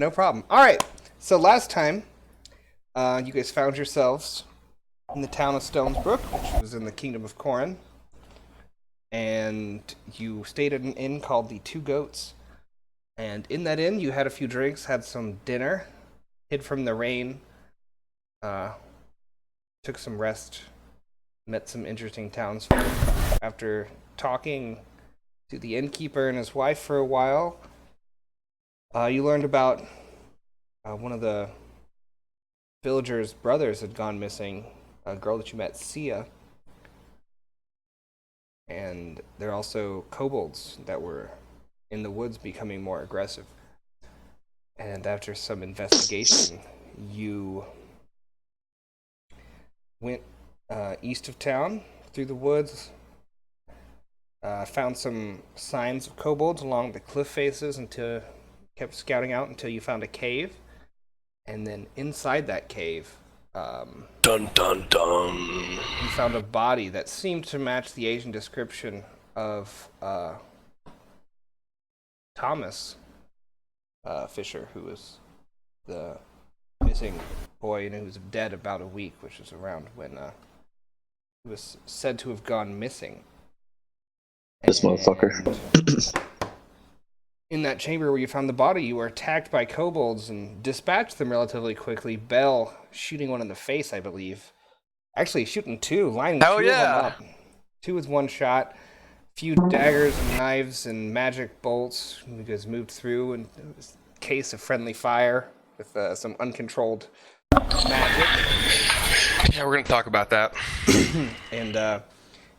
No problem. All right. So last time, you guys found yourselves in the town of Stonesbrook, which was in the Kingdom of Corrin, and you stayed at an inn called the Two Goats. And in that inn, you had a few drinks, had some dinner, hid from the rain, uh, took some rest, met some interesting townsfolk. After talking to the innkeeper and his wife for a while, you learned about one of the villagers' brothers had gone missing, a girl that you met, Sia. And there are also kobolds that were in the woods becoming more aggressive. And after some investigation, you went east of town through the woods, found some signs of kobolds along the cliff faces until kept scouting out until you found a cave. And then inside that cave, Dun dun dun. you found a body that seemed to match the Asian description of Thomas Fisher, who was the missing boy and who was dead about a week, which is around when he was said to have gone missing. This motherfucker. In that chamber where you found the body, you were attacked by kobolds and dispatched them relatively quickly. Bell shooting one in the face, I believe. Actually, shooting two, lining two of them up. Two with one shot. Few daggers and knives and magic bolts. You guys moved through, and it was a case of friendly fire with some uncontrolled magic. Yeah, we're gonna talk about that. And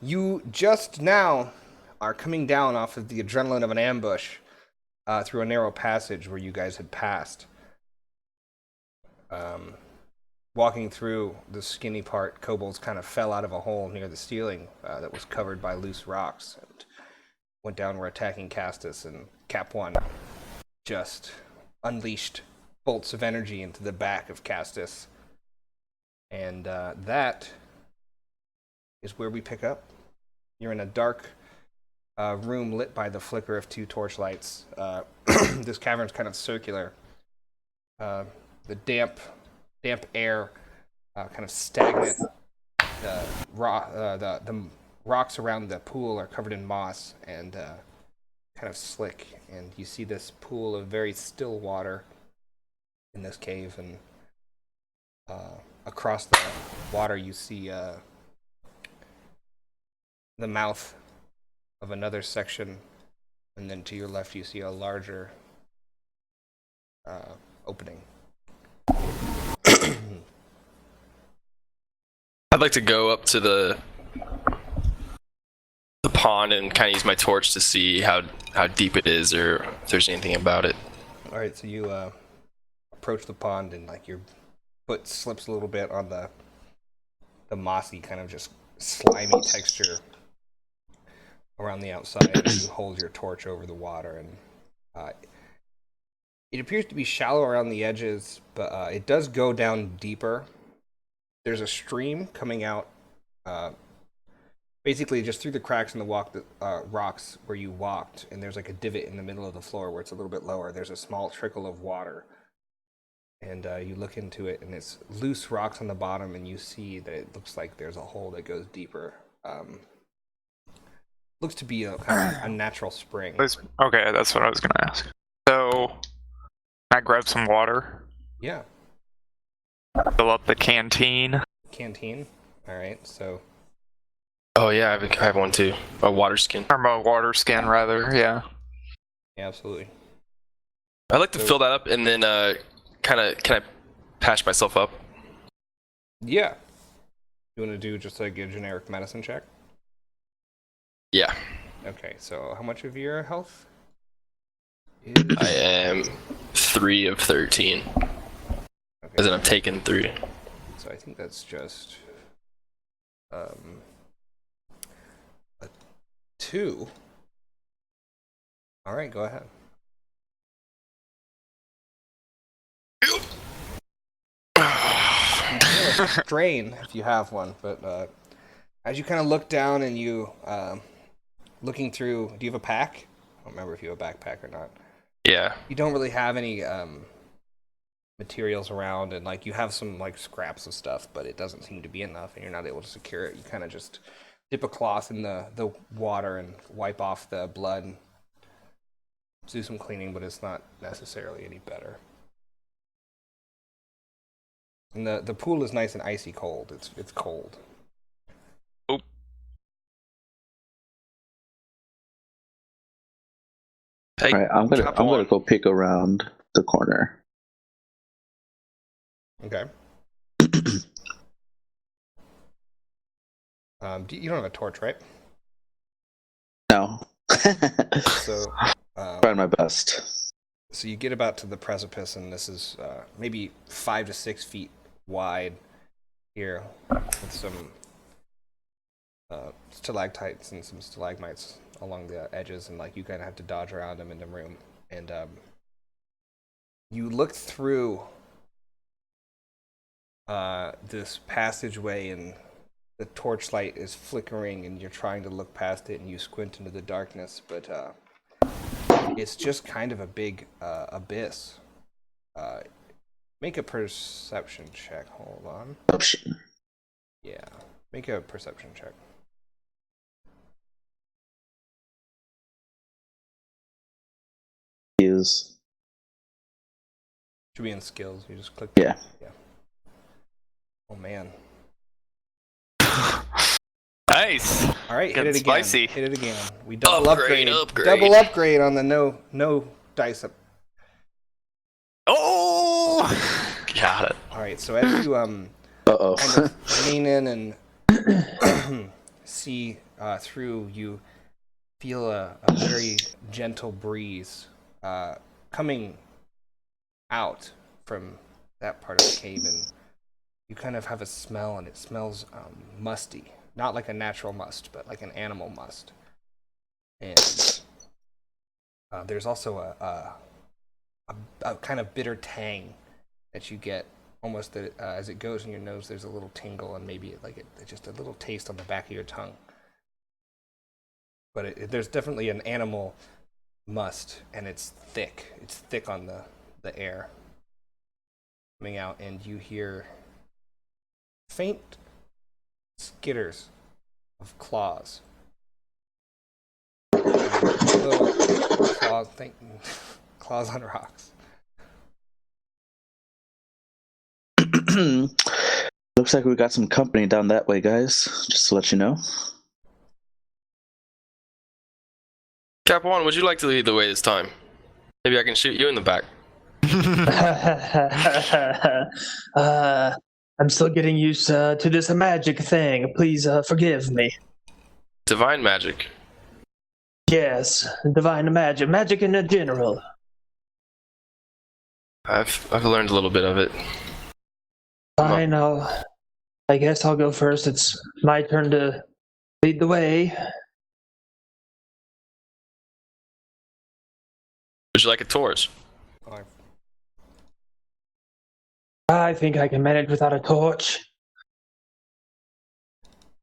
you just now are coming down off of the adrenaline of an ambush through a narrow passage where you guys had passed. Walking through the skinny part, kobolds kind of fell out of a hole near the ceiling that was covered by loose rocks and went down, were attacking Castus, and Cap 1 just unleashed bolts of energy into the back of Castus. And that is where we pick up. You're in a dark room lit by the flicker of two torchlights. This cavern's kind of circular. The damp air, kind of stagnant. The rocks around the pool are covered in moss and kind of slick. And you see this pool of very still water in this cave. And across the water, you see the mouth of another section, and then to your left you see a larger opening. I'd like to go up to the pond and kind of use my torch to see how deep it is, or if there's anything about it. All right, so you approach the pond, and like your foot slips a little bit on the mossy kind of just slimy texture around the outside, and you hold your torch over the water, and it appears to be shallow around the edges, but it does go down deeper. There's a stream coming out basically just through the cracks in the rocks where you walked, and there's like a divot in the middle of the floor where it's a little bit lower. There's a small trickle of water, and you look into it, and it's loose rocks on the bottom, and you see that it looks like there's a hole that goes deeper. Looks to be kind of a natural spring. Okay, that's what I was going to ask. So, can I grab some water? Yeah. Fill up the canteen. Canteen? Alright, so... Oh yeah, I have one too. A water skin. Or a water skin, rather, yeah. Yeah, absolutely. I'd like to fill that up and then can I patch myself up? Yeah. You want to do just like a generic medicine check? Yeah. Okay, so how much of your health is... I am 3 of 13. Okay. As in I'm taking 3. So I think that's just a 2. Alright, go ahead. Strain if you have one, but as you kind of look down and you looking through, do you have a pack? I don't remember if you have a backpack or not. Yeah. You don't really have any materials around, and like you have some like scraps of stuff, but it doesn't seem to be enough, and you're not able to secure it. You kind of just dip a cloth in the water and wipe off the blood and do some cleaning, but it's not necessarily any better. And the pool is nice and icy cold. It's cold. Oh. Hey, Alright, I'm gonna go peek around the corner. Okay. You don't have a torch, right? No. So, Trying my best. so you get about to the precipice, and this is maybe 5 to 6 feet wide here, with some stalactites and some stalagmites along the edges, and like you kind of have to dodge around them in the room. And you look through this passageway, and the torchlight is flickering, and you're trying to look past it, and you squint into the darkness, but it's just kind of a big abyss. Make a perception check. Hold on. Option. Yeah, make a perception check. Is Should be in skills. You just click. Yeah. Yeah. Oh man. Nice. All right, hit Getting it again. spicy. Hit it again. We double Upgrade. Double upgrade on the no dice up. Oh! Got it. All right, so as you kind Uh-oh. of lean in and see through, you feel a very gentle breeze coming out from that part of the cave, and you kind of have a smell, and it smells musty. Not like a natural must, but like an animal must. And there's also a kind of bitter tang that you get almost as it goes in your nose. There's a little tingle, and maybe just a little taste on the back of your tongue. But there's definitely an animal must, and it's thick. It's thick on the air coming out, and you hear faint skitters of claws. Little claws on rocks. Looks like we got some company down that way, guys. Just to let you know. Cap One, would you like to lead the way this time? Maybe I can shoot you in the back. I'm still getting used to this magic thing. Please forgive me. Divine magic. Yes, divine magic. Magic in general. I've learned a little bit of it. Fine, I guess I'll go first. It's my turn to lead the way. Would you like a torch? I think I can manage without a torch.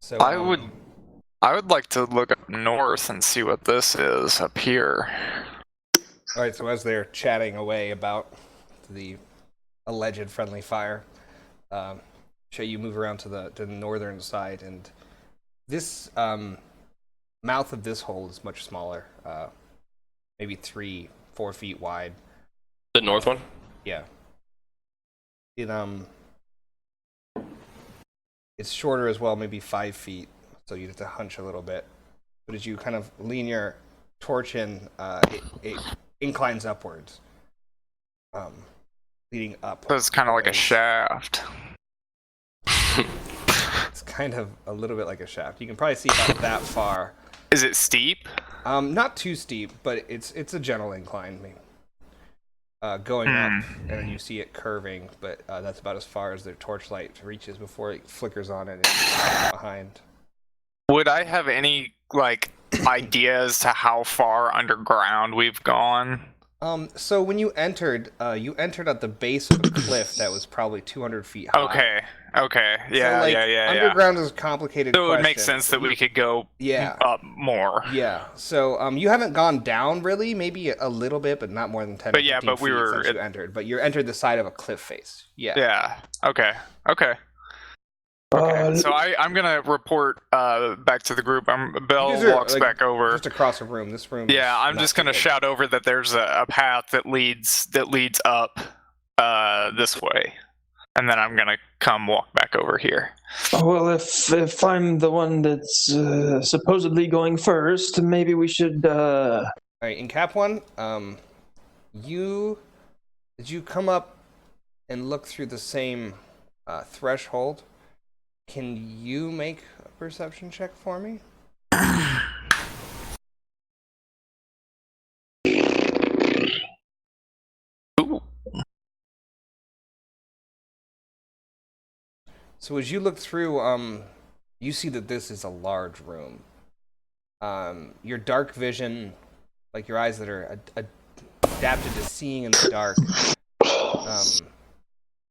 So I would like to look up north and see what this is up here. All right, so as they're chatting away about the alleged friendly fire, show you move around to the northern side, and this mouth of this hole is much smaller, maybe 3-4 feet wide. The north one? Yeah. It's shorter as well, maybe 5 feet, so you have to hunch a little bit. But as you kind of lean your torch in, it inclines upwards, leading up. So it's kind of like a shaft. It's kind of a little bit like a shaft. You can probably see about that far. Is it steep? Not too steep, but it's a gentle incline, going up, and then you see it curving. But that's about as far as their torchlight reaches before it flickers on it and it's behind. Would I have any idea as to how far underground we've gone? So when you entered at the base of a cliff that was probably 200 feet high. Okay. Yeah, so, like, yeah. Underground is a complicated So it would make question. sense that we could go Yeah. up more. Yeah. So you haven't gone down really, maybe a little bit, but not more than 10 But or 15 yeah, but we feet were since you entered. But you entered the side of a cliff face. Yeah. Yeah. Okay. So I'm gonna report back to the group. Bell You guys are, walks like, back over. just across a room. This room. Yeah, is I'm not just too gonna big. shout over that there's a path that leads up this way, and then I'm gonna come walk back over here. Well, if I'm the one that's supposedly going first, maybe we should. All right, in Cap 1, did you come up and look through the same threshold? Can you make a perception check for me? Ooh. So as you look through, you see that this is a large room. Your dark vision, like your eyes that are adapted to seeing in the dark,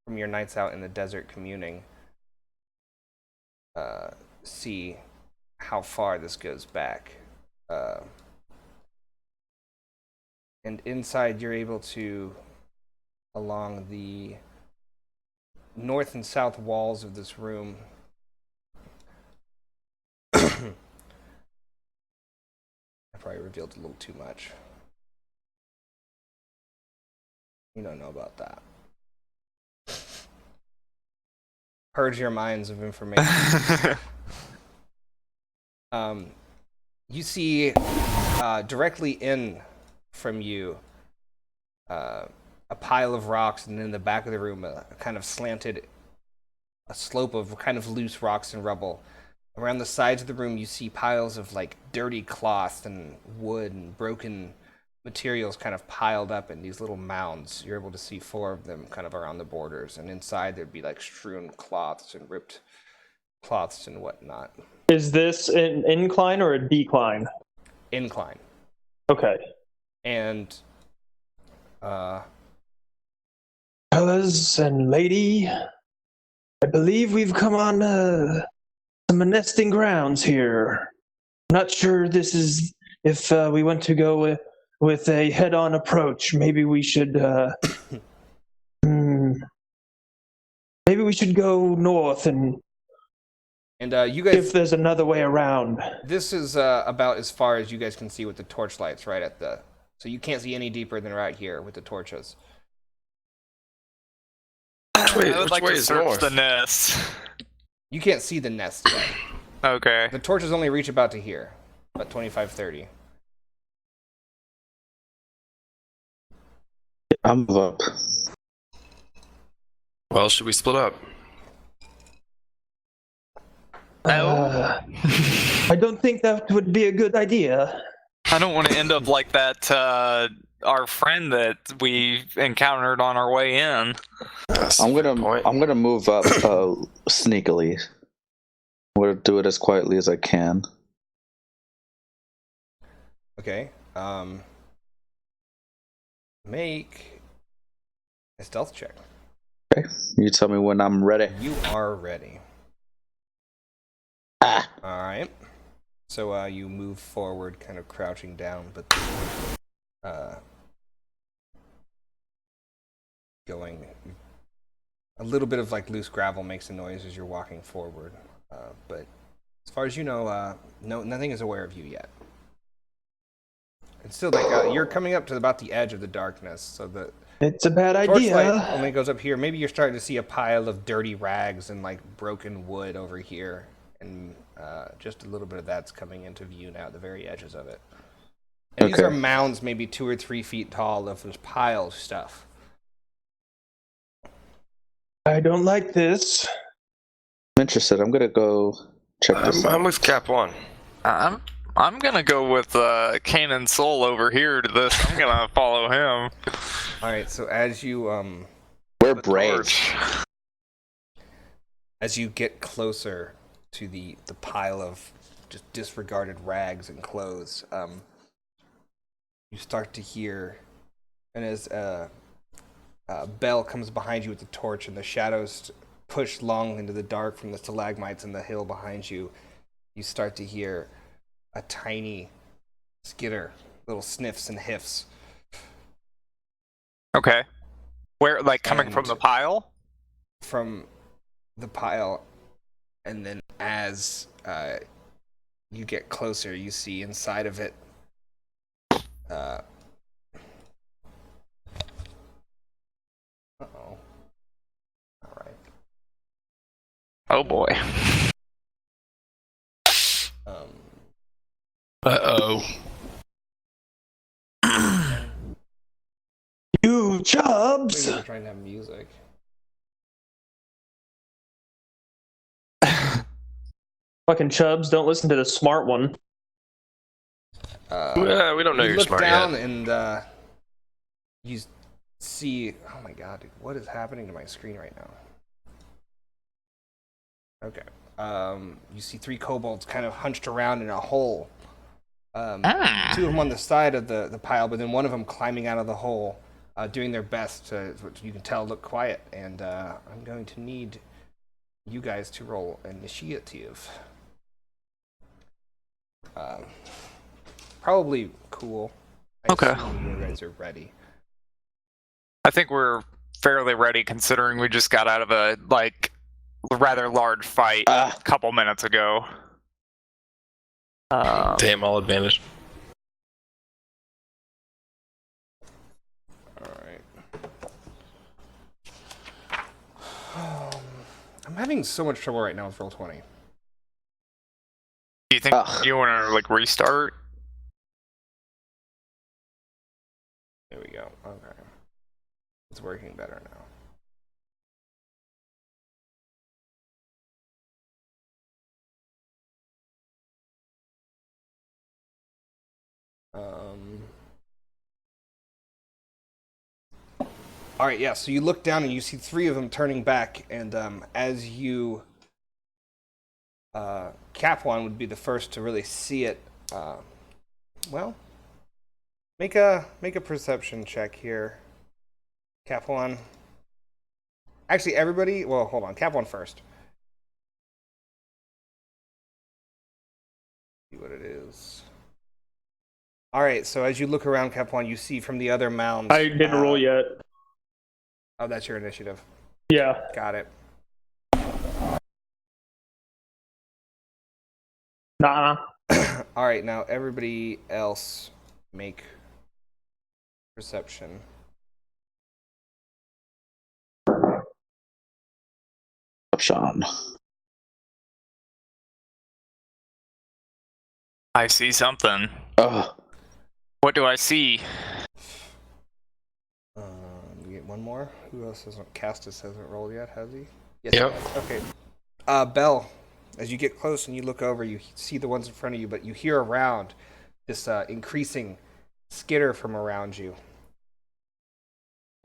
from your nights out in the desert communing, see how far this goes back. And inside you're able to, along the north and south walls of this room, I probably revealed a little too much. You don't know about that. Purge your minds of information. You see directly in from you a pile of rocks, and in the back of the room a kind of slanted slope of kind of loose rocks and rubble. Around the sides of the room you see piles of like dirty cloth and wood and broken materials kind of piled up in these little mounds. You're able to see 4 of them kind of around the borders, and inside there'd be like strewn cloths and ripped cloths and whatnot. Is this an incline or a decline? Incline. Okay. And Fellas and lady, I believe we've come on some nesting grounds here. I'm not sure this is if we want to go with a head-on approach. Maybe we should maybe we should go north and you guys, if there's another way around. this is about as far as you guys can see with the torchlights right at the, so you can't see any deeper than right here with the torches. I would like way to is search north? the nest. You can't see the nest yet. Okay. The torches only reach about to here, about 25-30. I'm up. Well, should we split up? I don't think that would be a good idea. I don't want to end up like that our friend that we encountered on our way in. That's I'm a good point. gonna move up sneakily. I'm gonna do it as quietly as I can. Okay. Make a stealth check. Okay. You tell me when I'm ready. You are ready. Ah. All right. So you move forward, kind of crouching down, but going. A little bit of like loose gravel makes a noise as you're walking forward, but as far as you know, nothing is aware of you yet. It's still like you're coming up to about the edge of the darkness, so the It's a bad torchlight idea. only goes up here. Maybe you're starting to see a pile of dirty rags and like broken wood over here, and just a little bit of that's coming into view now at the very edges of it. And these Okay. are mounds maybe 2 or 3 feet tall of this pile of stuff. I don't like this. I'm interested. I'm gonna go check this out. I'm with Cap 1. I'm gonna go with Canon Soul over here to this. I'm gonna follow him. All right, so as you We're brave. Torch. as you get closer to the pile of just disregarded rags and clothes, you start to hear And as Bell comes behind you with the torch and the shadows push long into the dark from the stalagmites in the hill behind you, you start to hear a tiny skitter, little sniffs and hiffs. Okay. Where, like, coming from And the pile? From the pile, and then as you get closer, you see inside of it uh-oh. Alright. Oh boy. Uh-oh. You Maybe chubs! they're trying to have music. Fucking chubs, don't listen to the smart one. We don't know You you're look smart down yet. and you see. Oh my god, dude, what is happening to my screen right now? Okay. You see 3 kobolds kind of hunched around in a hole. 2 of them on the side of the pile, but then one of them climbing out of the hole, doing their best to, what you can tell, look quiet. And I'm going to need you guys to roll initiative. Probably cool. I Okay. assume you guys are ready. I think we're fairly ready considering we just got out of a, like, rather large fight a couple minutes ago. Damn, all advantage. Alright. I'm having so much trouble right now with Roll20. Do you think you want to, like, restart? There we go. Okay. It's working better now. Alright, yeah, so you look down and you see 3 of them turning back, and as you Cap one would be the first to really see it. Well, make a perception check here. Cap one. Actually, everybody. Well, hold on. Cap one first. See what it is. All right. So as you look around, Cap one, you see from the other mounds. I didn't roll yet. Oh, that's your initiative. Yeah. Got it. Nah. All right. Now everybody else make perception. Sean. I see something. Oh, What do I see? You get one more. Who else hasn't? Castus hasn't rolled yet, has he? Yes. Yep. He has. Okay. Bell, as you get close and you look over, you see the ones in front of you, but you hear around this increasing skitter from around you.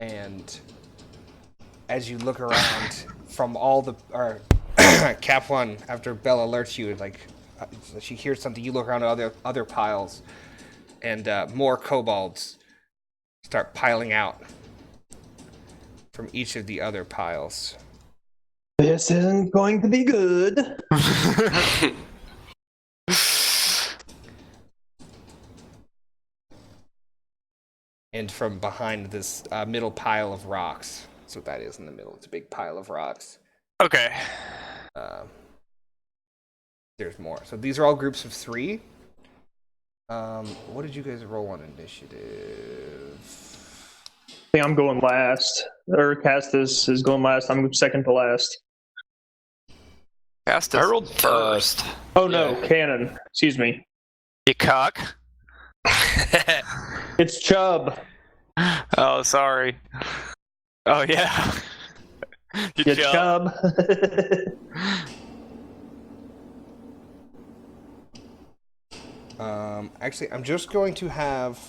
And as you look around, from all the Cap one, after Bell alerts you, like she hears something, you look around at other piles, and more kobolds start piling out from each of the other piles. This isn't going to be good. And from behind this middle pile of rocks. That's what that is in the middle. It's a big pile of rocks. Okay. There's more. So these are all groups of 3. What did you guys roll on initiative? I think I'm going last. Or Castus is going last. I'm second to last. Castus I rolled first. Oh no, Cannon. Excuse me. You cock. It's Chubb. Oh, sorry. Oh, yeah. You You chub. Chubb. Actually, I'm just going to have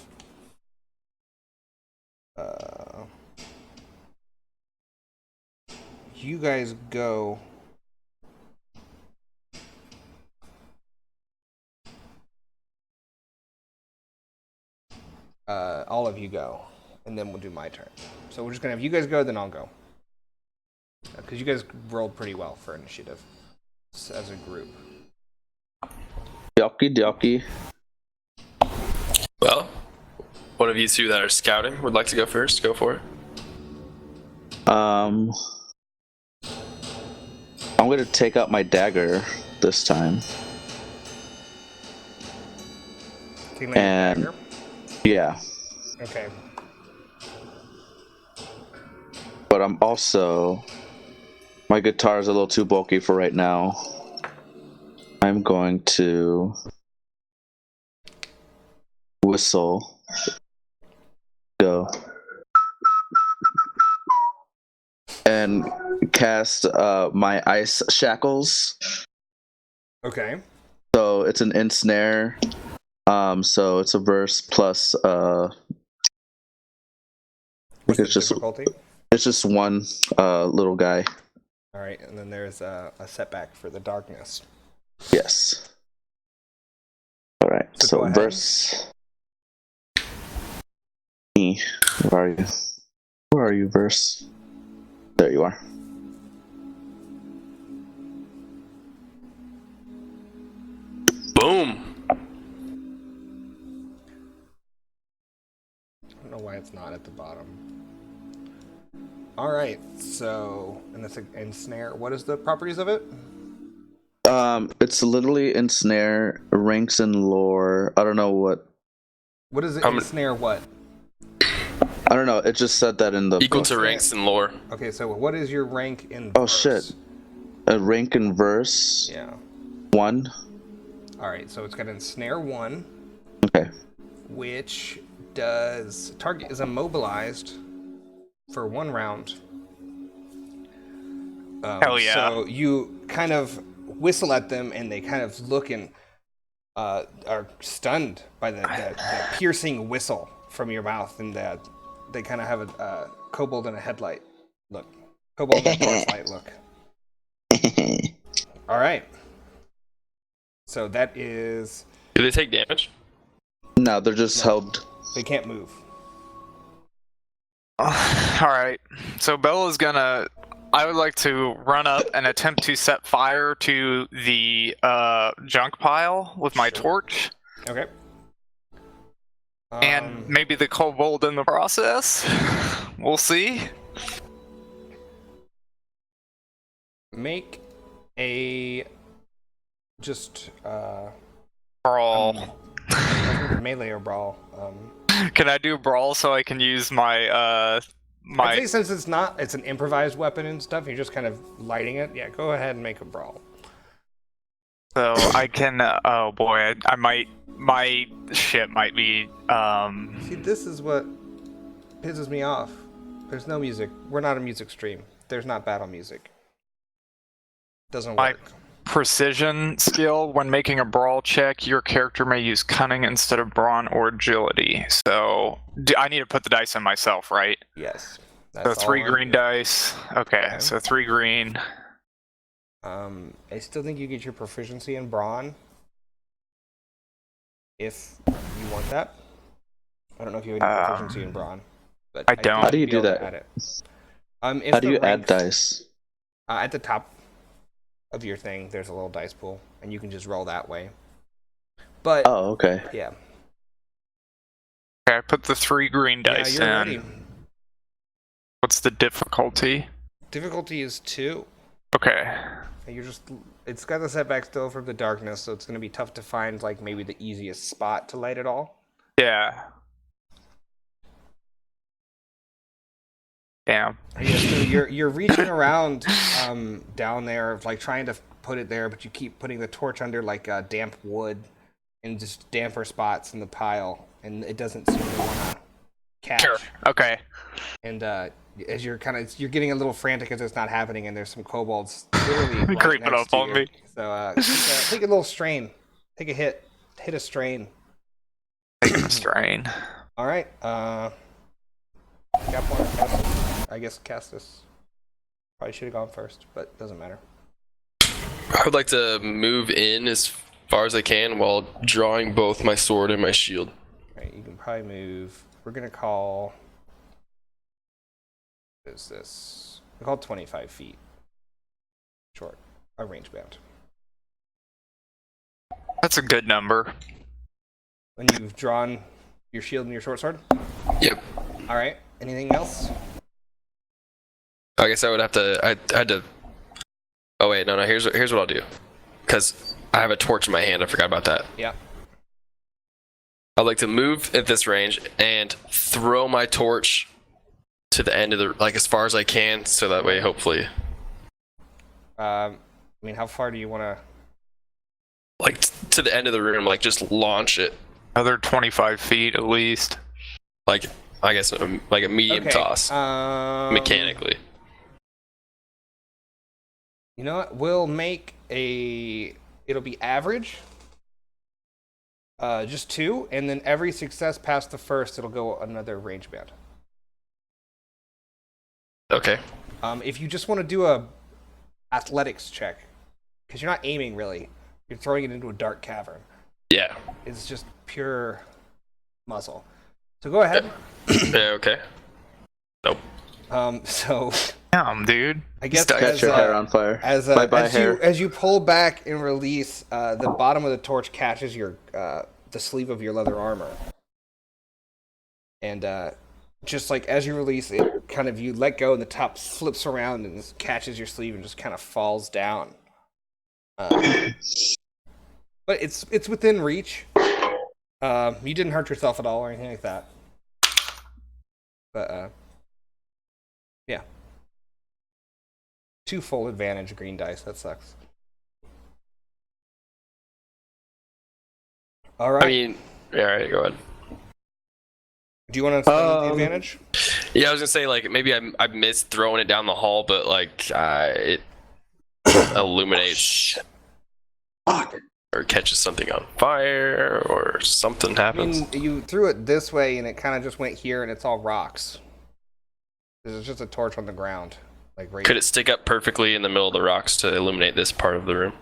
you guys go. All of you go. and then we'll do my turn. So we're just gonna have you guys go, then I'll go. Because you guys rolled pretty well for initiative as a group. Yoki dokie. Well, one of you two that are scouting would like to go first. Go for it. I'm gonna take out my dagger this time. Taking out your And dagger? yeah, Okay. but I'm also, my guitar is a little too bulky for right now. I'm going to whistle. Go. And cast my ice shackles. Okay. So it's an ensnare. So it's a verse plus What's the it's just difficulty? it's just one little guy. All right, and then there's a setback for the darkness. Yes. All right. So So go ahead. verse. Where are you? Where are you, verse? There you are. Boom. I don't know why it's not at the bottom. All right, so and that's an ensnare. What is the properties of it? It's literally ensnare, ranks and lore. I don't know what. What is it? How many- Ensnare what? I don't know. It just said that in the Equal book. to ranks and lore. Okay, so what is your rank in Oh, verse? shit. A rank and verse Yeah. 1. All right, so it's got ensnare 1, Okay. which does target is immobilized for 1 round. Hell yeah. So you kind of whistle at them, and they kind of look and are stunned by the piercing whistle from your mouth, and they kind of have a kobold in a headlight look. Kobold in a torchlight look. All right. So that is... Do they take damage? No, they're just held. They can't move. Alright, so Bella's gonna. I would like to run up and attempt to set fire to the junk pile with my torch, Okay. and maybe the kobold in the process. We'll see. Make a... Just... Brawl. melee or brawl. Can I do brawl so I can use my I'd my? say since it's an improvised weapon and stuff, you're just kind of lighting it. Yeah, go ahead and make a brawl. So I can. Oh boy, I might. My shit might be. See, this is what pisses me off. There's no music. We're not a music stream. There's not battle music. Doesn't My work. precision skill. When making a brawl check, your character may use cunning instead of brawn or agility. So I need to put the dice in myself, right? Yes. So That's 3 all green dice. Okay, Okay. so 3 green. I still think you get your proficiency in brawn. If you want that. I don't know if you have any proficiency in brawn. But I don't. think How do you you'd be do able to that? add it. If How do the you add ranks- dice? At the top of your thing, there's a little dice pool, and you can just roll that way. But Oh, okay. yeah, Okay, I put the 3 green dice you're in. ready. What's the difficulty? Difficulty is 2. Okay. And it's got the setback still from the darkness, so it's gonna be tough to find like maybe the easiest spot to light it all. Yeah. Damn. Yeah, so you're reaching around down there, like trying to put it there, but you keep putting the torch under like damp wood and just damper spots in the pile, and it doesn't seem to want to catch. Sure. Okay. And as you're getting a little frantic as it's not happening, and there's some kobolds literally right Creeping next up to on you. me. So take a little strain, take a hit a strain. Strain. All right. Got one. I guess cast this. Probably should have gone first, but doesn't matter. I would like to move in as far as I can while drawing both my sword and my shield. All right, you can probably move. We're gonna call is this? We call it 25 feet. Short. A range band. That's a good number. When you've drawn your shield and your short sword? Yep. Alright. Anything else? I guess I would have to. I had to. Oh wait, no. Here's what I'll do, because I have a torch in my hand. I forgot about that. Yeah. I'd like to move at this range and throw my torch to the end of the, like, as far as I can, so that way, hopefully. I mean, how far do you want to? Like to the end of the room, like just launch it. Another 25 feet at least. Like, I guess like a medium toss, mechanically. You know what? We'll make it'll be average. Just 2, and then every success past the first, it'll go another range band. Okay. If you just want to do a athletics check, because you're not aiming really, you're throwing it into a dark cavern. Yeah. It's just pure muscle. So go ahead. Yeah. Okay. Nope. So Damn, dude. I guess Catch your hair on fire. Bye-bye hair. As you pull back and release, the bottom of the torch catches your the sleeve of your leather armor, and just like as you release it, kind of you let go and the top flips around and catches your sleeve and just kind of falls down. But it's within reach. You didn't hurt yourself at all or anything like that. But yeah. 2 full advantage green dice. That sucks. All right. I mean, all right, go ahead. Do you want to spend the advantage? Yeah, I was gonna say, like, maybe I missed throwing it down the hall, but like it illuminates or catches something on fire or something happens. I mean, you threw it this way and it kind of just went here and it's all rocks. There's just a torch on the ground. Like right. Could it stick up perfectly in the middle of the rocks to illuminate this part of the room?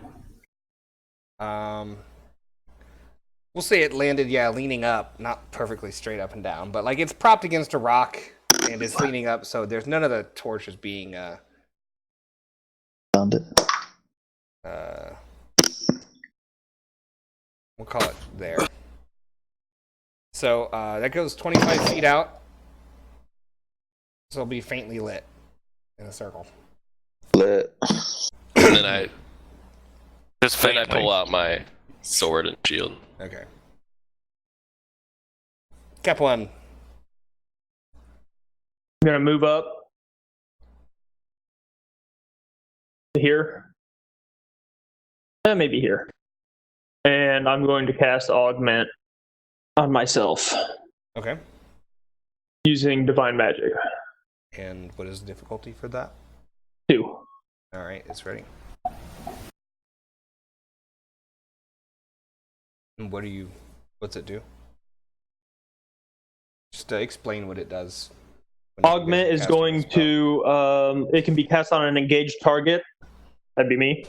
We'll say it landed, leaning up, not perfectly straight up and down, but like it's propped against a rock and it's leaning up, so there's none of the torches being Found it. We'll call it there. So that goes 25 feet out. So it'll be faintly lit in a circle. Lit. And then I Faintly. pull out my sword and shield. Okay. Cap 1. I'm gonna move up to here. Maybe here. And I'm going to cast Augment on myself Okay. using Divine Magic. And what is the difficulty for that? 2. All right, it's ready. And what's it do? Just explain what it does. Augment is going to, it can be cast on an engaged target. That'd be me.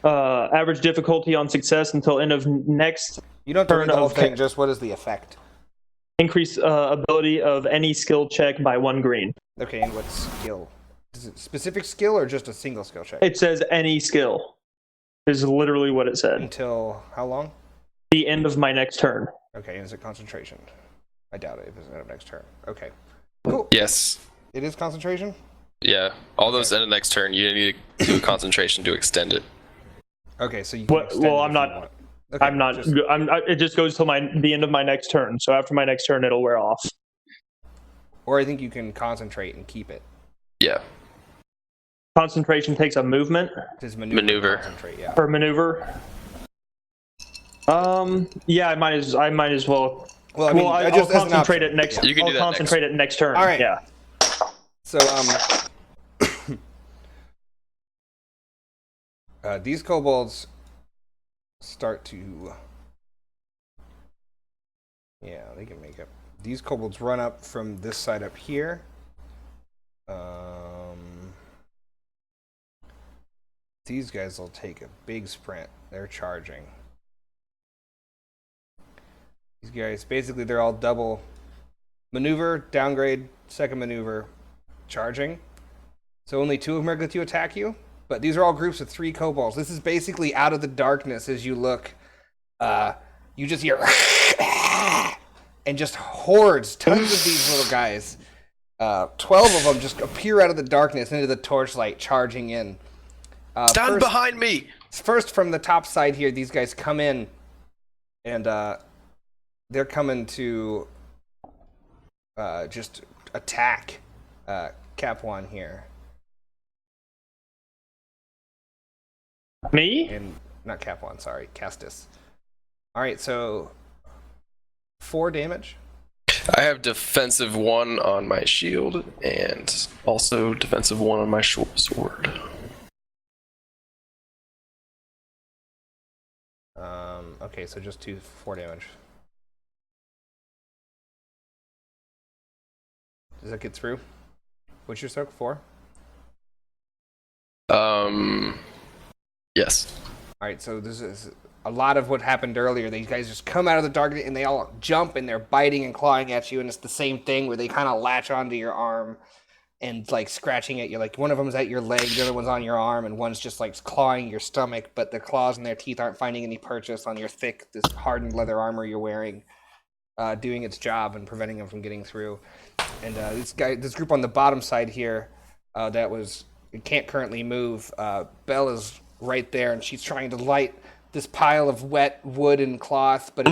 Average difficulty on success until end of next You don't have to turn read the whole of thing, just what is the effect? increase ability of any skill check by 1 green. Okay, and what skill? Is it specific skill or just a single skill check? It says any skill. Is literally what it said. Until how long? The end of my next turn. Okay, and is it concentration? I doubt it if it's end of next turn. Okay. Cool. Yes. It is concentration? Yeah. All those end of next turn, you need to do a concentration to extend it. Okay, so you can extend Well, it I'm if not. you want. Okay, I'm not. It just goes till the end of my next turn. So after my next turn, it'll wear off. Or I think you can concentrate and keep it. Yeah. Concentration takes a movement It is Maneuver. Concentrate, yeah. or maneuver. Yeah, I might as well. Well, I mean, I'll just as an concentrate option. it next. Yeah. You can I'll do that concentrate it next turn. All right. Yeah. So, these kobolds start to. Yeah, they can make it. These kobolds run up from this side up here. These guys will take a big sprint. They're charging. These guys, basically, they're all double maneuver, downgrade, second maneuver, charging. So only 2 of them are going to attack you. But these are all groups of 3 kobolds. This is basically out of the darkness as you look. You just hear and just hordes, tons of these little guys. 12 of them just appear out of the darkness into the torchlight, charging in. Stand behind me! First, from the top side here, these guys come in, and they're coming to just attack Cap One here. Me? And not Cap One, sorry, Castus. All right, so 4 damage. I have defensive 1 on my shield and also defensive 1 on my sword. Okay, so just 4 damage. Does that get through? What's your soak? 4? Yes. All right, so this is a lot of what happened earlier. These guys just come out of the darkness and they all jump and they're biting and clawing at you, and it's the same thing where they kind of latch onto your arm and like scratching at you. Like one of them's at your leg, the other one's on your arm, and one's just like clawing your stomach, but their claws and their teeth aren't finding any purchase on your thick, this hardened leather armor you're wearing, doing its job and preventing them from getting through. And this group on the bottom side here, it can't currently move. Belle is right there, and she's trying to light this pile of wet wood and cloth, but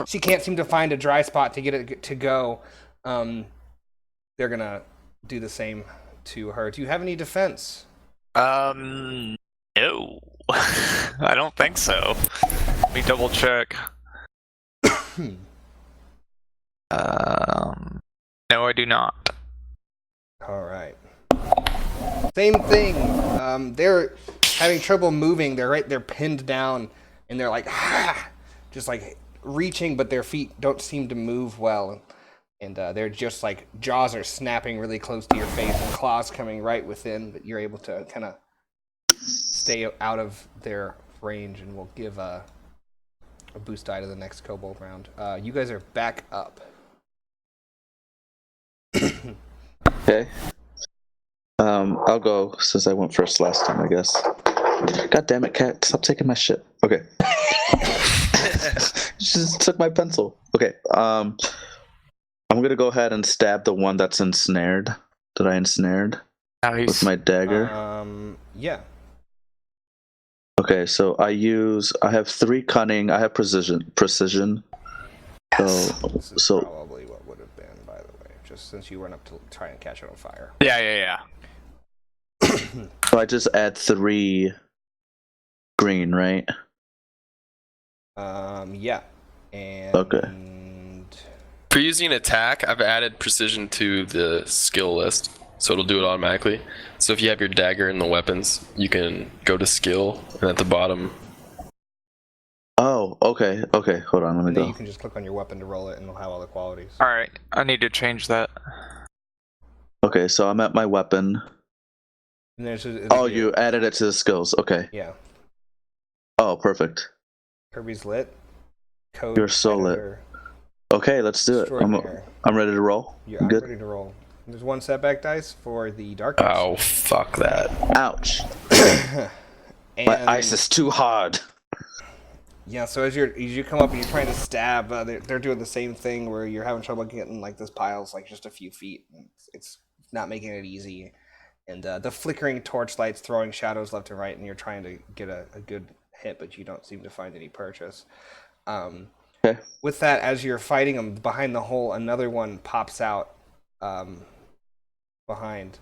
she can't seem to find a dry spot to get it to go. They're gonna do the same to her. Do you have any defense? No. I don't think so. Let me double check. No, I do not. All right. Same thing. They're having trouble moving. They're pinned down, and they're like, just like reaching, but their feet don't seem to move well. And they're just like, jaws are snapping really close to your face and claws coming right within, but you're able to kind of stay out of their range, and we'll give a boost die to the next kobold round. You guys are back up. Okay. I'll go since I went first last time, I guess. God damn it, cat! Stop taking my shit. Okay. She just took my pencil. Okay. I'm gonna go ahead and stab the one that's ensnared. That I ensnared with my dagger. Yeah. Okay, so I have 3 cunning. I have precision. This is So probably what would have been, by the way, just since you went up to try and catch it on fire. Yeah. so I just add 3 green, right? Yeah. And Okay. For using an attack, I've added precision to the skill list, so it'll do it automatically. So if you have your dagger in the weapons, you can go to skill, and at the bottom. Oh, okay. Hold on, let me And then go. you can just click on your weapon to roll it, and it'll have all the qualities. Alright, I need to change that. Okay, so I'm at my weapon. And there's You added it to the skills. Okay. Yeah. Oh, perfect. Kirby's lit. Code You're so lit. editor, Okay, let's do it. extraordinaire. I'm ready to roll. I'm Good. ready to roll. There's 1 setback dice for the darkness. Oh, fuck that. Ouch. And, My ice is too hard. Yeah, so as you come up and you're trying to stab, they're doing the same thing where you're having trouble getting like this pile's like just a few feet. It's not making it easy, and the flickering torchlights throwing shadows left and right, and you're trying to get a good hit, but you don't seem to find any purchase. Okay. With that, as you're fighting them behind the hole, another one pops out behind.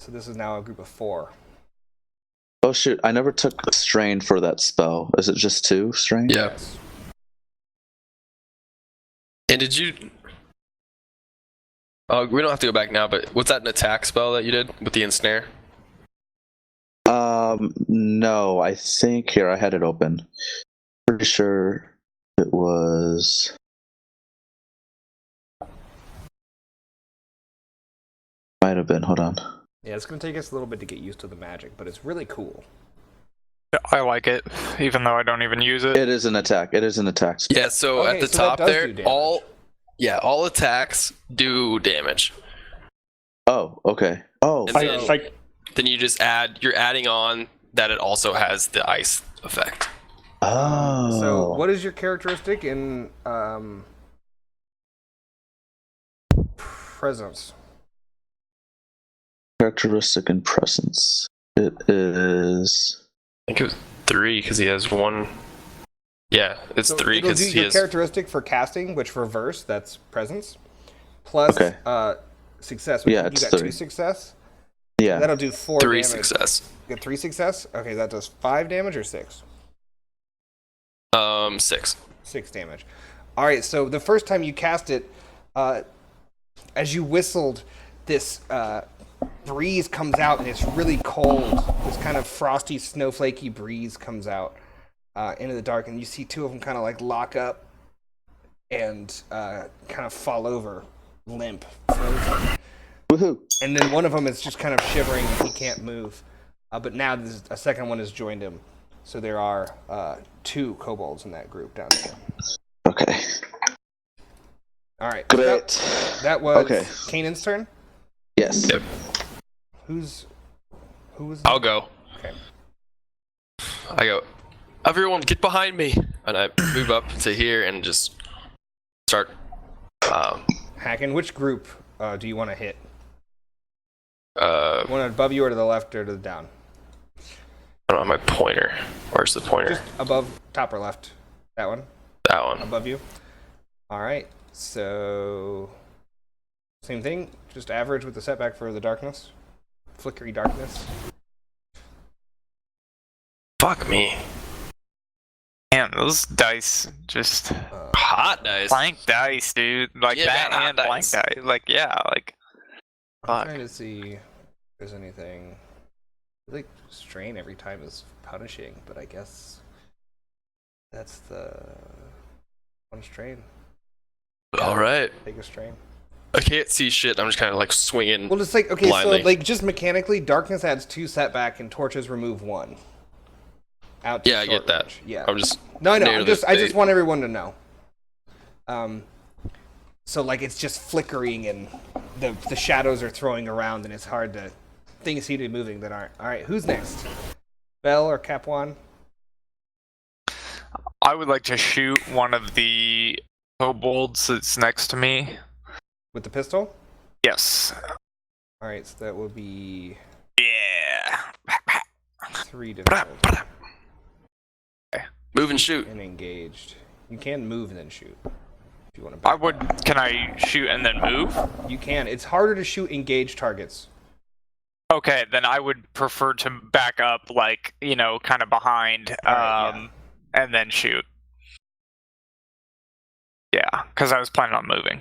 So this is now a group of 4. Oh shoot, I never took strain for that spell. Is it just 2 strain? Yeah. And did you... we don't have to go back now, but was that an attack spell that you did with the ensnare? No, I think here I had it open. Pretty sure it was. Might have been. Hold on. Yeah, it's going to take us a little bit to get used to the magic, but it's really cool. I like it, even though I don't even use it. It is an attack. It is an attack. Yeah, so Okay, at the so that top does there, do damage. all attacks do damage. Oh, okay. Oh, And then, I then you just you're adding on that it also has the ice effect. oh. So, what is your characteristic in presence? Characteristic and presence. It is. I think it was 3 because he has 1. Yeah, it's 3 it'll because do he your has. characteristic for casting, which reverse, that's presence, plus Okay. success. Yeah, You it's got 3. 2 success. Yeah. That'll do 4 3 damage. success. You got 3 success. Okay, that does 5 damage or 6. 6. 6 damage. All right. So the first time you cast it, as you whistled, this breeze comes out and it's really cold. This kind of frosty, snowflakey breeze comes out into the dark, and you see 2 of them kind of like lock up and kind of fall over, limp, frozen. Woohoo! And then one of them is just kind of shivering and he can't move. But now a second one has joined him. So there are 2 kobolds in that group down there. Okay. All right. Great. That was Okay. Kanan's turn. Yes. Yep. Who was? I'll go. Okay. I go. Everyone, get behind me! And I move up to here and just start. Hacken, which group do you want to hit? I One above you or to the left or to the down? don't know my pointer. Where's the pointer? Just above, top or left? That one? That one. Above you? All right. So, same thing. Just average with the setback for the darkness. Flickery darkness. Fuck me. Man, those dice just Hot dice. blank dice, dude. Like Yeah, that man, hot and blank dice. dice. Like yeah, like I'm fuck. trying to see if there's anything. I feel like strain every time is punishing, but I guess that's the one strain. All right. Take a strain. I can't see shit. I'm just kind of like swinging. Well, it's like, okay, blindly. so like just mechanically, darkness adds 2 setback and torches remove 1. Out to Yeah, I short get that. range. Yeah. I'm just. No, I know. near I the just state. want everyone to know. So like it's just flickering and the shadows are throwing around and it's hard to things seem to be moving that aren't. All right, who's next? Bell or Cap1? I would like to shoot one of the kobolds that's next to me. With the pistol? Yes. All right, so that will be Yeah. 3 damage Move and shoot. and engaged. You can move and then shoot if you want to. I would. Can I shoot and then move? You can. It's harder to shoot engaged targets. Okay, then I would prefer to back up, like kind of behind, Alright, and then shoot. Yeah, because I was planning on moving.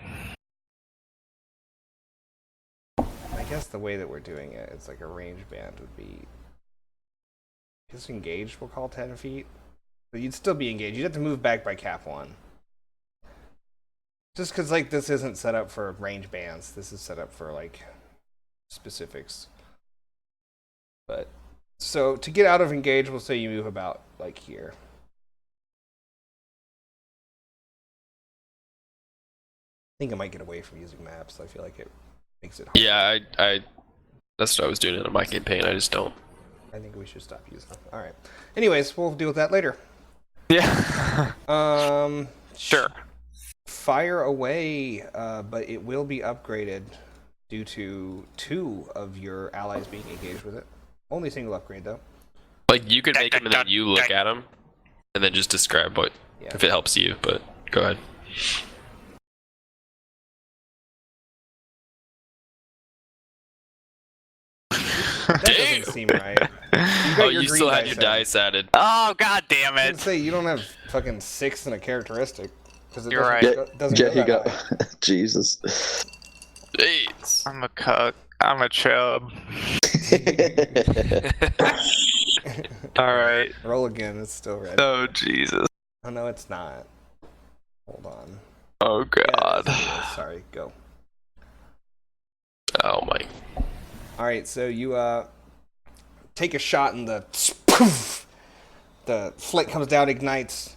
I guess the way that we're doing it, it's like a range band would be. Just engaged, we'll call 10 feet. But you'd still be engaged. You'd have to move back by Cap1. Just because, like, this isn't set up for range bands. This is set up for, like, specifics. But, so, to get out of engage, we'll say you move about, like, here. I think I might get away from using maps. I feel like it makes it hard. Yeah, I. That's what I was doing in my campaign. I just don't. I think we should stop using them. All right. Anyways, we'll deal with that later. Yeah. Sure. Fire away, but it will be upgraded due to 2 of your allies being engaged with it. Only single upgrade, though. Like you could make him and then you look at him, and then just describe what Yeah. if it helps you. But go ahead. That doesn't seem right. got Oh, your you green still had dice your out. dice added. Oh god damn I it! would say you don't have fucking 6 in a characteristic. Because it You're doesn't, right. doesn't Yeah, go he that got. high. Jesus. Eight. I'm a cuck. I'm a chub. All right. Roll again, it's still red. Oh Jesus. Oh, no, it's not. Hold on. Oh Yeah, god. it is. Sorry, go. Oh my. Alright, so you take a shot and the poof, the flick comes down, ignites,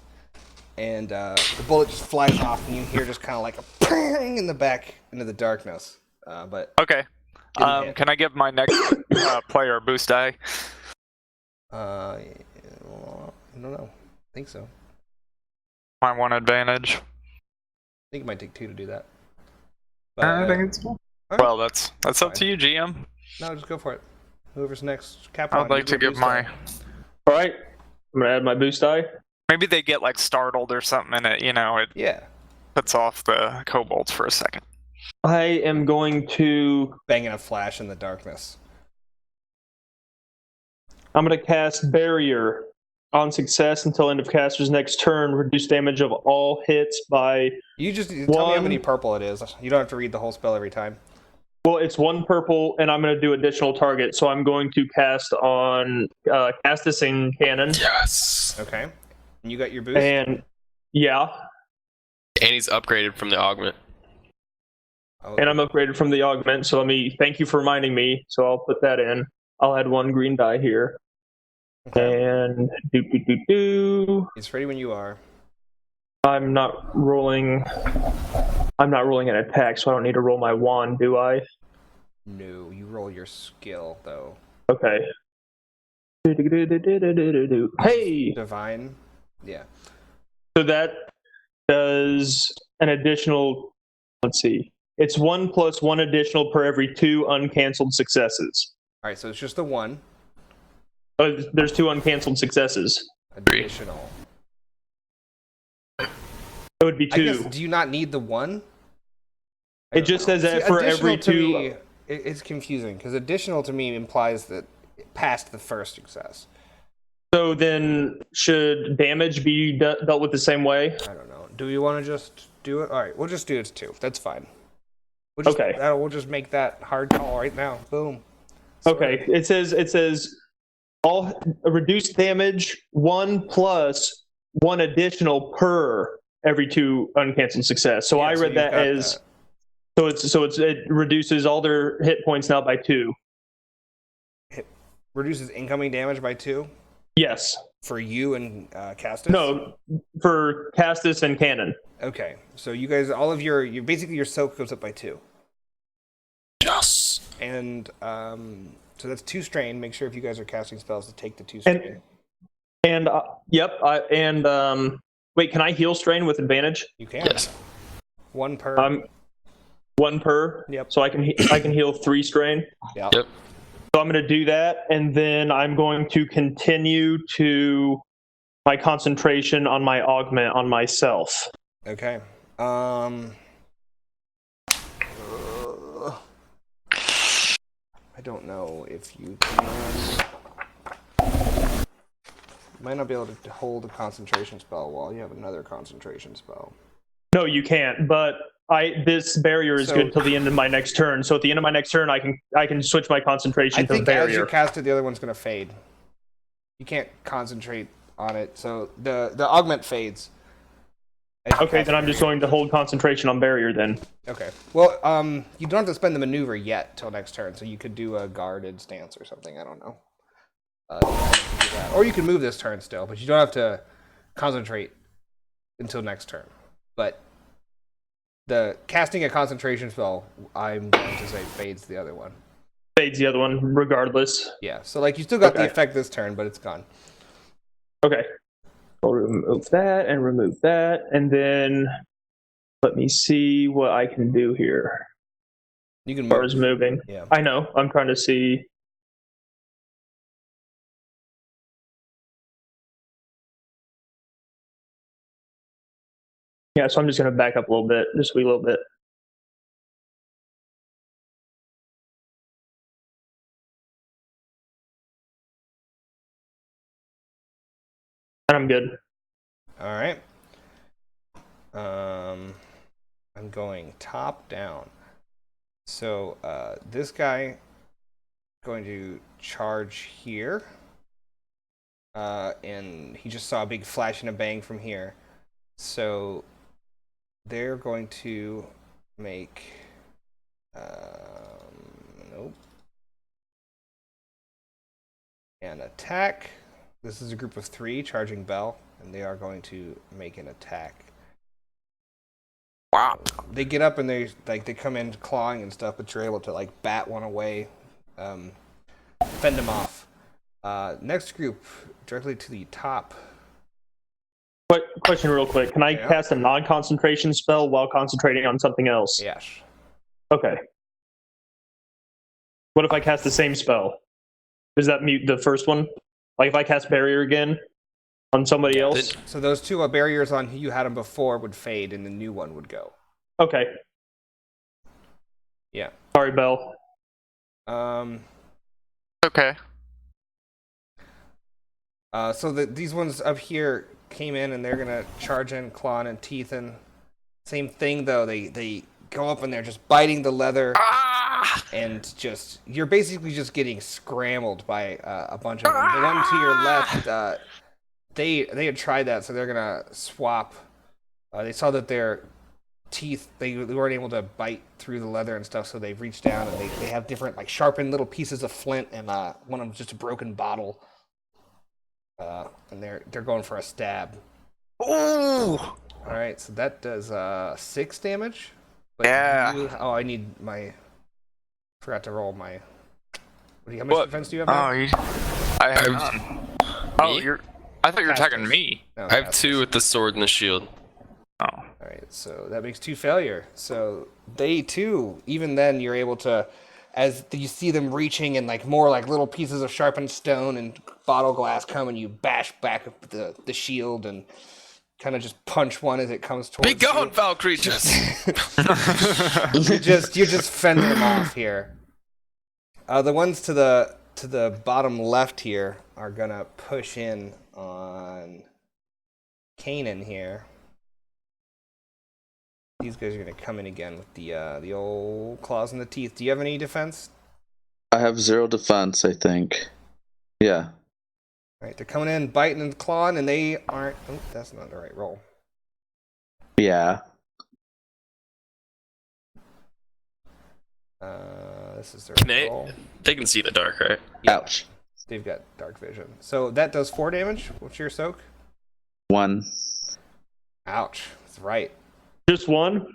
and the bullet just flies off, and you hear just kind of like a ping in the back into the darkness. But Okay. Didn't hit. Can I give my next player a boost die? I don't know. I think so. My one advantage. I think it might take 2 to do that. I think it's all right. well. That's up fine. to you, GM. No, just go for it. Whoever's next. Cap I'd like to give my. All right, I'm gonna add my boost die. Maybe they get like startled or something, and it it Yeah. puts off the kobolds for a second. I am going to. Banging a flash in the darkness. I'm gonna cast Barrier on success until end of caster's next turn. Reduce damage of all hits by. You just tell me how many purple it is. You don't have to read the whole spell every time. Well, it's 1 purple, and I'm going to do additional target. So I'm going to cast on Castus and Cannon. Yes. Okay. And you got your boost? And yeah, And he's upgraded from the augment. Oh, and I'm upgraded from the augment. So thank you for reminding me. So I'll put that in. I'll add 1 green die here. okay. And It's ready when you are. I'm not rolling an attack, so I don't need to roll my wand, do I? No, you roll your skill, though. Okay. Hey! Divine? Yeah. So that does an additional, let's see. It's 1 + 1 additional per every 2 uncancelled successes. Alright, so it's just the 1. Oh, there's 2 uncancelled successes. Additional. It would be 2. I guess, do you not need the 1? It just says that for every 2. It's confusing, because additional to me implies that it passed the first success. So then, should damage be dealt with the same way? I don't know. Do we want to just do it? Alright, we'll just do it as 2. That's fine. Okay. We'll just make that hard call right now. Boom. Okay. It says all reduced damage 1 + 1 additional per every 2 uncancelled success. So Yeah, I so read that you've got as it reduces all their hit points now by 2. Reduces incoming damage by 2 Yes. for you and Castus? No, for Castus and Cannon. Okay, so you guys, all of your basically your soak goes up by 2. Yes. And so that's 2 strain. Make sure if you guys are casting spells to take the 2 strain. And wait, can I heal strain with advantage? You can. Yes. 1 per. 1 per. Yep. So I can heal 3 strain. Yeah. Yep. So I'm going to do that, and then I'm going to continue to my concentration on my augment on myself. Okay. I don't know if you can. You might not be able to hold a concentration spell while you have another concentration spell. No, you can't. But this barrier is good till the end of my next turn. So at the end of my next turn, I can switch my concentration to the barrier. I think as you cast it, the other one's going to fade. You can't concentrate on it, so the augment fades. Okay, then I'm just going to hold concentration on barrier then. Okay. Well, you don't have to spend the maneuver yet till next turn, so you could do a guarded stance or something. I don't know. Or you can move this turn still, but you don't have to concentrate until next turn. But the casting a concentration spell, I'm going to say fades the other one. Fades the other one, regardless. Yeah. So like you still got the effect this turn, but it's gone. Okay. I'll remove that, and then let me see what I can do here. You can As far move. as moving. Yeah. I know. I'm trying to see. Yeah, so I'm just going to back up a little bit, just a wee little bit. And I'm good. All right. I'm going top down. So this guy going to charge here, and he just saw a big flash and a bang from here. So they're going to make nope, an attack. This is a group of 3 charging Bell, and they are going to make an attack. They get up and they come in clawing and stuff, but you're able to like bat one away, fend them off. Next group, directly to the top. Question real quick. Can I cast a non-concentration spell while concentrating on something else? Yes. Okay. What if I cast the same spell? Does that mute the first one? Like if I cast barrier again on somebody else? So those two barriers on who you had them before would fade, and the new one would go. Okay. Yeah. Sorry, Bell. Okay. So these ones up here came in, and they're gonna charge in, clawing and teeth, and same thing though. They go up and they're just biting the leather, and you're basically just getting scrambled by a bunch of them. The one to your left, they had tried that, so they're gonna swap. They saw that their teeth they weren't able to bite through the leather and stuff, so they reached down and they have different like sharpened little pieces of flint, and one of them's just a broken bottle. And they're going for a stab. Ooh! Alright, so that does 6 damage. But Yeah. I need my... Forgot to roll my... How much defense do you have now? I have none. Oh, I thought you were attacking me. No, I have 2 with the sword and the shield. Oh. Alright, so that makes 2 failure. So they too, even then you're able to... As you see them reaching and like more like little pieces of sharpened stone and bottle glass come, and you bash back the shield and kind of just punch one as it comes towards you. Be gone, foul creatures! You're just fending them off here. The ones to the bottom left here are gonna push in on Kanan here. These guys are gonna come in again with the old claws in the teeth. Do you have any defense? I have 0 defense, I think. Yeah. All right, they're coming in, biting and clawing, and they aren't. Oh, that's not the right roll. Yeah. This is their roll. They can see the dark, right? Yeah, Ouch. they've got dark vision. So that does 4 damage. What's your soak? 1. Ouch. That's right. Just one?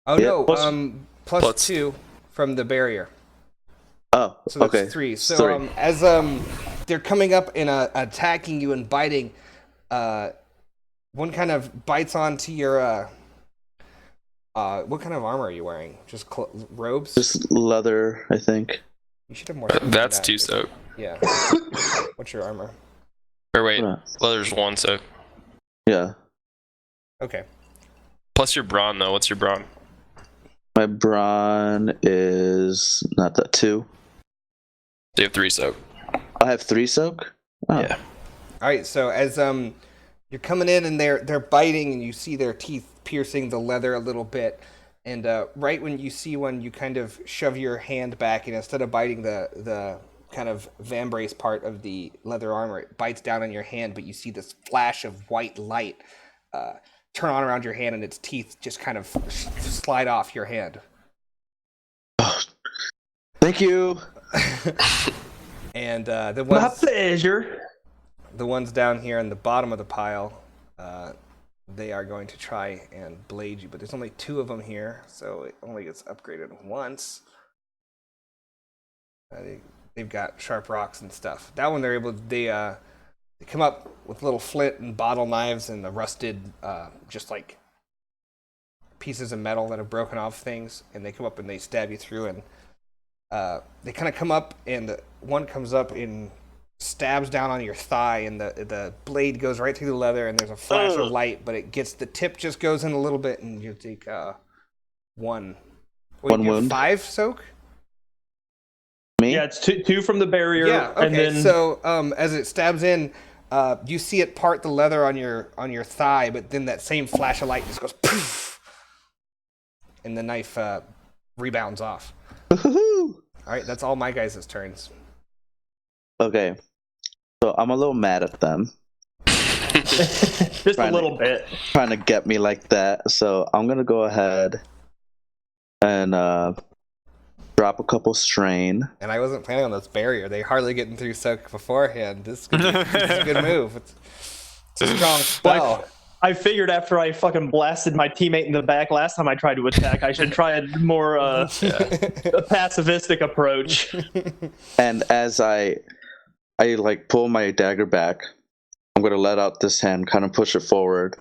Oh Yeah, no, plus- plus 2 from the barrier. Oh, So that's okay. 3. So 3. as they're coming up and attacking you and biting, one kind of bites onto your what kind of armor are you wearing? Just robes? Just leather, I think. You should have more. That's 2 soak. Yeah. What's your armor? Or wait, Yeah. leather's 1 soak. Yeah. Okay. Plus your brawn, though. What's your brawn? My brawn is not that 2. Do you have 3 soak? I have 3 soak? Oh. Yeah. All right. So as you're coming in and they're biting and you see their teeth piercing the leather a little bit, and right when you see one, you kind of shove your hand back, and instead of biting the kind of vambrace part of the leather armor, it bites down on your hand, but you see this flash of white light turn on around your hand, and its teeth just kind of slide off your hand. Oh. Thank you. And the My ones pleasure. the ones down here in the bottom of the pile, they are going to try and blade you, but there's only 2 of them here, so it only gets upgraded once. They've got sharp rocks and stuff. That one they come up with little flint and bottle knives and the rusted just like pieces of metal that have broken off things, and they come up and they stab you through, and they kind of come up, and one comes up and stabs down on your thigh, and the blade goes right through the leather, and there's a flash of light, but the tip just goes in a little bit, and you take 1 wound. 5 soak. Me? Yeah, it's two from the barrier. Yeah. Okay. And then So as it stabs in, you see it part the leather on your thigh, but then that same flash of light just goes poof, and the knife rebounds off. Woohoo! All right, that's all my guys' turns. Okay. So I'm a little mad at them. just a Trying little bit. Trying to get me like that. So I'm going to go ahead and drop a couple strain. And I wasn't planning on this barrier. They hardly getting through soak beforehand. This is a good move. It's a strong spell. I figured after I fucking blasted my teammate in the back last time I tried to attack, I should try a more a pacifistic approach. And as I like pull my dagger back, I'm gonna let out this hand, kind of push it forward,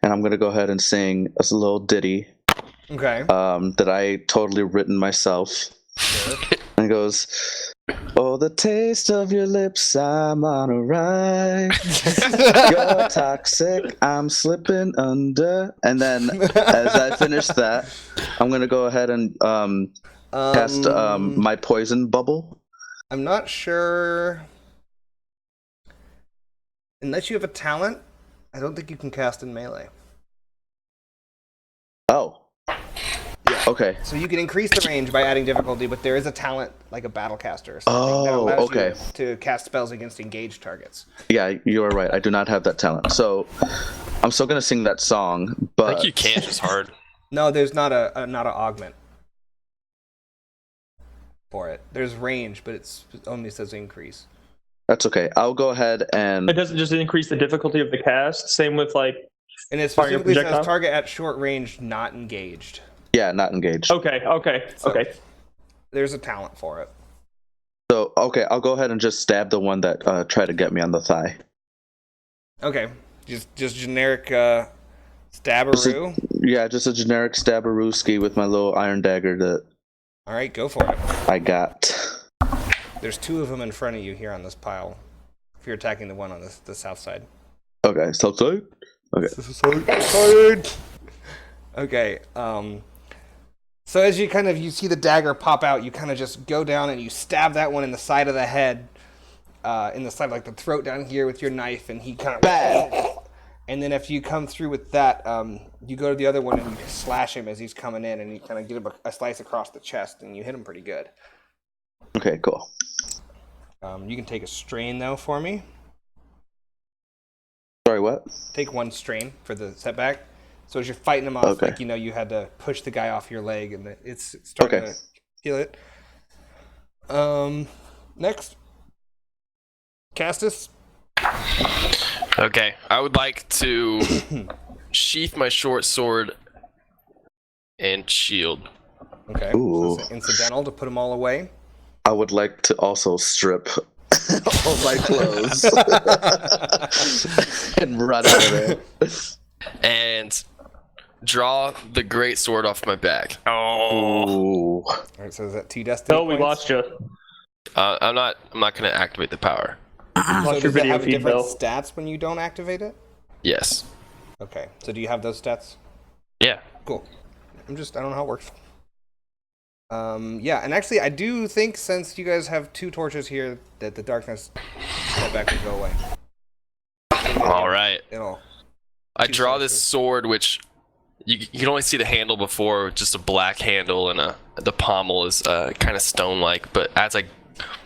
and I'm gonna go ahead and sing a little ditty. Okay. That I totally written myself. Sure. And it goes, "Oh, the taste of your lips, I'm on a ride. You're toxic, I'm slipping under." And then, as I finish that, I'm gonna go ahead and cast my poison bubble. I'm not sure. Unless you have a talent, I don't think you can cast in melee. Oh. Yeah. Okay. So you can increase the range by adding difficulty, but there is a talent like a battlecaster or something that Oh, allows okay. you to cast spells against engaged targets. Yeah, you are right. I do not have that talent. So I'm still gonna sing that song, I but think you can just hard. No, there's not a augment for it. There's range, but it only says increase. that's okay. I'll go ahead and It doesn't just increase the difficulty of the cast. Same with like. And it Fire specifically says projectile? target at short range, not engaged. yeah, not engaged. Okay. So- Okay. There's a talent for it. So okay, I'll go ahead and just stab the one that tried to get me on the thigh. Okay, just generic stabberoo. Yeah, just a generic stabberooski with my little iron dagger that All right, go for it. I got. There's two of them in front of you here on this pile. If you're attacking the one on the south side. Okay, so okay. Okay. So as you see the dagger pop out, you kind of just go down and you stab that one in the side of the head, in the side like the throat down here with your knife, and he kind of. And then if you come through with that, you go to the other one and you slash him as he's coming in, and you kind of get him a slice across the chest, and you hit him pretty good. Okay, cool. You can take a strain though for me. Sorry, what? Take one strain for the setback. So as you're fighting him off, Okay. like you had to push the guy off your leg, and it's starting Okay. to heal it. Next, Castus. Okay, I would like to sheath my short sword and shield. Okay. Ooh. So it's incidental to put them all away. I would like to also strip all my clothes and run out of there. And draw the great sword off my back. Oh. Ooh. All right. So is that 2 destiny Oh, we points? lost you. I'm not gonna activate the power. So Lost your does it video have feed, different Bill. stats when you don't activate it? Yes. Okay. So do you have those stats? Yeah. Cool. I don't know how it works. Yeah, and actually, I do think since you guys have 2 torches here, that the darkness setback will go away. All right. It'll. I 2 draw this sources. sword, which you can only see the handle before, just a black handle, and the pommel is kind of stone-like. But as I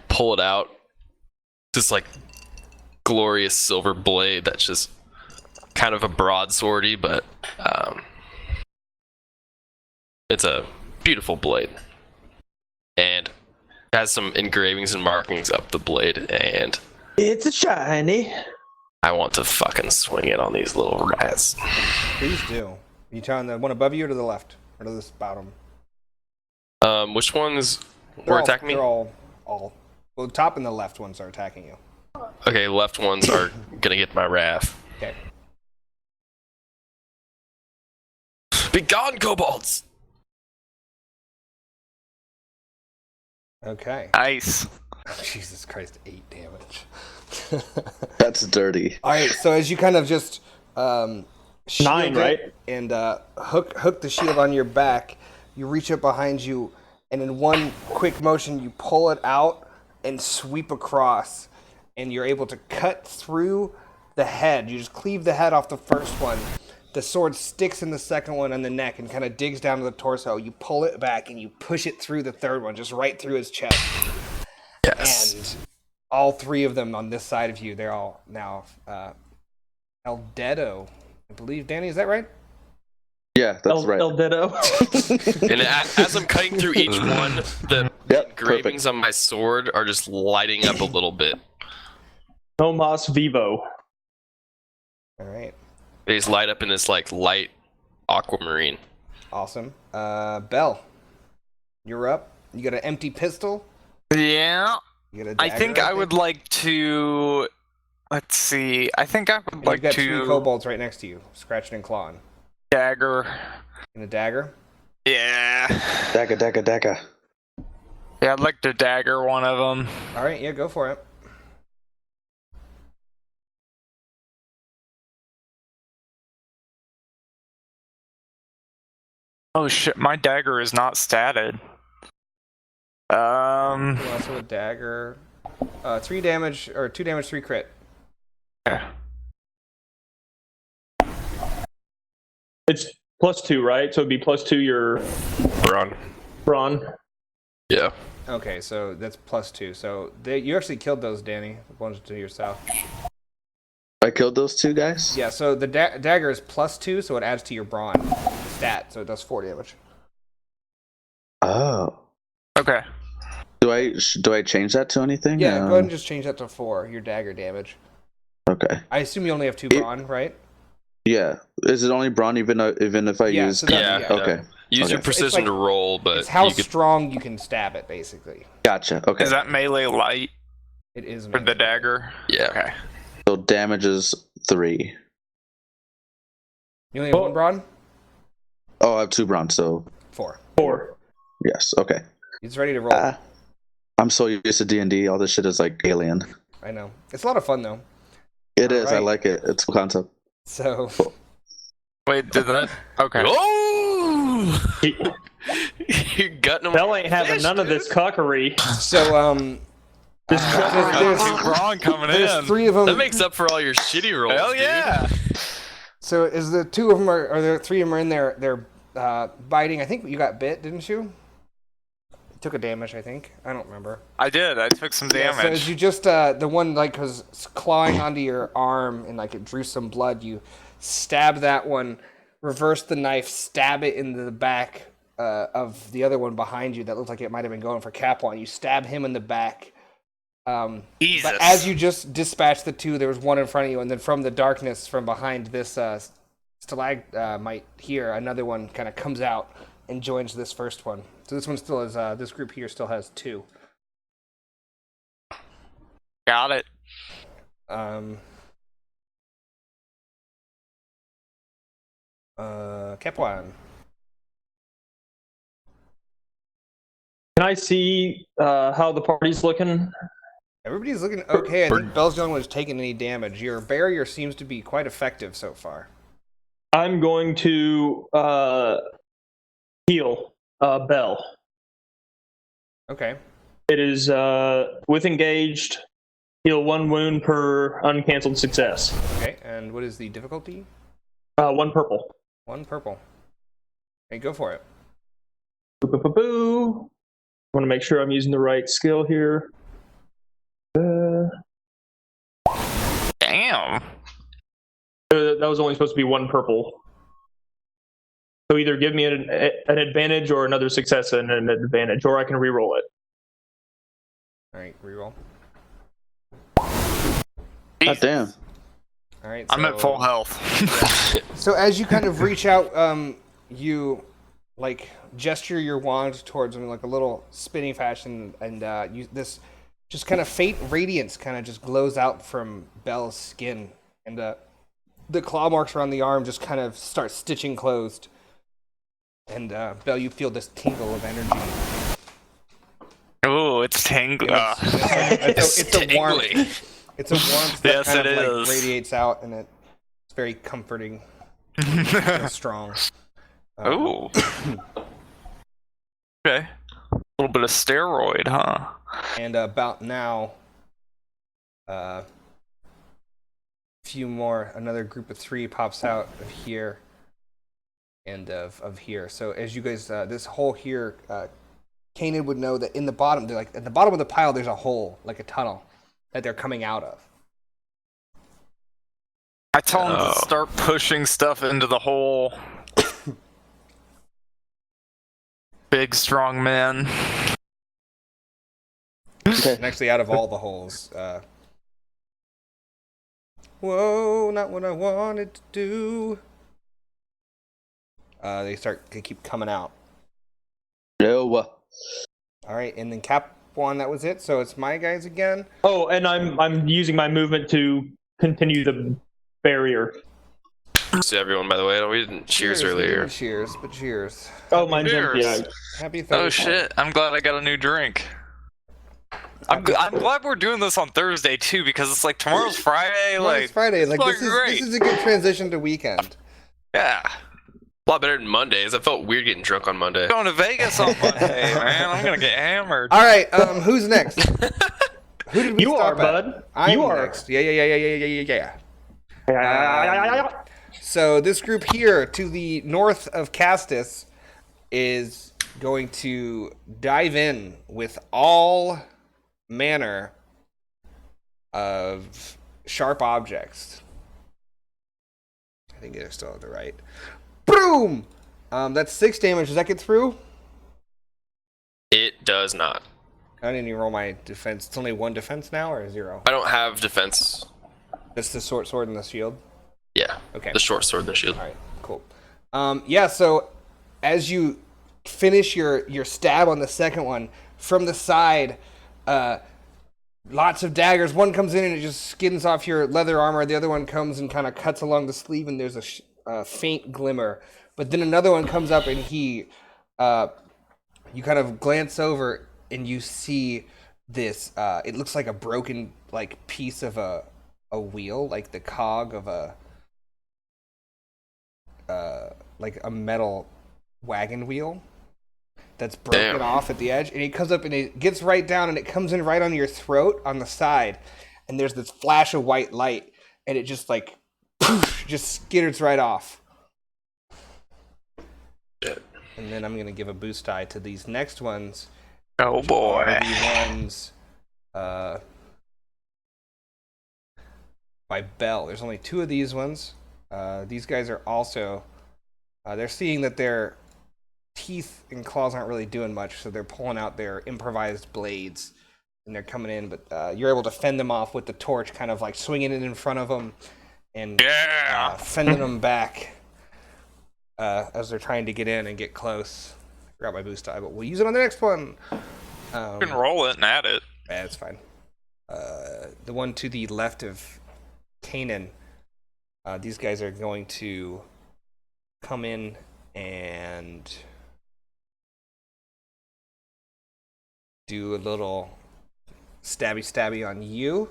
pull it out, this like glorious silver blade that's just kind of a broadswordy, but it's a beautiful blade, and it has some engravings and markings up the blade, and It's a shiny. I want to fucking swing it on these little rats. Please do. Are you telling the one above you or to the left? Or to this bottom? Which ones They're were all- attacking me? They're all. Well, the top and the left ones are attacking you. Okay, left ones are gonna get my wrath. Okay. Be gone, kobolds! Okay. Nice. Jesus Christ, 8 damage. That's dirty. All right, so as you kind of just shield 9, it right? and hook the shield on your back, you reach up behind you, and in one quick motion, you pull it out and sweep across, and you're able to cut through the head. You just cleave the head off the first one. The sword sticks in the second one on the neck and kind of digs down to the torso. You pull it back and you push it through the third one, just right through his chest. Yes. And all 3 of them on this side of you, they're all now El Dedo. I believe, Danny, is that right? Yeah, that's right. El Ditto. And as I'm cutting through each one, the Yep, engravings on my sword are just lighting up a little bit. No mas vivo. All right. They just light up in this like light aquamarine. Awesome. Bell, you're up. You got an empty pistol. Yeah. You got a I dagger, think I would like to. Let's see. I think I would And like you've got to. 3 kobolds right next to you, scratching and clawing. Dagger. And a dagger. Yeah. Dagger, dagger, dagger. Yeah, I'd like to dagger one of them. All right, yeah, go for it. Oh shit, my dagger is not statted. Also a dagger. 3 damage, or 2 damage, 3 crit. Yeah. It's +2, right? So it'd be +2 your Run. brawn. Yeah. Okay, so that's +2. So you actually killed those, Danny. The ones to your south. I killed those 2 guys? Yeah, so the dagger is +2, so it adds to your brawn stat, so it does 4 damage. Oh. Okay. Do I change that to anything? Yeah, go ahead and just change that to 4, your dagger damage. Okay. I assume you only have 2 brawn, right? Yeah. Is it only brawn even if I Yeah, use... so that- Yeah. Okay. Use your Okay. precision like- to roll, but It's how you could, strong you can stab it, basically. Gotcha. Okay. Is that melee light It is for the melee. dagger? yeah. Okay. So damage is 3. You only have 1 brawn? Oh, I have 2 brawn, so 4. 4. yes. Okay. He's ready to roll. I'm so used to D&D. All this shit is like alien. I know. It's a lot of fun, though. It is. I Alright. like it. It's a concept. So, Wait, did that? Okay. Oh! You're gutting them. Bell ain't having Fish, none of this dude. cockery. so This there's, Brawn coming there's in. 3 of them. That makes up for all your shitty rolls, Hell yeah! So is the 2 of them are there? 3 of them are in there. They're biting. I think you got bit, didn't you? You took a damage, I think. I don't remember. I did. I took some Yeah, so damage. as you just the one like was clawing onto your arm and like it drew some blood, you stab that one, reverse the knife, stab it into the back of the other one behind you that looked like it might have been going for Capwan. You stab him in the back. Jesus. But as you just dispatched the 2, there was one in front of you, and then from the darkness from behind this stalagmite here, another one kind of comes out and joins this first one. So this one still has this group here still has 2. Got it. Capwan. Can I see how the party's looking? Everybody's looking okay. I think Bell's the only one who's taken any damage. Your barrier seems to be quite effective so far. I'm going to heal Bell. Okay. It is with engaged, heal 1 wound per uncancelled success. Okay. And what is the difficulty? 1 purple. 1 purple. Okay, go for it. Boo, boo, boo, boo. I want to make sure I'm using the right skill here. Damn. That was only supposed to be 1 purple. So either give me an advantage or another success and an advantage, or I can re-roll it. All right, reroll. God damn. All right. I'm at full health. So as you kind of reach out, you like gesture your wand towards him like a little spinning fashion, and you this just kind of faint radiance kind of just glows out from Bell's skin, and the claw marks around the arm just kind of start stitching closed. And Bell, you feel this tingle of energy. Ooh, it's tingling. It's a warmth. It's a warmth that Yes, kind it of like is. radiates out, and it's very comforting and strong. Ooh. Okay. A little bit of steroid, huh? And about now, few more. Another group of 3 pops out of here, and of here. So as you guys, this hole here, Kanan would know that in the bottom, they're like at the bottom of the pile, there's a hole, like a tunnel, that they're coming out of. I tell him Oh. to start pushing stuff into the hole. Big, strong man. Okay. And actually, out of all the holes, Whoa, not what I wanted to do. They keep coming out. No. All right, and then Cap 1, that was it. So it's my guys again. Oh, and I'm using my movement to continue the barrier. To everyone, by the way, we didn't cheers We earlier. didn't cheers, but cheers. Oh, mine's empty. Cheers. Yeah. Happy Thursday. Oh shit! I'm glad I got a new drink. I'm glad we're doing this on Thursday too, because it's like tomorrow's Friday. Well, Like it's Friday. Like fucking this is a good transition to weekend. yeah. A lot better than Mondays. I felt weird getting drunk on Monday. Going to Vegas on Monday, man. I'm gonna get hammered. All right, who's next? Who did we You stop are, at? bud. I'm You are. next. Yeah. So this group here to the north of Castus is going to dive in with all manner of sharp objects. I think they're still at the right. Boom! That's 6 damage. Does that get through? It does not. I didn't even roll my defense. It's only 1 defense now, or 0? I don't have defense. That's the sword and the shield. Yeah. Okay. The short sword, the shield. All right, cool. Yeah, so as you finish your stab on the second one, from the side, lots of daggers. One comes in and it just skins off your leather armor. The other one comes and kind of cuts along the sleeve, and there's a faint glimmer. But then another one comes up, and you kind of glance over, and you see this. It looks like a broken piece of a wheel, like the cog of a metal wagon wheel that's broken off at the edge, and it comes up and it gets right down, and it comes in right on your throat on the side, and there's this flash of white light, and it just poof, just skitters right off. Shit. And then I'm gonna give a boost die to these next ones. Oh boy. The ones by Bell. There's only 2 of these ones. These guys are also they're seeing that their teeth and claws aren't really doing much, so they're pulling out their improvised blades, and they're coming in, but you're able to fend them off with the torch, kind of swinging it in front of them and fending them back as they're trying to get in and get close. I forgot my boost die, but we'll use it on the next one. You can roll it and add it. Yeah, it's fine. The one to the left of Kanan, these guys are going to come in and do a little stabby on you.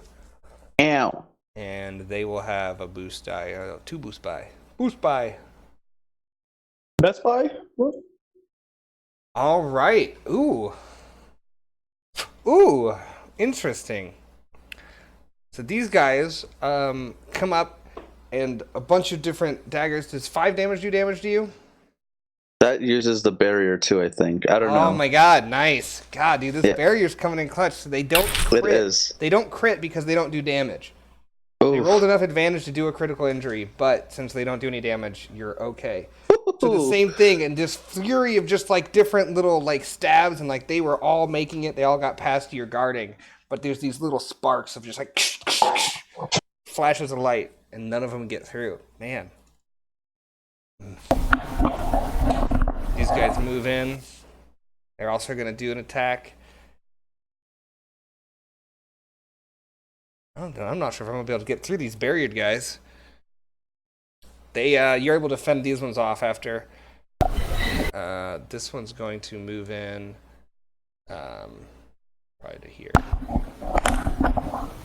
Ow. And they will have a boost die, 2 boost by. Boost by. Best Buy? What? All right. Ooh, interesting. So these guys come up, and a bunch of different daggers. Does 5 damage do damage to you? That uses the barrier too, I think. I don't know. Oh my god, nice. God, dude, this Yeah. barrier's coming in clutch. So they don't crit. It is. They don't crit because they don't do damage. They Oof. rolled enough advantage to do a critical injury, but since they don't do any damage, you're okay. So the same thing, and this fury of just different little stabs, and they were all making it. They all got past your guarding, but there's these little sparks of just flashes of light, and none of them get through. Man. These guys move in. They're also going to do an attack. I don't know. I'm not sure if I'm going to be able to get through these barriered guys. You're able to fend these ones off after. This one's going to move in right to here.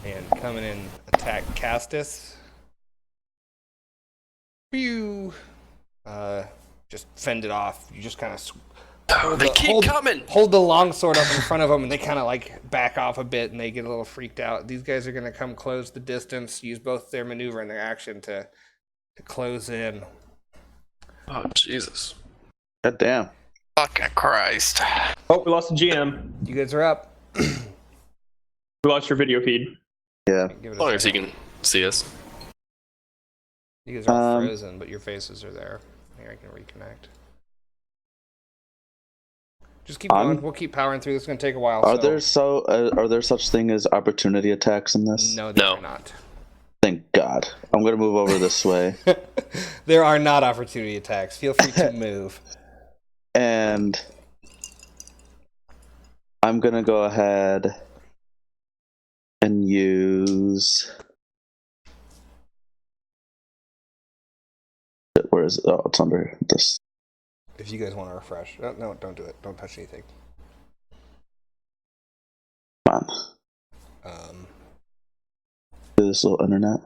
And come in and attack Castus. Pew! Just fend it off. You just kind of They keep coming! hold the longsword up in front of them, and they kind of back off a bit, and they get a little freaked out. These guys are going to come close the distance, use both their maneuver and their action to close in. Oh, Jesus. God damn. Fucking Christ. Oh, we lost the GM. You guys are up. We lost your video feed. Yeah. Give it As a long as he second. can see us. You guys are all frozen, but your faces are there. Here, I can reconnect. Just keep going. We'll keep powering through. This is going to take a while. Are there such thing as opportunity attacks in this? No, No. they're not. Thank God. God. I'm gonna move over this way. There are not opportunity attacks. Feel free to move. And I'm gonna go ahead and use. Where is it? Oh, it's under this. If you guys want to refresh. No, don't do it. Don't touch anything. Come on. This little internet.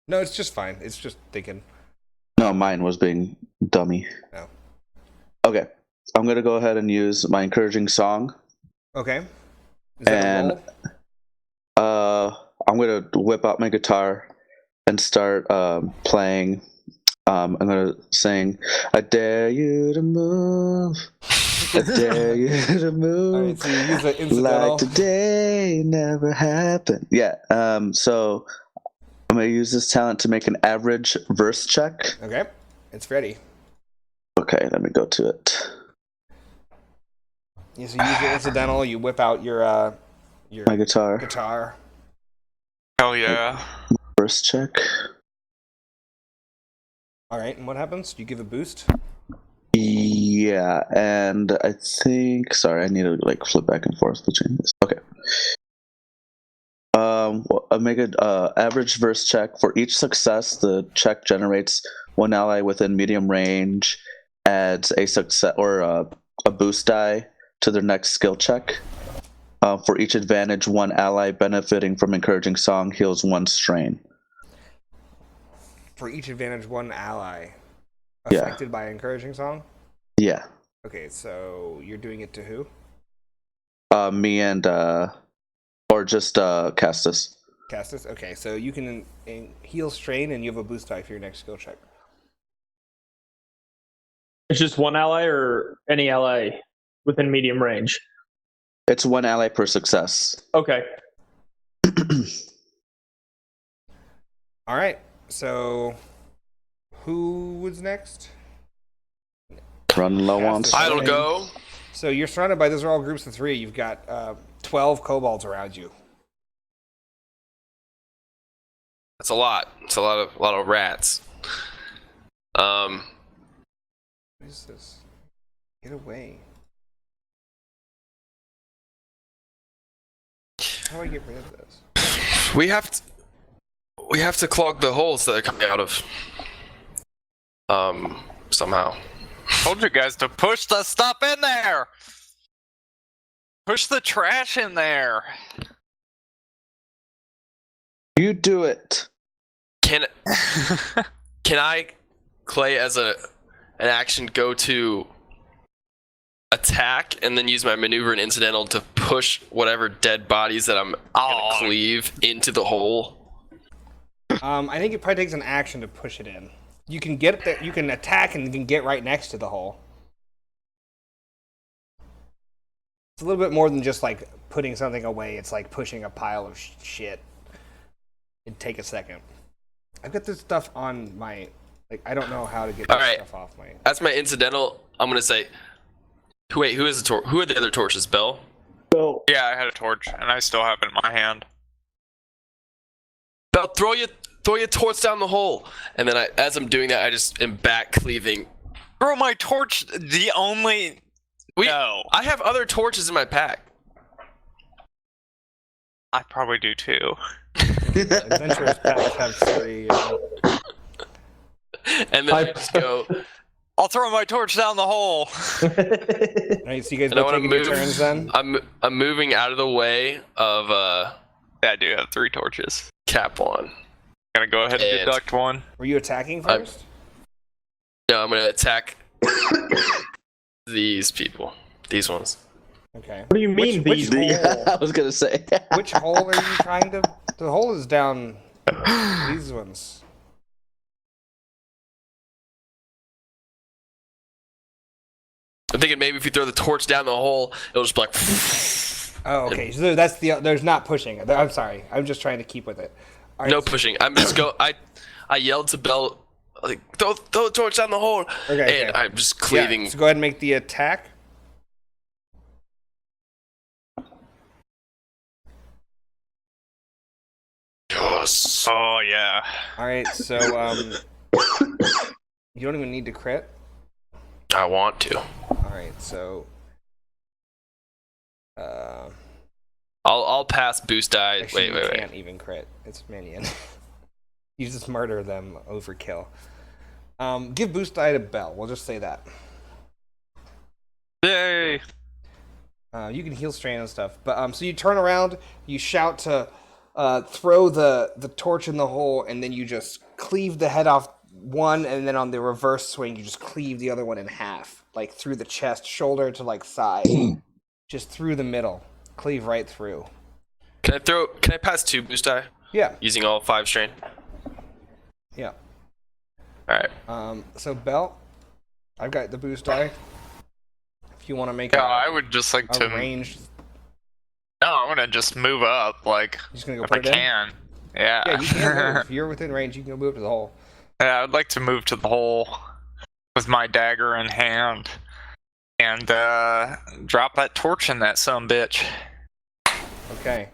No, it's just fine. It's just thinking. No, mine was being dummy. No. Okay. I'm gonna go ahead and use my encouraging song. Okay. Is that a roll? I'm gonna whip out my guitar and start playing. I'm gonna sing, "I dare you to move, I dare you to move." All right, so you use the incidental. Like today never happened. Yeah. So I'm gonna use this talent to make an average verse check. Okay, it's ready. Okay, let me go to it. You use the incidental. You whip out your My guitar. guitar. Hell yeah. Verse check. All right, and what happens? Do you give a boost? Yeah, and I think. Sorry, I need to like flip back and forth between this. Okay. I make an average verse check. For each success, the check generates one ally within medium range, adds a success or a boost die to their next skill check. For each advantage, one ally benefiting from encouraging song heals one strain. For each advantage, one ally Yeah. affected by encouraging song? Yeah. Okay, so you're doing it to who? Me and or just Castus. Castus? Okay, so you can heal strain and you have a boost die for your next skill check. It's just one ally or any ally within medium range? It's one ally per success. Okay. All right, so who was next? Run low on. Castus. I'll go. So you're surrounded by, those are all groups of 3. You've got 12 kobolds around you. That's a lot. It's a lot of rats. What is this? Get away. How do I get rid of this? We have to clog the holes that are coming out of. Somehow. Told you guys to push the stuff in there. Push the trash in there. You do it. Can I, Clay, as an action, go to attack and then use my maneuver and incidental to push whatever dead bodies that I'm gonna cleave into the hole? I think it probably takes an action to push it in. You can get there. You can attack and you can get right next to the hole. It's a little bit more than just like putting something away. It's like pushing a pile of shit. It'd take a second. I've got this stuff on my. Like I don't know how to get this stuff off my. That's my incidental. I'm gonna say. Who is the who are the other torches? Bell. So Yeah, I had a torch, and I still have it in my hand. Bell, throw your torch down the hole, and then as I'm doing that, I just am back cleaving. Bro, my torch, the only... No. I have other torches in my pack. I probably do too. Adventurous packs have 3. And then I just go. I'll throw my torch down the hole. Alright, so you guys And I both want to taking move. your turns then? I'm moving out of the way of Yeah, I do have 3 torches. Cap one. Gonna go ahead and And- deduct one. Were you attacking first? No, I'm gonna attack these people. These ones. Okay. what do you mean Which these? hole? I was gonna say. Which hole are you trying to? The hole is down. These ones. I'm thinking maybe if you throw the torch down the hole, it'll just be like. Oh, okay. So that's the. There's not pushing. I'm sorry. I'm just trying to keep with it. All right, No so- pushing. I'm just go. I yelled to Bell, like throw the torch down the hole, Okay, and okay. I'm just cleaving. Yeah, so go ahead and make the attack. Yes. Oh yeah. All right, so you don't even need to crit. I want to. All right, so I'll pass boost die. actually, Wait. you can't even crit. It's minion. You just murder them. Overkill. Give boost die to Bell. We'll just say that. Yay. You can heal strain and stuff, but so you turn around, you shout to throw the torch in the hole, and then you just cleave the head off one, and then on the reverse swing, you just cleave the other one in half, like through the chest, shoulder to like side, just through the middle, cleave right through. Can I pass 2 boost die? Yeah, Using all 5 strain. yeah. All right. So Bell, I've got the boost die. If you want to make Yeah, I would just like a to. range, No, I'm gonna just move up, like you're just gonna go if I put it in. can. Yeah. Yeah, you can move. If you're within range, you can go move to the hole. Yeah, I'd like to move to the hole with my dagger in hand and drop that torch in that sumbitch. Okay.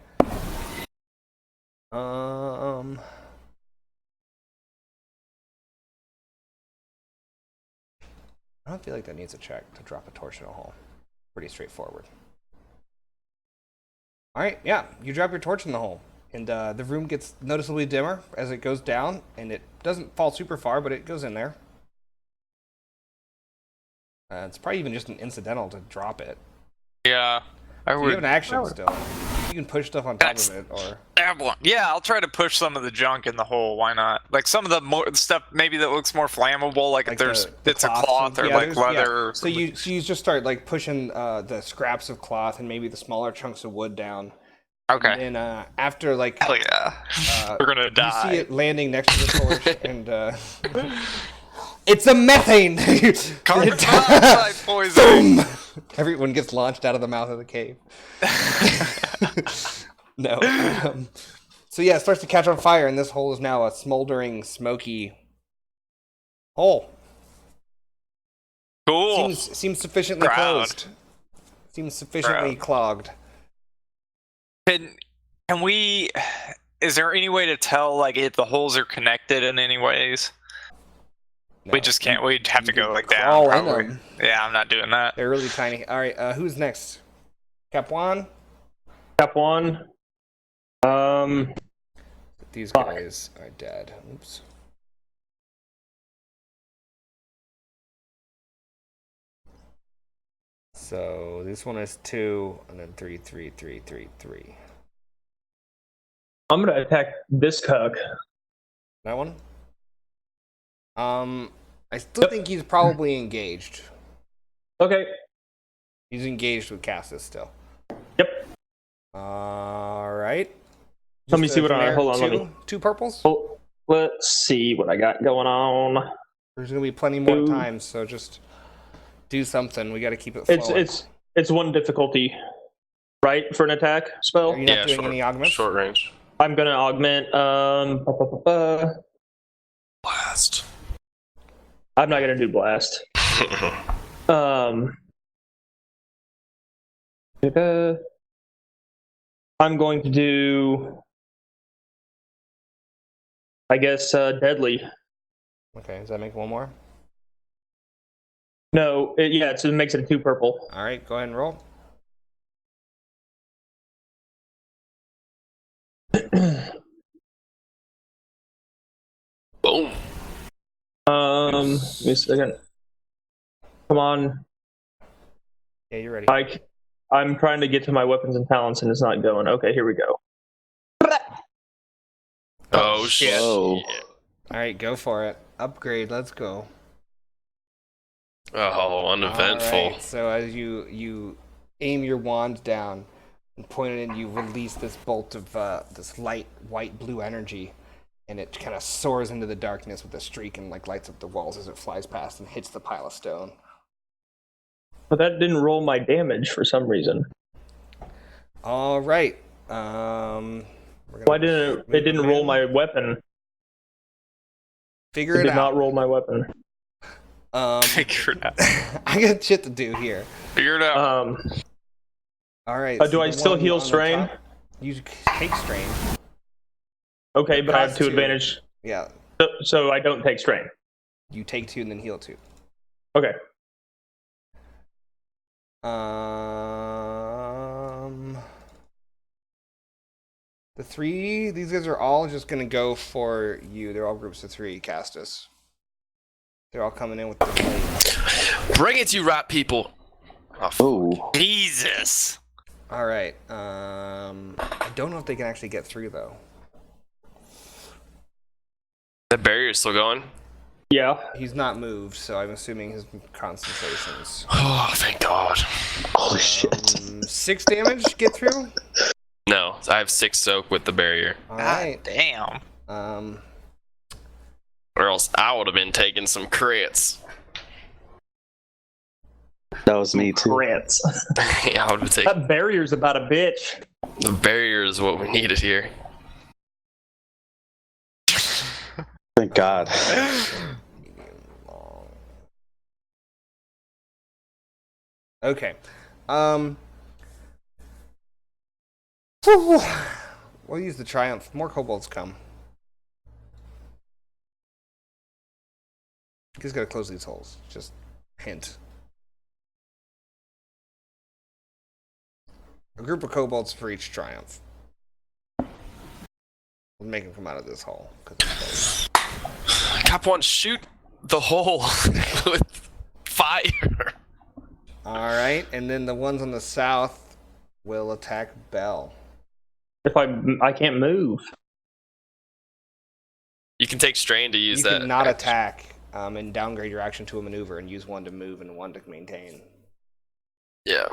I don't feel like that needs a check to drop a torch in a hole. Pretty straightforward. Alright, yeah, you drop your torch in the hole. And the room gets noticeably dimmer as it goes down, and it doesn't fall super far, but it goes in there. It's probably even just an incidental to drop it. Yeah, I So you would. have an action still. You can push stuff on top That's- of it, or... Have one. Yeah, I'll try to push some of the junk in the hole. Why not? Like some of the more stuff maybe that looks more flammable, like if there's the bits of cloth cloth or yeah, like there's- yeah. leather. Or So you just start like pushing the scraps of cloth and maybe the smaller chunks of wood down. okay. And then after like Hell yeah. We're gonna die. you see it landing next to the torch, and it's a methane. Carbon monoxide poisoning. Everyone gets launched out of the mouth of the cave. No. So yeah, it starts to catch on fire, and this hole is now a smoldering, smoky hole. Cool. Seems sufficiently Proud. closed. Seems sufficiently clogged. Can we? Is there any way to tell like if the holes are connected in any ways? No. We just can't. We'd have to You go can like down. crawl in Probably. them. Yeah, I'm not doing that. They're really tiny. All right, who's next? Capuan? Cap one. These Fuck. guys are dead. Oops. So this one is 2, and then 3, 3, 3, 3, 3. I'm gonna attack this cuck. That one? I still think he's probably engaged. Okay. He's engaged with Cassis still. Yep. Alright. Let me see what I. Hold on. Let me. 2 purples? Oh, let's see what I got going on. There's gonna be plenty more 2. time, so just do something. We gotta keep it flowing. It's 1 difficulty, right, for an attack spell. Are you not doing any augments? Short range. I'm gonna augment. Blast. I'm not gonna do blast. I'm going to do, I guess, deadly. Okay, does that make one more? No, it makes it a 2 purple. Alright, go ahead and roll. Boom. Give me a second. Come on, Yeah, you're ready. I'm trying to get to my weapons and talents and it's not going. Okay, here we go. Oh shit. Whoa. Alright, go for it. Upgrade, let's go. Oh, uneventful. Alright, so as you aim your wand down and point it in, you release this bolt of this light white-blue energy, and it kind of soars into the darkness with a streak and like lights up the walls as it flies past and hits the pile of stone. But that didn't roll my damage for some reason. Alright. Why didn't it didn't roll my weapon? Figure It it did out. not roll my weapon. Figure it out. I got shit to do here. Figure it out. Alright. Do I still heal strain? You take strain. Okay, but I have Cost 2 2. advantage, Yeah, so I don't take strain. you take 2 and then heal 2. Okay. The 3, these guys are all just gonna go for you. They're all groups of 3, Castus. They're all coming in with the blade. Bring it, you rat people. Oh, Oh, Jesus. All right. I don't know if they can actually get through though. the barrier's still going. Yeah. He's not moved, so I'm assuming his concentrations. Oh, thank God. holy shit. 6 damage, get through. No, I have 6 soak with the barrier. All God right. damn. Or else I would have been taking some crits. That was me too. Crits. Yeah, I would have taken. That barrier's about a bitch. The barrier is what we needed here. Thank God. Okay. We'll use the triumph. More kobolds come. You just gotta close these holes. Just hint. A group of kobolds for each triumph. We'll make them come out of this hole. Cap 1, shoot the hole with fire. Alright, and then the ones on the south will attack Bell. If I can't move. You can take strain to use You that. can not attack and downgrade your action to a maneuver and use 1 to move and 1 to maintain. Yeah.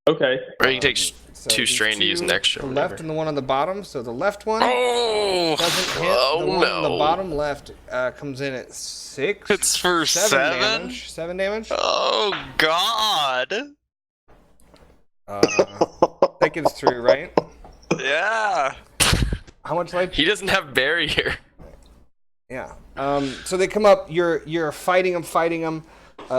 Okay. Or you can take So 2 these strain to use an 2, extra. The maneuver. left and the one on the bottom. So the left one Oh, doesn't hit. oh The one on the no. bottom left comes in at 6. It's for 7 7? damage. 7 damage. Oh, God. That gets through, right? Yeah. How much life? He doesn't have barrier. Yeah. So they come up. You're fighting them.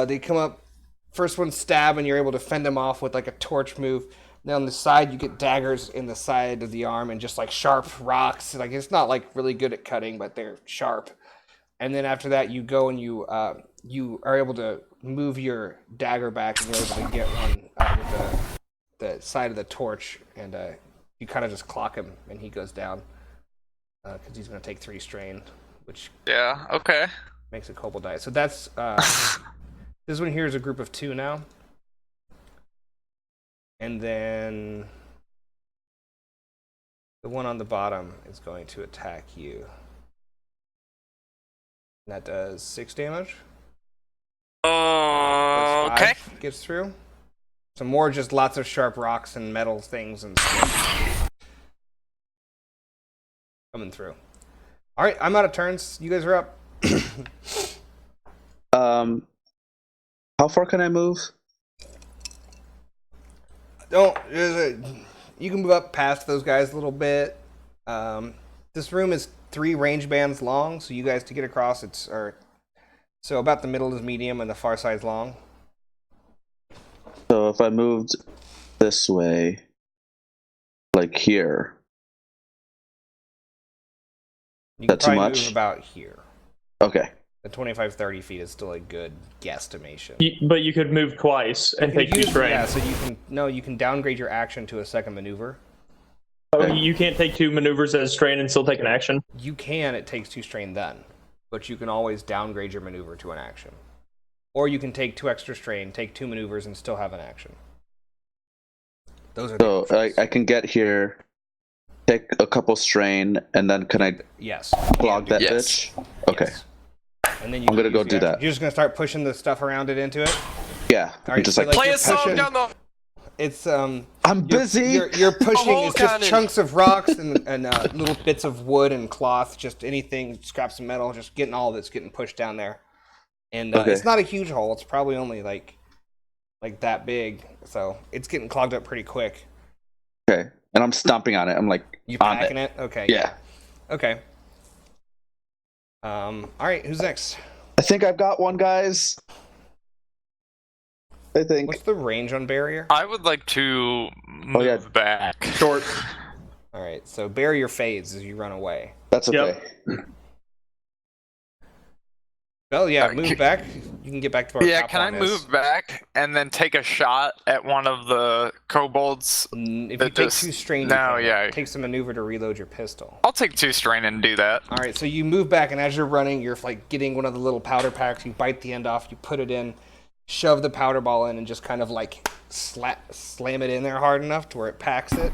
They come up. First one stab, and you're able to fend them off with like a torch move. Then on the side, you get daggers in the side of the arm and just like sharp rocks. Like it's not like really good at cutting, but they're sharp. And then after that, you go and you are able to move your dagger back, and you're able to get one with the side of the torch, and you kind of just clock him, and he goes down because he's going to take 3 strain, which Yeah, okay. makes a kobold die. So that's this one here is a group of 2 now, and then the one on the bottom is going to attack you. And that does 6 damage. Plus 5 Okay. gets through. Some more, just lots of sharp rocks and metal things and stuff coming through. All right, I'm out of turns. You guys are up. How far can I move? You can move up past those guys a little bit. This room is 3 range bands long, so you guys to get across, so about the middle is medium and the far side's long. So if I moved this way, like here, You That can too probably much? move about here. okay. The 25-30 feet is still a good guesstimation. But you could move twice and You take 2 can strain. Yeah, so you can downgrade your action to a second maneuver. Oh, you can't take 2 maneuvers as strain and still take an action. You can, it takes 2 strain then, but you can always downgrade your maneuver to an action. Or you can take 2 extra strain, take 2 maneuvers, and still have an action. Those are the So options. I can get here, take a couple strain, and then can I Yes. clog that Yes. bitch? Okay. Yes. And then I'm gonna use go the do action. that. You're just gonna start pushing the stuff around it into it. Yeah. All I'm right, just so like, Play you're a song pushing- down the. It's I'm you're- busy. You're pushing. whole It's just cannon. chunks of rocks and little bits of wood and cloth, just anything, scraps of metal, just getting all of it's getting pushed down there. And Okay. it's not a huge hole. It's probably only like that big, so it's getting clogged up pretty quick. Okay. And I'm stomping on it. I'm like, You on packing it? Okay. Yeah. Okay. All right. Who's next? I think I've got one, guys. I think. What's the range on barrier? I would like to move yeah. back. Short. All right, so barrier fades as you run away. That's okay. Yep. Bell, yeah, move back. You can get back to where Yeah, Cap can I One is. move back and then take a shot at one of the kobolds? If you that take just- 2 strain, you No, can. yeah. It takes a maneuver to reload your pistol. I'll take 2 strain and do that. All right, so you move back, and as you're running, you're like getting one of the little powder packs. You bite the end off, you put it in, shove the powder ball in, and just kind of like slam it in there hard enough to where it packs it.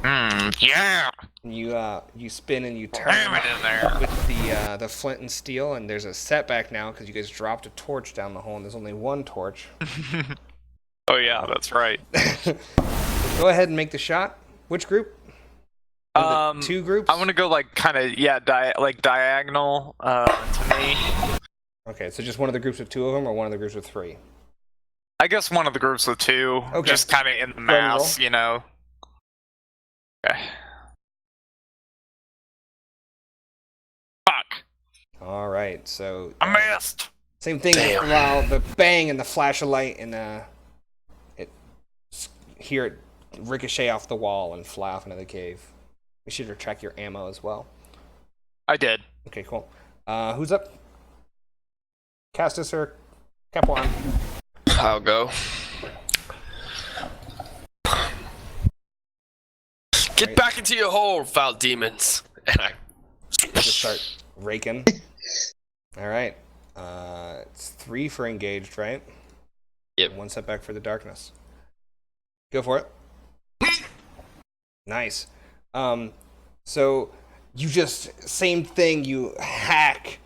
Yeah! And you spin and you turn Slam it in there. with the flint and steel. And there's a setback now because you guys dropped a torch down the hole, and there's only 1 torch. Oh yeah, that's right. Go ahead and make the shot. Which group? One of the 2 groups? I want to go like kind of diagonal to me. Okay, so just one of the groups with 2 of them, or one of the groups with 3? I guess one of the groups with 2. Okay. Just kind of in the Go and roll. mass, you know. Okay. Fuck. All right, so I missed. same thing. While the bang and the flash of light and hear it ricochet off the wall and fly off into the cave. You should retract your ammo as well. I did. Okay, cool. Who's up? Castus or Cap One? I'll go. Get Right. back into your hole, foul demons. And I Just start raking. All right. It's 3 for engaged, right? Yep. And 1 setback for the darkness. Go for it. Nice. So you just same thing. You hack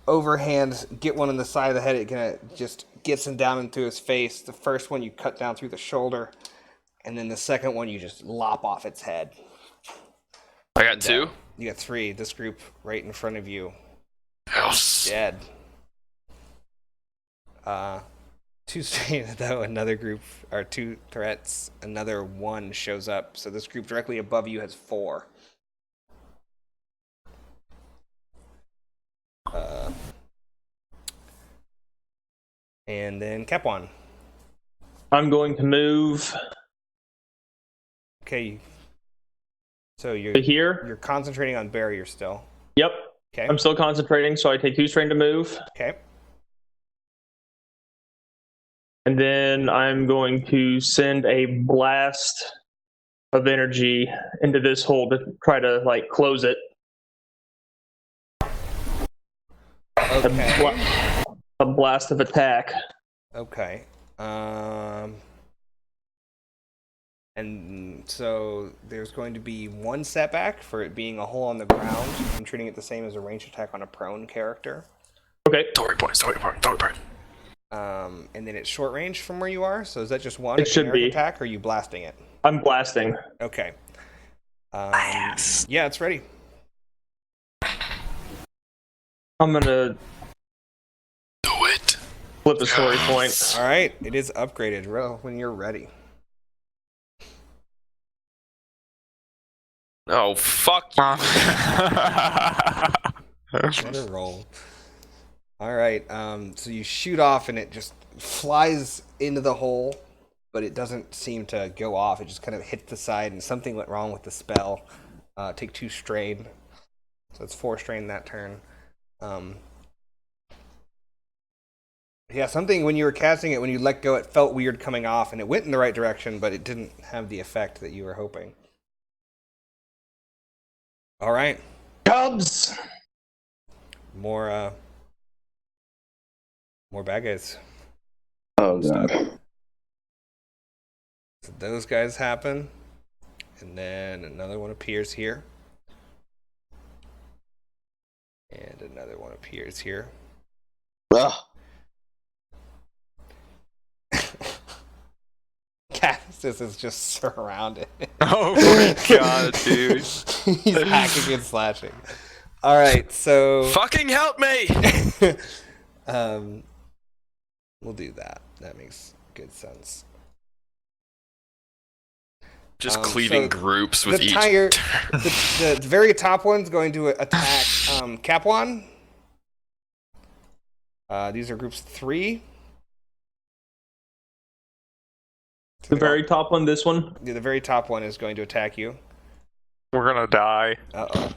overhand, get one on the side of the head. It kind of just gets him down into his face. The first one you cut down through the shoulder, and then the second one you just lop off its head. I got 2. You got 3. This group right in front of you, Yes. dead. 2 strain though. Another group or 2 threats. Another 1 shows up. So this group directly above you has 4. And then Cap One. I'm going to move Okay. So to here. you're concentrating on barrier still. Yep. Okay. I'm still concentrating, so I take 2 strain to move. Okay. And then I'm going to send a blast of energy into this hole to try to like close it. Okay. A blast of attack. Okay. And so there's going to be 1 setback for it being a hole on the ground. I'm treating it the same as a ranged attack on a prone character. Okay. Story point. And then it's short range from where you are. So is that just 1? It should generic be. attack, or are you blasting it? I'm blasting. Okay. Yeah, it's ready. I'm gonna Do it. flip the story point. All right, it is upgraded. Roll when you're ready. Oh, fuck you. Another roll. All right. So you shoot off, and it just flies into the hole, but it doesn't seem to go off. It just kind of hits the side, and something went wrong with the spell. Take 2 strain. So it's 4 strain that turn. Yeah, something when you were casting it, when you let go, it felt weird coming off, and it went in the right direction, but it didn't have the effect that you were hoping. All right. Cubs! More bad guys. Oh god. So those guys happen, and then another one appears here, and another one appears here. Ugh. Castus is just surrounded. Oh my god, dude. He's hacking and slashing. All right, so Fucking help me! we'll do that. That makes good sense. Just So cleaving groups with the each. tire, the very top one's going to attack Cap One. These are groups 3. The very top one, this one. The very top one is going to attack you. We're gonna die. Uh-oh.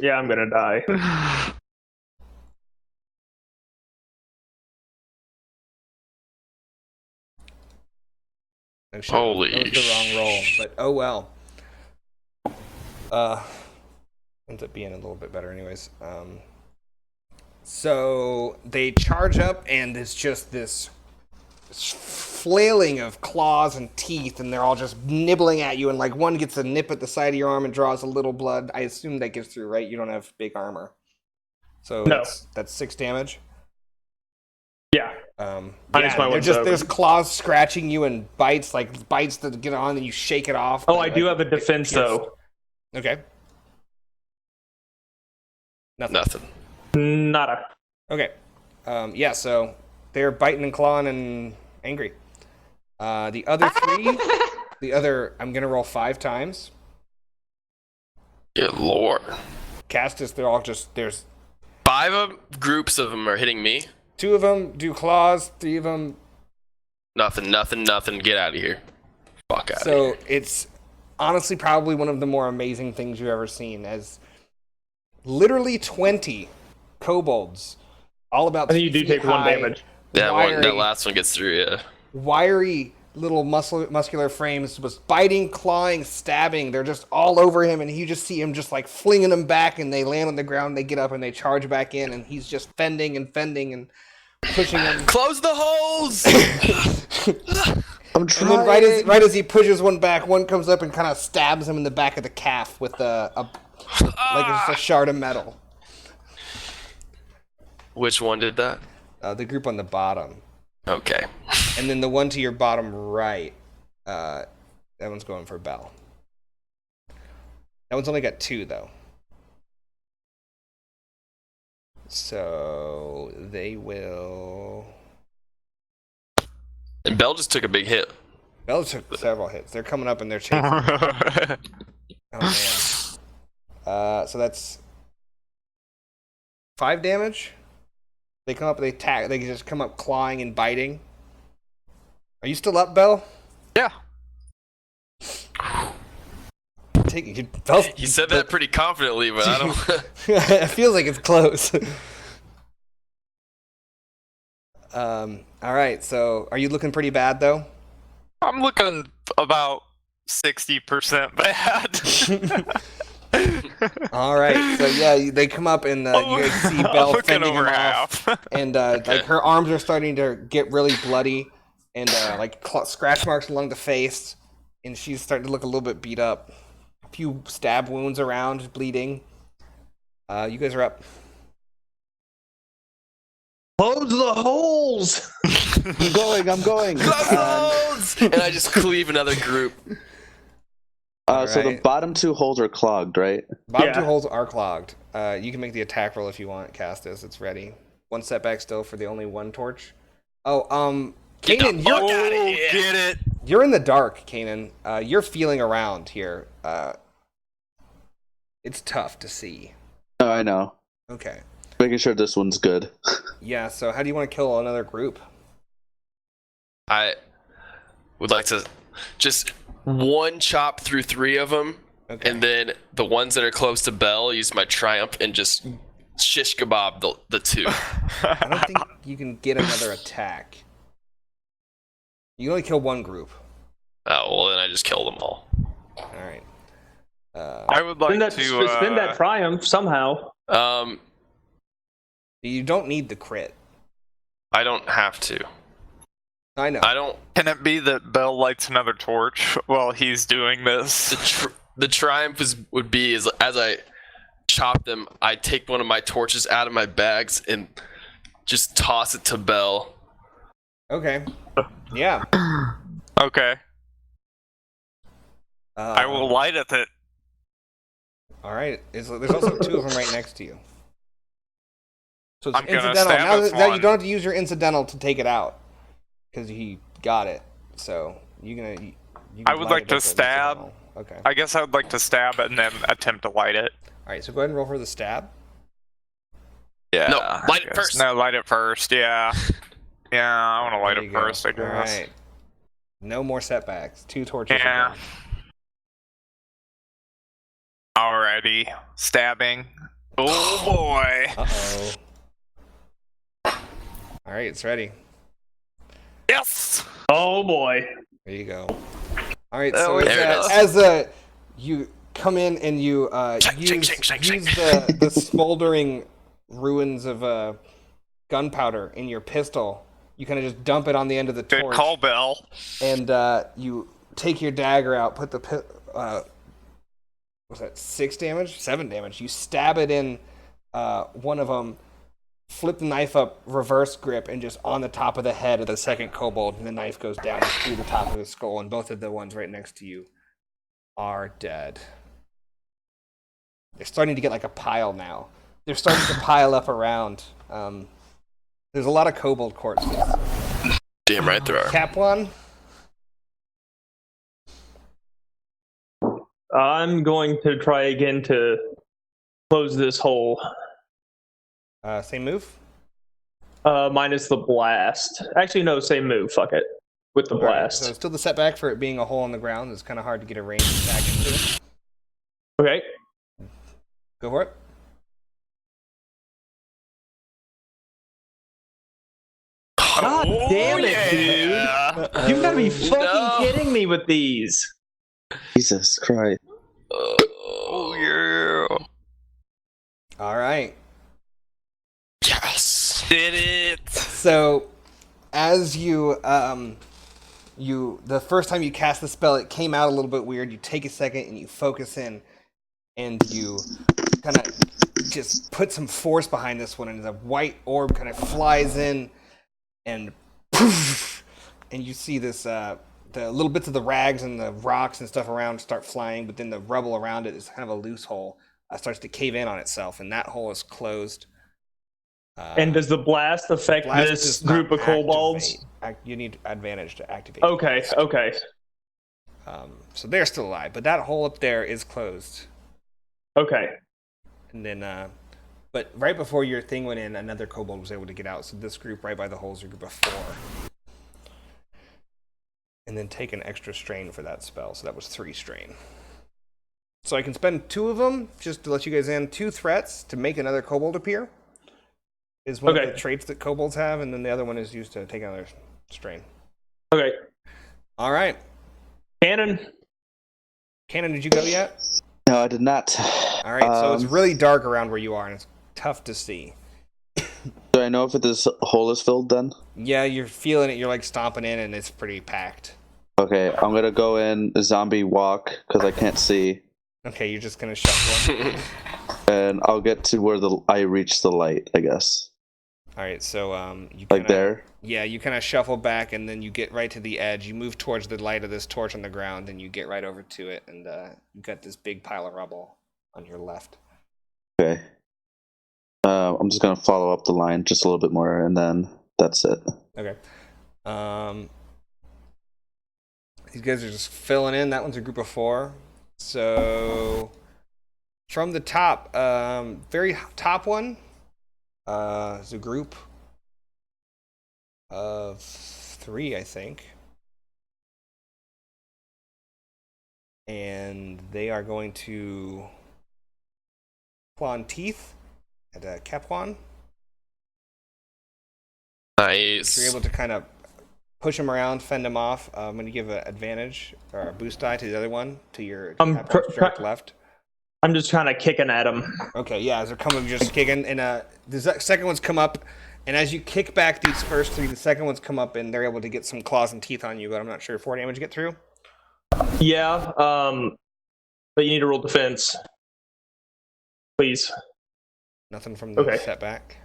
Yeah, I'm gonna die. Oh, shit. Holy That was the wrong roll, but oh well. Ends up being a little bit better anyways. So they charge up and it's just this flailing of claws and teeth, and they're all just nibbling at you, and like one gets a nip at the side of your arm and draws a little blood. I assume that gets through, right? You don't have big armor. So No. that's 6 damage. Yeah. Yeah, there's claws scratching you and bites that get on and you shake it off. Oh, I do have a defense though. Okay. Nothing. Nada. Okay. Yeah, so they're biting and clawing and angry. The other 3, I'm going to roll 5 times. Good lord. Castus, they're all just, there's 5 groups of them are hitting me. 2 of them do claws, 3 of them. Nothing. Get out of here. Fuck out of here. So it's honestly probably one of the more amazing things you've ever seen, as literally 20 kobolds, all about I think you do 3 feet take 1 high, damage. That wiry, last one gets through, yeah. wiry little muscular frames was biting, clawing, stabbing. They're just all over him, and you just see him just like flinging them back, and they land on the ground, they get up, and they charge back in, and he's just fending and pushing them. Close the holes! I'm And trying. then right as he pushes one back, one comes up and kind of stabs him in the back of the calf with like it's a shard of metal. Which one did that? The group on the bottom. Okay. And then the one to your bottom right, that one's going for Bell. That one's only got 2, though. So they will... And Bell just took a big hit. Bell took several hits. They're coming up and they're chasing. Oh, man. So that's 5 damage. They come up, they attack. They just come up clawing and biting. Are you still up, Bell? Yeah. You said that pretty confidently, but I don't... It feels like it's close. All right, so are you looking pretty bad, though? I'm looking about 60% bad. All right, so yeah, they come up and you guys see Belle looking fending over him off, half. and like her arms are starting to get really bloody, and like scratch marks along the face, and she's starting to look a little bit beat up. A few stab wounds around, bleeding. You guys are up. Close the holes! I'm going. Close! And I just cleave another group. So the Alright. bottom 2 holes are clogged, right? Bottom Yeah. 2 holes are clogged. You can make the attack roll if you want, Castus. It's ready. 1 setback still for the only 1 torch. Oh, Kanan, Get it. you're in the dark, Kanan. You're feeling around here. It's tough to see. Oh, I know. Okay. Making sure this one's good. Yeah, so how do you want to kill another group? I would like to just one chop through 3 of them, Okay. and then the ones that are close to Bell, use my triumph and just shish kebab the 2. I don't think you can get another attack. You can only kill 1 group. Oh, well, then I just kill them all. All right. I would like Spend that triumph somehow. You don't need the crit. I don't have to. I know. I don't. Can it be that Bell lights another torch while he's doing this? The triumph would be as I chop them, I take one of my torches out of my bags and just toss it to Bell. Okay. Yeah. Okay. I will light it. All right. There's also 2 of them right next to you. So it's I'm gonna incidental. stab Now this that you one. don't have to use your incidental to take it out, because he got it. So you can I would light like it to up with stab. incidental. Okay. I guess I would like to stab and then attempt to light it. All right. So go ahead and roll for the stab. Yeah. No, I light it guess. first. No, light it first. Yeah. Yeah, I want to light There it you go. first, I guess. All right. No more setbacks. 2 torches. Yeah. Again. Alrighty. Stabbing. Oh boy. Uh-oh. All right, it's ready. Yes. Oh boy. There you go. All right, Oh, so there it as you come in and you use shake. the smoldering ruins of gunpowder in your pistol, you kind of just dump it on the end of the Good torch, call, Bell. and you take your dagger out, put the what's that? 6 damage, 7 damage. You stab it in one of them. Flip the knife up, reverse grip, and just on the top of the head of the second kobold, and the knife goes down through the top of the skull, and both of the ones right next to you are dead. They're starting to get like a pile now. They're starting to pile up around. There's a lot of kobold corpses. Damn right there are. Cap one. I'm going to try again to close this hole. Same move. Minus the blast. Actually, no, same move. Fuck it. With the All right, blast. so still the setback for it being a hole in the ground. It's kind of hard to get a range attack into it. Okay. Go for it. God damn it, dude. You gotta be fucking No. kidding me with these. Jesus Christ. Oh yeah. All right. Yes. Did it. So, as you the first time you cast the spell, it came out a little bit weird. You take a second and you focus in, and you kind of just put some force behind this one, and the white orb kind of flies in, and poof, and you see this the little bits of the rags and the rocks and stuff around start flying, but then the rubble around it is kind of a loose hole. Starts to cave in on itself, and that hole is closed. And does the blast affect Blast this does not group of kobolds? You need advantage to activate. Okay, okay. So they're still alive, but that hole up there is closed. Okay. And then, but right before your thing went in, another kobold was able to get out. So this group right by the hole is a group of 4. And then take an extra strain for that spell. So that was 3 strain. So I can spend 2 of them just to let you guys in. 2 threats to make another kobold appear. Is one of the traits that kobolds have, and then the other one is used to take another strain. Okay. All right. Cannon. Cannon, did you go yet? No, I did not. All right, so it's really dark around where you are, and it's tough to see. Do I know if this hole is filled then? Yeah, you're feeling it. You're like stomping in, and it's pretty packed. Okay, I'm gonna go in zombie walk because I can't see, Okay, you're just gonna shuffle. and I'll get to where I reach the light, I guess. All right, so you Like there? Yeah, you kind of shuffle back, and then you get right to the edge. You move towards the light of this torch on the ground, and you get right over to it, and you've got this big pile of rubble on your left. Okay. I'm just gonna follow up the line just a little bit more, and then that's it. Okay. These guys are just filling in. That one's a group of 4. So from the top, very top one is a group of 3, I think. And they are going to claw teeth at Capuan. Nice. So you're able to kind of push him around, fend him off. I'm going to give an advantage or a boost die to the other one, to your direct left. I'm just kind of kicking at him. Okay, yeah, as they're coming, just kicking. And the second one's come up, and as you kick back these first 3, the second one's come up, and they're able to get some claws and teeth on you, but I'm not sure. 4 damage to get through? Yeah, but you need to roll defense. Please. Nothing from the Okay. setback.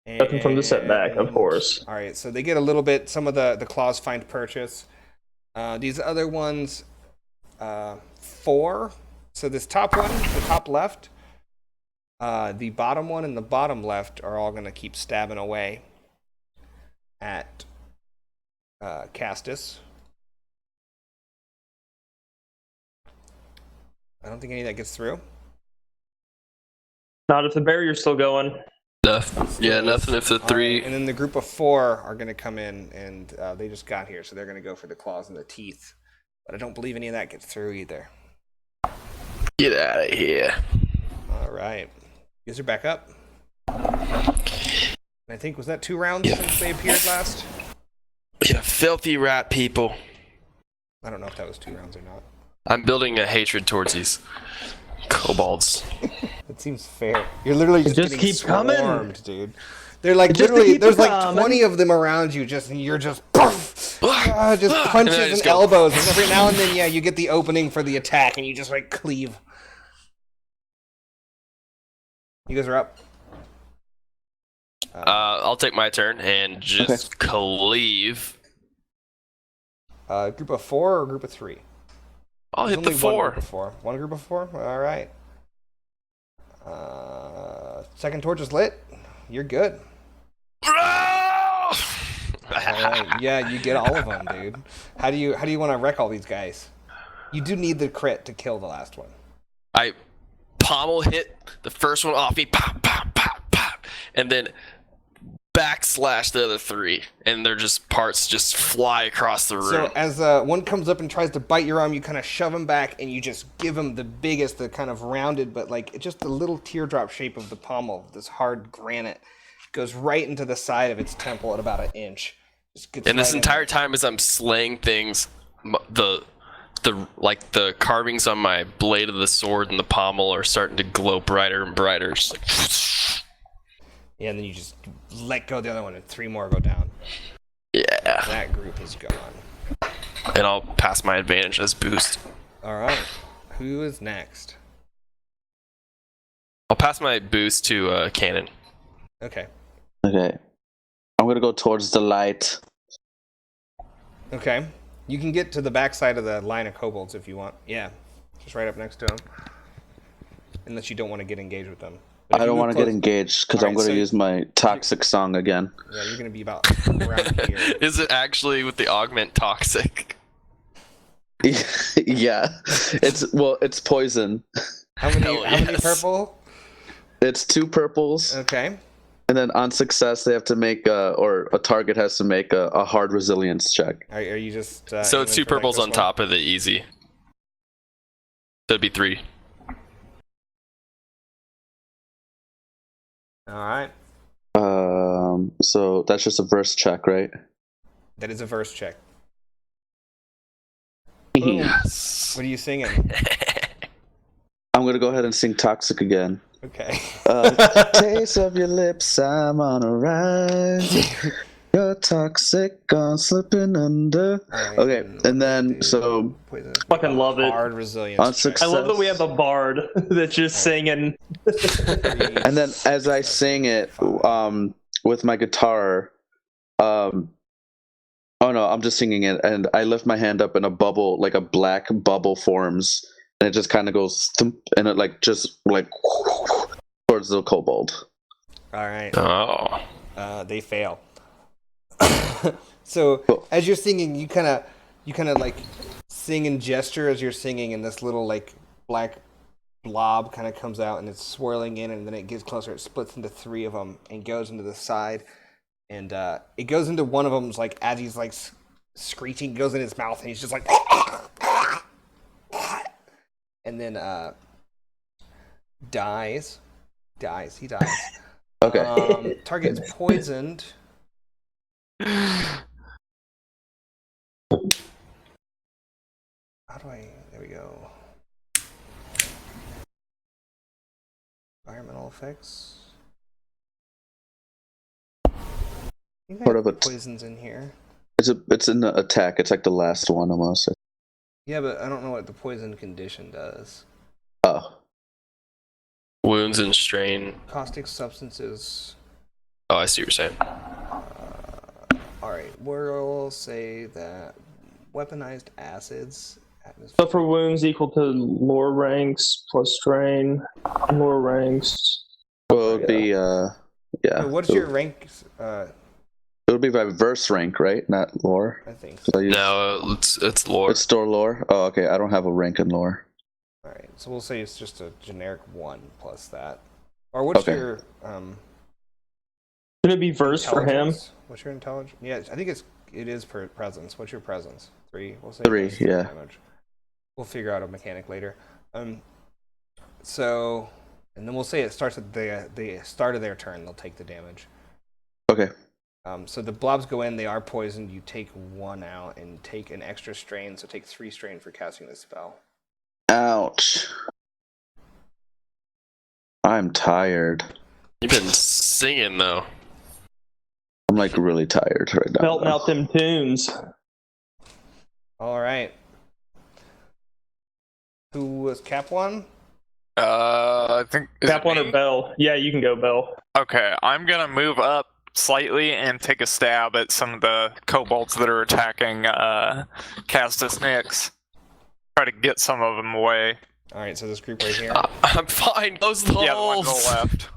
Nothing from the setback, of course. All right, so they get a little bit. Some of the claws find purchase. These other ones, 4. So this top one, the top left, the bottom one, and the bottom left are all going to keep stabbing away at Castus. I don't think any of that gets through. Not if the barrier's still going. Nothing. Yeah, nothing if the All 3. right, and then the group of 4 are going to come in, and they just got here, so they're going to go for the claws and the teeth. But I don't believe any of that gets through either. Get out of here. All right. You guys are back up. I think, was that 2 rounds since they appeared last? You filthy rat people. I don't know if that was 2 rounds or not. I'm building a hatred towards these kobolds. It seems fair. You're literally just Just getting keep coming. swarmed, dude. They're like Just to literally, keep there's it like coming. 20 of them around you, and you're just poof, just punches I and, just go, elbows, and every now and then, yeah, you get the opening for the attack, and you just like cleave. You guys are up. I'll take my turn and just cleave. Group of 4 or group of 3? I'll There's hit the only 4. One group of 4. One group of 4? All right. Second torch is lit. You're good. All right. Yeah, you get all of them, dude. How do you want to wreck all these guys? You do need the crit to kill the last one. I pommel hit the first one off me, pop, pop, pop, pop, and then backslash the other 3, and they're just parts just fly across the room. So as one comes up and tries to bite your arm, you kind of shove him back, and you just give him the biggest, the kind of rounded, but like just the little teardrop shape of the pommel, this hard granite, goes right into the side of its temple at about 1 inch. Just gets And this right in entire there. time, as I'm slaying things, the carvings on my blade of the sword and the pommel are starting to glow brighter and brighter. Just like, Yeah, and then you just let go of the other one, and 3 more go down. yeah. That group is gone. And I'll pass my advantage as boost. All right. Who is next? I'll pass my boost to Cannon. Okay. Okay. I'm gonna go towards the light. Okay. You can get to the backside of the line of kobolds if you want. Yeah. Just right up next to them. Unless you don't want to get engaged with them. But if I you don't move want to get close- engaged because All I'm right, going to so use my toxic song again. Yeah, you're going to be about around here. Is it actually with the augment toxic? Yeah, it's poison. How many Hell how many yes. purple? It's 2 purples, Okay. and then on success they have to make or a target has to make a hard resilience check. Are you just So it's aiming 2 for, like, purples this on one? top of the easy. That'd be 3. All right. So that's just a verse check, right? That is a verse check. Yes. What are you singing? I'm gonna go ahead and sing toxic again. Okay. Taste of your lips, I'm on a rise. You're toxic, gone slipping under. Alright, Okay, and then so Poison. Fucking love it. Hard resilience. On check. success- I love that we have a bard that's just singing. and then as I sing it with my guitar, oh no, I'm just singing it, and I lift my hand up, and a bubble, like a black bubble, forms, and it just kind of goes thump, and it like just like towards the kobold. All right. Oh. They fail. So as you're singing, you kind of like sing and gesture as you're singing, and this little like black blob kind of comes out, and it's swirling in, and then it gets closer. It splits into 3 of them and goes into the side, and it goes into one of them's like as he's like screeching, goes in his mouth, and he's just like, and then dies. He dies. Okay. Target is poisoned. How do I? There we go. Environmental effects. I think I Part have of it. poisons in here. It's in the attack. It's like the last one almost. Yeah, but I don't know what the poison condition does. Oh. Wounds and strain. Caustic substances. Oh, I see what you're saying. Alright, we'll say that weaponized acids. So for wounds equal to lore ranks plus strain, lore ranks. Well, it would be yeah. So what's your rank? It would be by verse rank, right? Not lore. I think So so. I use- No, it's lore. It's store lore. Oh, okay. I don't have a rank in lore. Alright, so we'll say it's just a generic 1 plus that. Or what's Okay. your Should it be verse for him? intelligence? What's your intelligence? Yeah, I think it is per presence. What's your presence? 3. We'll say 3, plus yeah. damage. We'll figure out a mechanic later. So, and then we'll say it starts at the start of their turn. They'll take the damage. Okay. So the blobs go in. They are poisoned. You take 1 out and take an extra strain. So take 3 strain for casting this spell. Ouch. I'm tired. You've been singing though. I'm like really tired right now. Belting out them tunes. All right. Who was Cap 1? I think. Cap one or Bell? Yeah, you can go Bell. Okay, I'm gonna move up slightly and take a stab at some of the kobolds that are attacking Castus Nyx. Try to get some of them away. All right, so this group right here. I'm fine. Close the Yeah, the one to holes. the left.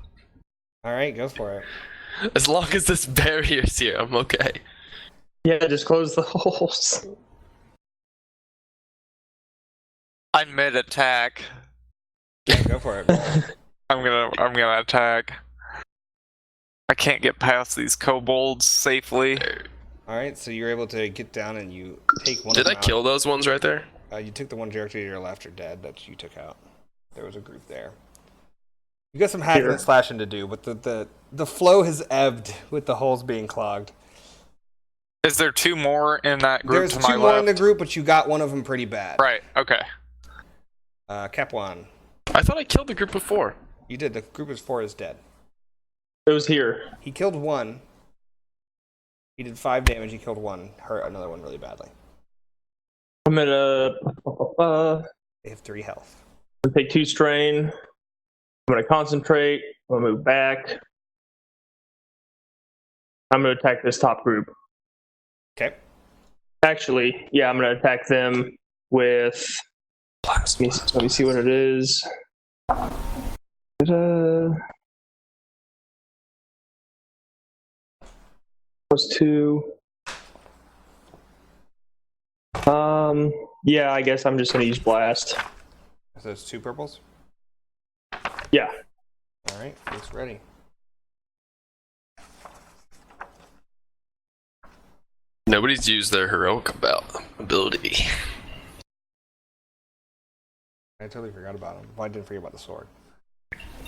All right, go for it. As long as this barrier's here, I'm okay. Yeah, just close the holes. I mid attack. Yeah, go for it. I'm gonna attack. I can't get past these kobolds safely. All right, so you're able to get down and you take one. Did of I them kill those ones right there? out. You took the one directly to your left or dead that you took out. There was a group there. You got some hacking and slashing to do, but the flow has ebbed with the holes being clogged. Is there 2 more in that group There's to 2 my more left? in the group, but you got one of them pretty bad. Right. Okay. Cap 1. I thought I killed the group before. You did. The group of 4 is dead. It was here. He killed 1. He did 5 damage. He killed 1. Hurt another one really badly. I'm gonna They have 3 health. take 2 strain. I'm gonna concentrate. I'm gonna move back. I'm gonna attack this top group. Okay. Actually, yeah, I'm gonna attack them with. Let me see what it is. +2. Yeah, I guess I'm just gonna use blast. So it's 2 purples? Yeah. All right, it's ready. Nobody's used their heroic ability. I totally forgot about him. Well, I didn't forget about the sword.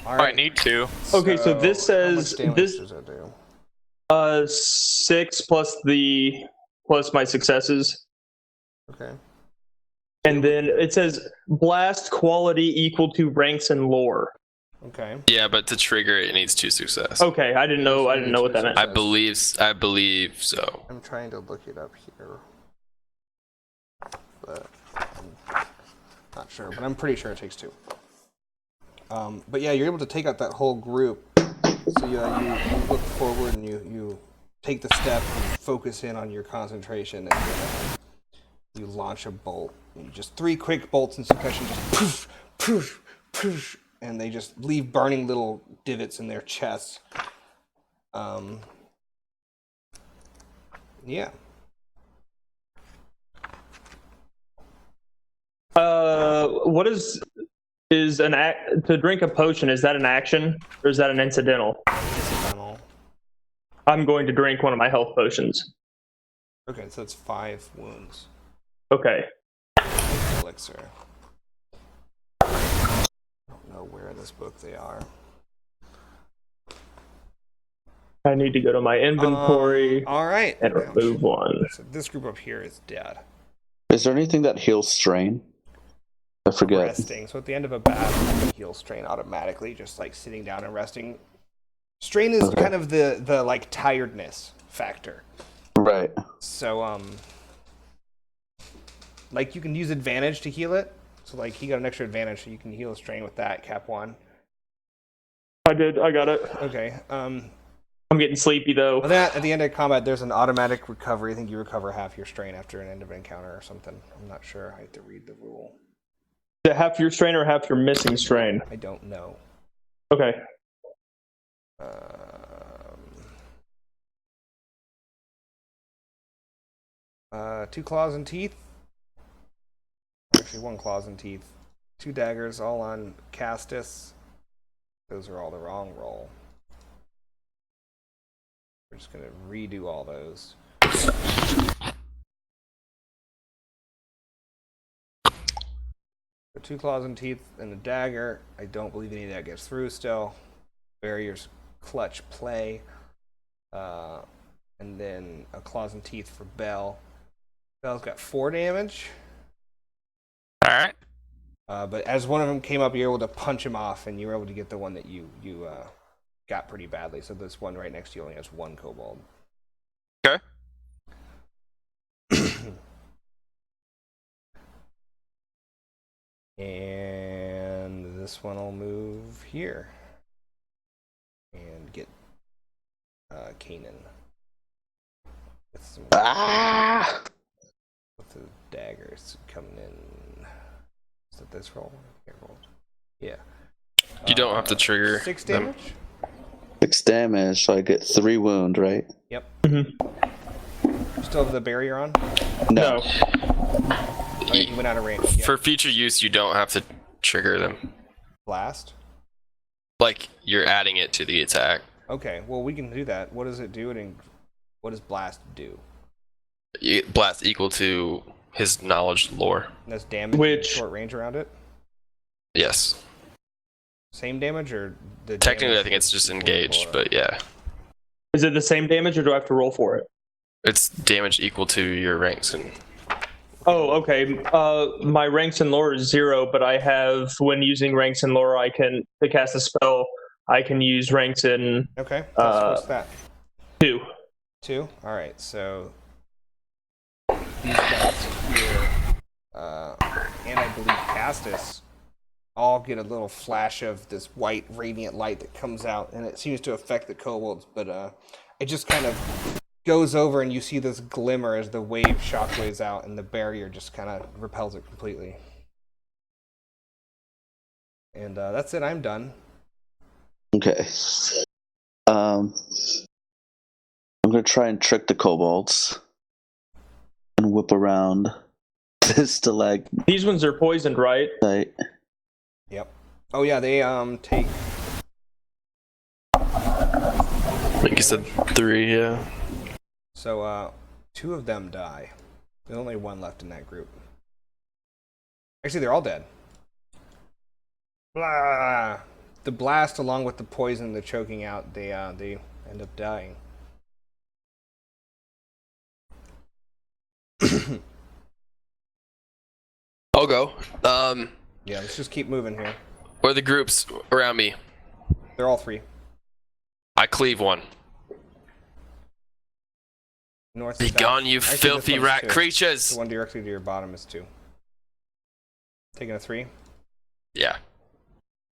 All I right. need to. Okay, so this how much says damage this does it do? 6 plus my successes. Okay. And then it says blast quality equal to ranks and lore. Okay. Yeah, but to trigger it, it needs 2 success. Okay, I didn't know what that meant. I believe so. I'm trying to look it up here, but I'm not sure. But I'm pretty sure it takes 2. But yeah, you're able to take out that whole group. So you look forward and you take the step and focus in on your concentration, and you launch a bolt. You just 3 quick bolts in succession, just poof, poof, poof, and they just leave burning little divots in their chests. Yeah. What is an act to drink a potion? Is that an action or is that an incidental? Incidental. I'm going to drink one of my health potions. Okay, so it's 5 wounds. Okay. Elixir. I don't know where in this book they are. I need to go to my inventory All right. and remove one. So this group up here is dead. Is there anything that heals strain? I forget. Resting. So at the end of a battle, you can heal strain automatically, just like sitting down and resting. Strain is kind of the like tiredness factor. Right. So like you can use advantage to heal it. So like he got an extra advantage, so you can heal a strain with that. Cap 1. I did. I got it. Okay. I'm getting sleepy though. Well, at the end of combat, there's an automatic recovery. I think you recover half your strain after an end of an encounter or something. I'm not sure. I have to read the rule. Is it half your strain or half your missing strain? I don't know. Okay. 2 claws and teeth. Actually, 1 claws and teeth. 2 daggers, all on Castus. Those are all the wrong roll. We're just gonna redo all those. 2 claws and teeth and a dagger. I don't believe any of that gets through still. Barriers, clutch, play. And then a claws and teeth for Bell. Bell's got 4 damage. Alright. But as one of them came up, you were able to punch him off, and you were able to get the one that you got pretty badly. So this one right next to you only has 1 kobold. Okay. And this one will move here and get Kanan with some with the daggers coming in. Is it this roll? Yeah. You don't have to trigger 6 them. damage. 6 damage, so I get 3 wound, right? Yep. Mm-hmm. Still have the barrier on? No. Oh, you went out of range. Yep. For future use, you don't have to trigger them. Blast. Like, you're adding it to the attack. Okay, well we can do that. What does it do? And what does blast do? Blast equal to his knowledge lore. And that's damage Which- short range around it? Yes. Same damage or the Technically, damage I think it's just equal engaged, or- but yeah. Is it the same damage, or do I have to roll for it? It's damage equal to your ranks. And Oh, okay. My ranks and lore is 0, but I have, when using ranks and lore, to cast a spell, I can use ranks in Okay, what's that? 2. 2? Alright, so these guys here, and I believe Castus, all get a little flash of this white radiant light that comes out, and it seems to affect the kobolds, but it just kind of goes over, and you see this glimmer as the wave shockwaves out, and the barrier just kind of repels it completely. And that's it, I'm done. Okay. I'm gonna try and trick the kobolds and whip around this stalagmite. These ones are poisoned, right? Yep. Oh yeah, they take like you said, 3, yeah. so 2 of them die. There's only 1 left in that group. Actually, they're all dead. Blah. The blast, along with the poison, the choking out, they end up dying. I'll go. Yeah, let's just keep moving here. Where are the groups around me? They're all 3. I cleave one. North. Be and south. gone, you Actually, this filthy one's rat 2. creatures! The one directly to your bottom is 2. Taking a 3. Yeah.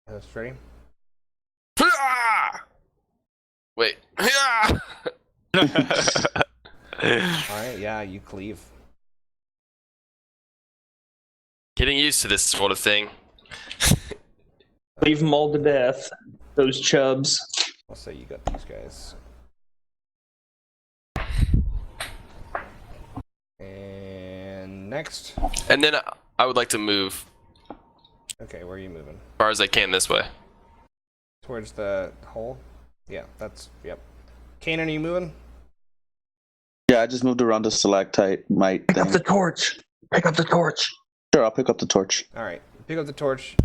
That's ready. Wait. Alright, yeah, you cleave. Getting used to this sort of thing. Leave them all to death. Those chubs. I'll say you got these guys. And next. And then I would like to move Okay, where are you moving? as far as I can this way. Towards the hole? Yeah, yep. Kanan, are you moving? Yeah, I just moved around the stalactite Pick up thing. the torch. Pick up the torch. Sure, I'll pick up the torch. Alright, pick up the torch.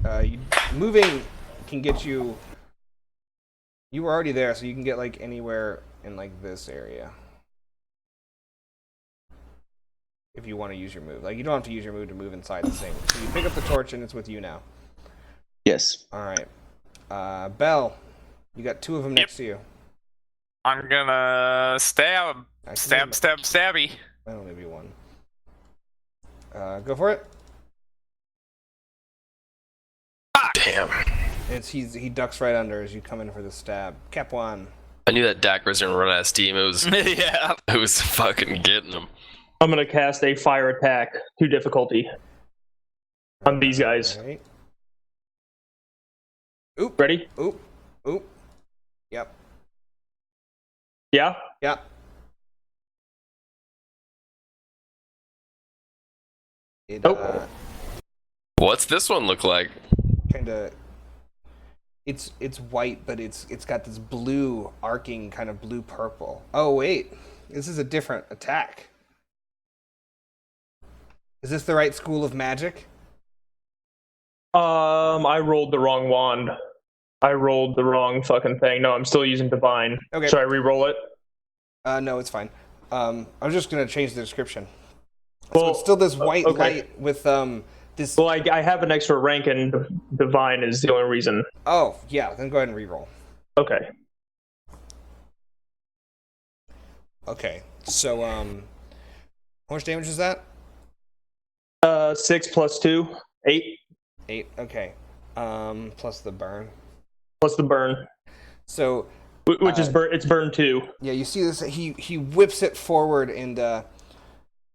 Moving can get you... You were already there, so you can get, like, anywhere in, like, this area. If you want to use your move. Like, you don't have to use your move to move inside the thing. So you pick up the torch, and it's with you now. Yes. Alright. Bell, you got 2 of them next to you. I'm gonna stab. Actually, Stabby. That'll only be 1. Go for it. Damn. He ducks right under as you come in for the stab. Cap 1. I knew that Dak was gonna run out of steam. It was Yeah. it was fucking getting him. I'm gonna cast a fire attack to difficulty on these guys. Alright. Oop. Ready? Oop. Oop. Yep. Yeah? Yep. It, Oh. What's this one look like? kind of... It's white, but it's got this blue, arcing kind of blue-purple. Oh, wait. This is a different attack. Is this the right school of magic? I rolled the wrong wand. I rolled the wrong fucking thing. No, I'm still using divine. Okay. Should I re-roll it? No, it's fine. I was just gonna change the description. So it's still this white light with this. Well, I have an extra rank, and divine is the only reason. Oh yeah, then go ahead and re-roll. Okay. Okay, so how much damage is that? 6 plus 2, 8. 8. Okay, plus the burn. Plus the burn. So, which is burn. It's burn 2. Yeah, you see this. He whips it forward, and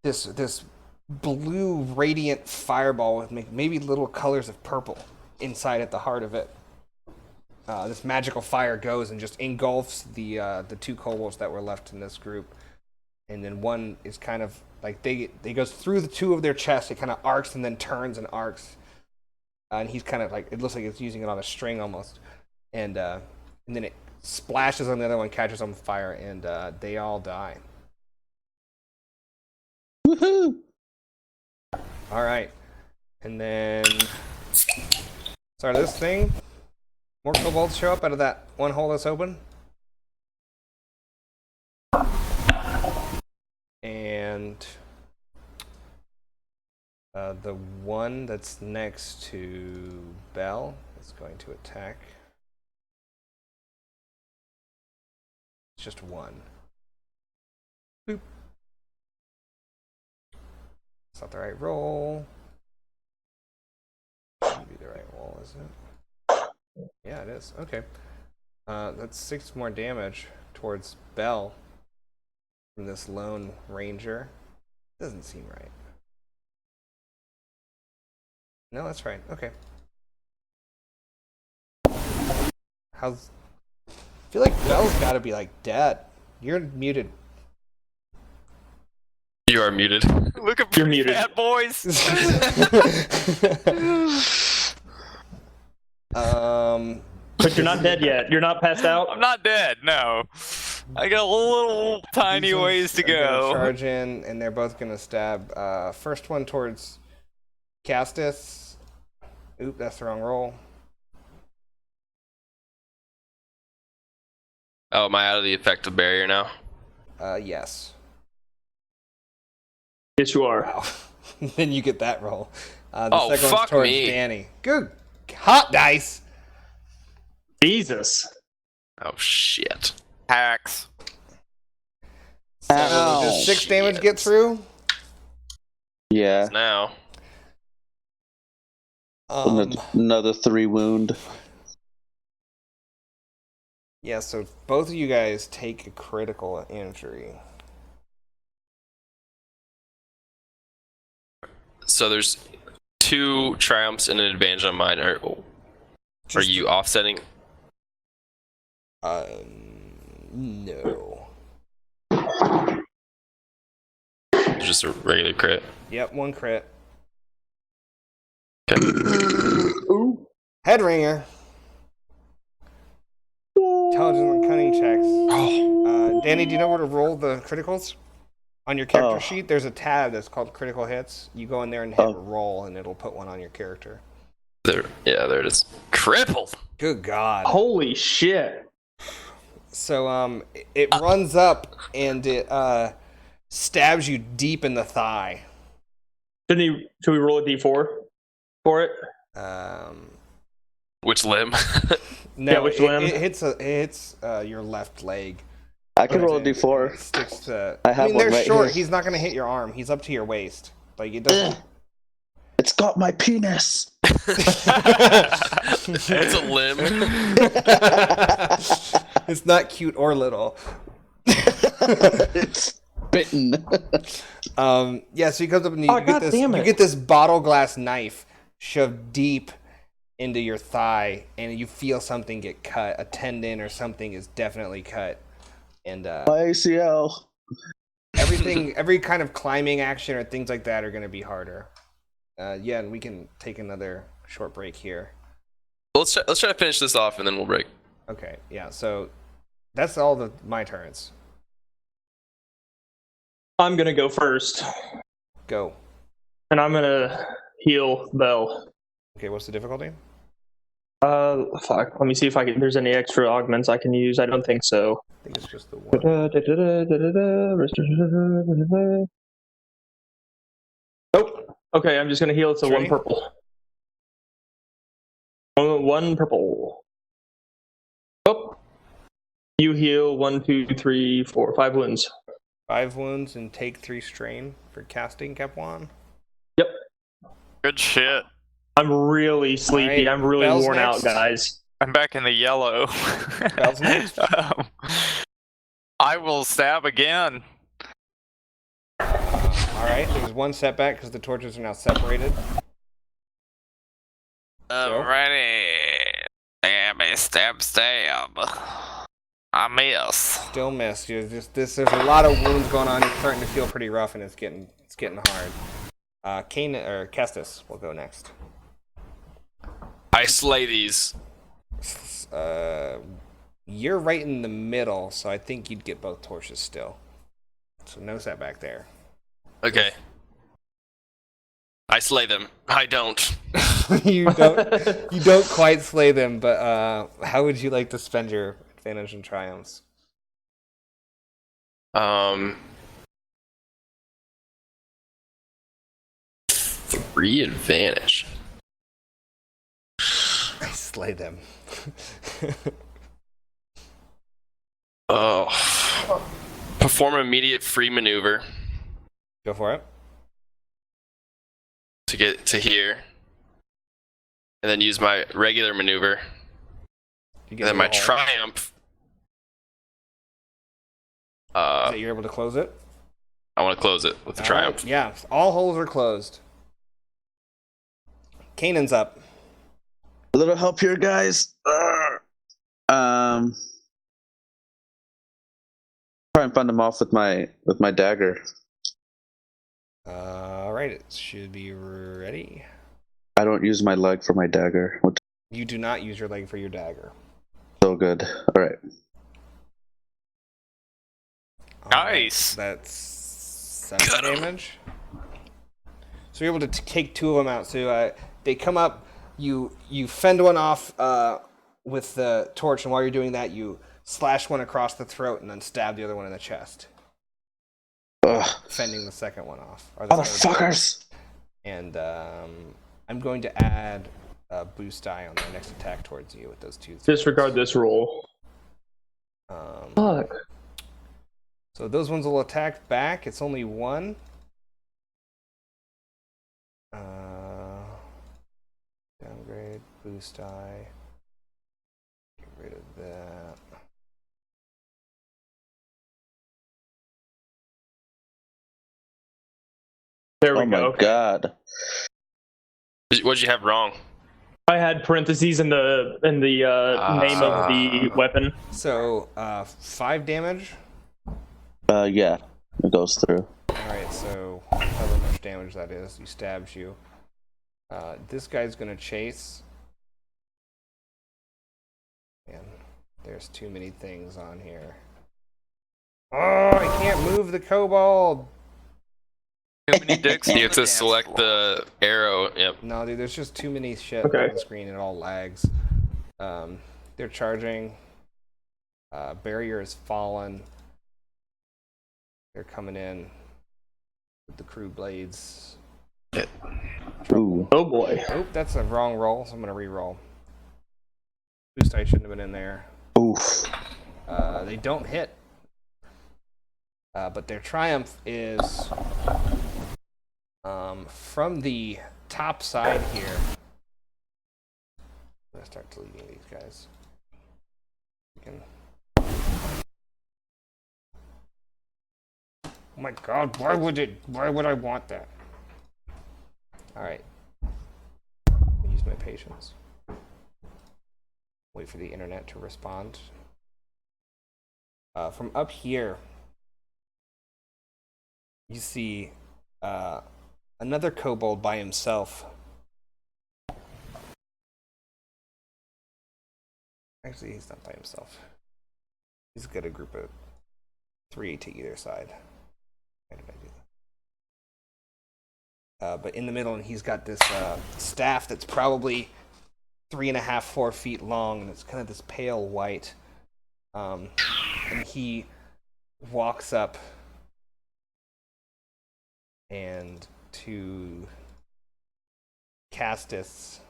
this blue radiant fireball with maybe little colors of purple inside at the heart of it. This magical fire goes and just engulfs the 2 kobolds that were left in this group, and then one is kind of like they goes through the 2 of their chests. It kind of arcs and then turns and arcs, and he's kind of like, it looks like it's using it on a string almost, and then it splashes on the other one, catches on fire, and they all die. Woohoo! All right, and then start of this thing. More kobolds show up out of that one hole that's open. And the one that's next to Bell is going to attack. It's just 1. Boop. It's not the right roll. Should be the right roll, is it? Yeah, it is. Okay. That's 6 more damage towards Bell from this lone ranger. Doesn't seem right. No, that's right. Okay. I feel like Bell's got to be like dead. You're muted. You are muted. Look at You're muted. Fat boys. But you're not dead yet. You're not passed out. I'm not dead. No, I got a little tiny These ways to ones are gonna go. charge in, and they're both gonna stab. First one towards Castus. Oop, that's the wrong roll. Oh, am I out of the effective barrier now? Yes. Yes, you are. Wow. Then you get that roll. The Oh, second one's fuck towards me. Danny. Good. Hot dice. Jesus. Oh shit. Hacks. So Ow. does 6 damage Shit. get through? Yeah. Now. Another 3 wound. Yeah, so both of you guys take a critical injury. So there's 2 triumphs and an advantage on mine. Are you offsetting? No. Just a regular crit. Yep, 1 crit. Okay. Head ringer. Intelligence and cunning checks. Oh. Danny, do you know where to roll the criticals? On your character Oh. sheet, there's a tab that's called critical hits. You go in there and hit roll, and it'll put one on your character. There it is. Crippled. Good God. Holy shit. So it runs up and it stabs you deep in the thigh. Should we roll a d4 for it? Which limb? No, Yeah, which limb? It hits your left leg. I can roll a It d4. sticks to. I have mean, one they're right short. here. He's not gonna hit your arm. He's up to your waist. Like it doesn't. It's got my penis. It's a limb. It's not cute or little. It's bitten. Yeah, so he comes up and you Oh, get God this. damn You it. get this bottle glass knife shoved deep into your thigh, and you feel something get cut. A tendon or something is definitely cut, and My ACL. every kind of climbing action or things like that are going to be harder. Yeah, and we can take another short break here. Let's try to finish this off and then we'll break. Okay, yeah. So that's all my turns. I'm gonna go first, Go. and I'm gonna heal Bell. Okay, what's the difficulty? Fuck. Let me see if there's any extra augments I can use. I don't think so. I think it's just the one. Nope. Okay, I'm just gonna heal it to 1 Trini? purple. 1 purple. Oh. You heal 1, 2, 3, 4, 5 wounds. 5 wounds and take 3 strain for casting Cap1. Yep. Good shit. I'm really sleepy. Alright, I'm really Bell's worn next. out, guys. I'm back in the yellow. Bell's next. I will stab again. Alright, there's 1 setback because the torches are now separated. Alrighty. Damn it, stab. I miss. Still missed. There's a lot of wounds going on. It's starting to feel pretty rough, and it's getting hard. Kane or Kestis will go next. I slay these. You're right in the middle, so I think you'd get both torches still. So no setback there. Okay. I slay them. I don't. you don't quite slay them, but how would you like to spend your advantage and triumphs? 3 advantage. I slay them. Oh. Perform immediate free maneuver Go for it. to get to here. And then use my regular maneuver. You And then my triumph. that you're able to close it. I want to close it with the All triumph. right, yeah, all holes are closed. Kanan's up. A little help here, guys. Try and fend them off with my dagger. All right, it should be ready. I don't use my leg for my dagger. What's You do not use your leg for your dagger. so good. All right. Nice. That's 7 damage. So you're able to take 2 of them out. So they come up. You fend one off with the torch, and while you're doing that, you slash one across the throat and then stab the other one in the chest, Ugh. fending the second one off. Or the third. Motherfuckers! And I'm going to add a boost die on their next attack towards you with those 2. Disregard this roll. Fuck. So those ones will attack back. It's only 1. Downgrade, boost die. Get rid of that. There we Oh go. my god. What'd you have wrong? I had parentheses in the name of the weapon. So 5 damage. Yeah. It goes through. Alright, so however much damage that is, he stabs you. This guy's gonna chase. Man, there's too many things on here. Oh, I can't move the kobold! Too many dicks. You have to select the arrow. Yep. No, dude, there's just too many shit Okay. on the screen. It all lags. They're charging. Barrier has fallen. They're coming in with the crew blades. Ooh. Oh boy. Oh, that's a wrong roll, so I'm gonna re-roll. Boost die shouldn't have been in there. Oof. They don't hit. But their triumph is from the top side here. I'm gonna start deleting these guys. You can... Oh my god, why would I want that? Alright. Use my patience. Wait for the internet to respond. From up here, you see another kobold by himself. Actually, he's not by himself. He's got a group of 3 to either side. Why did I do that? but in the middle, and he's got this staff that's probably 3.5, 4 feet long, and it's kind of this pale white. And he walks up and to Castus,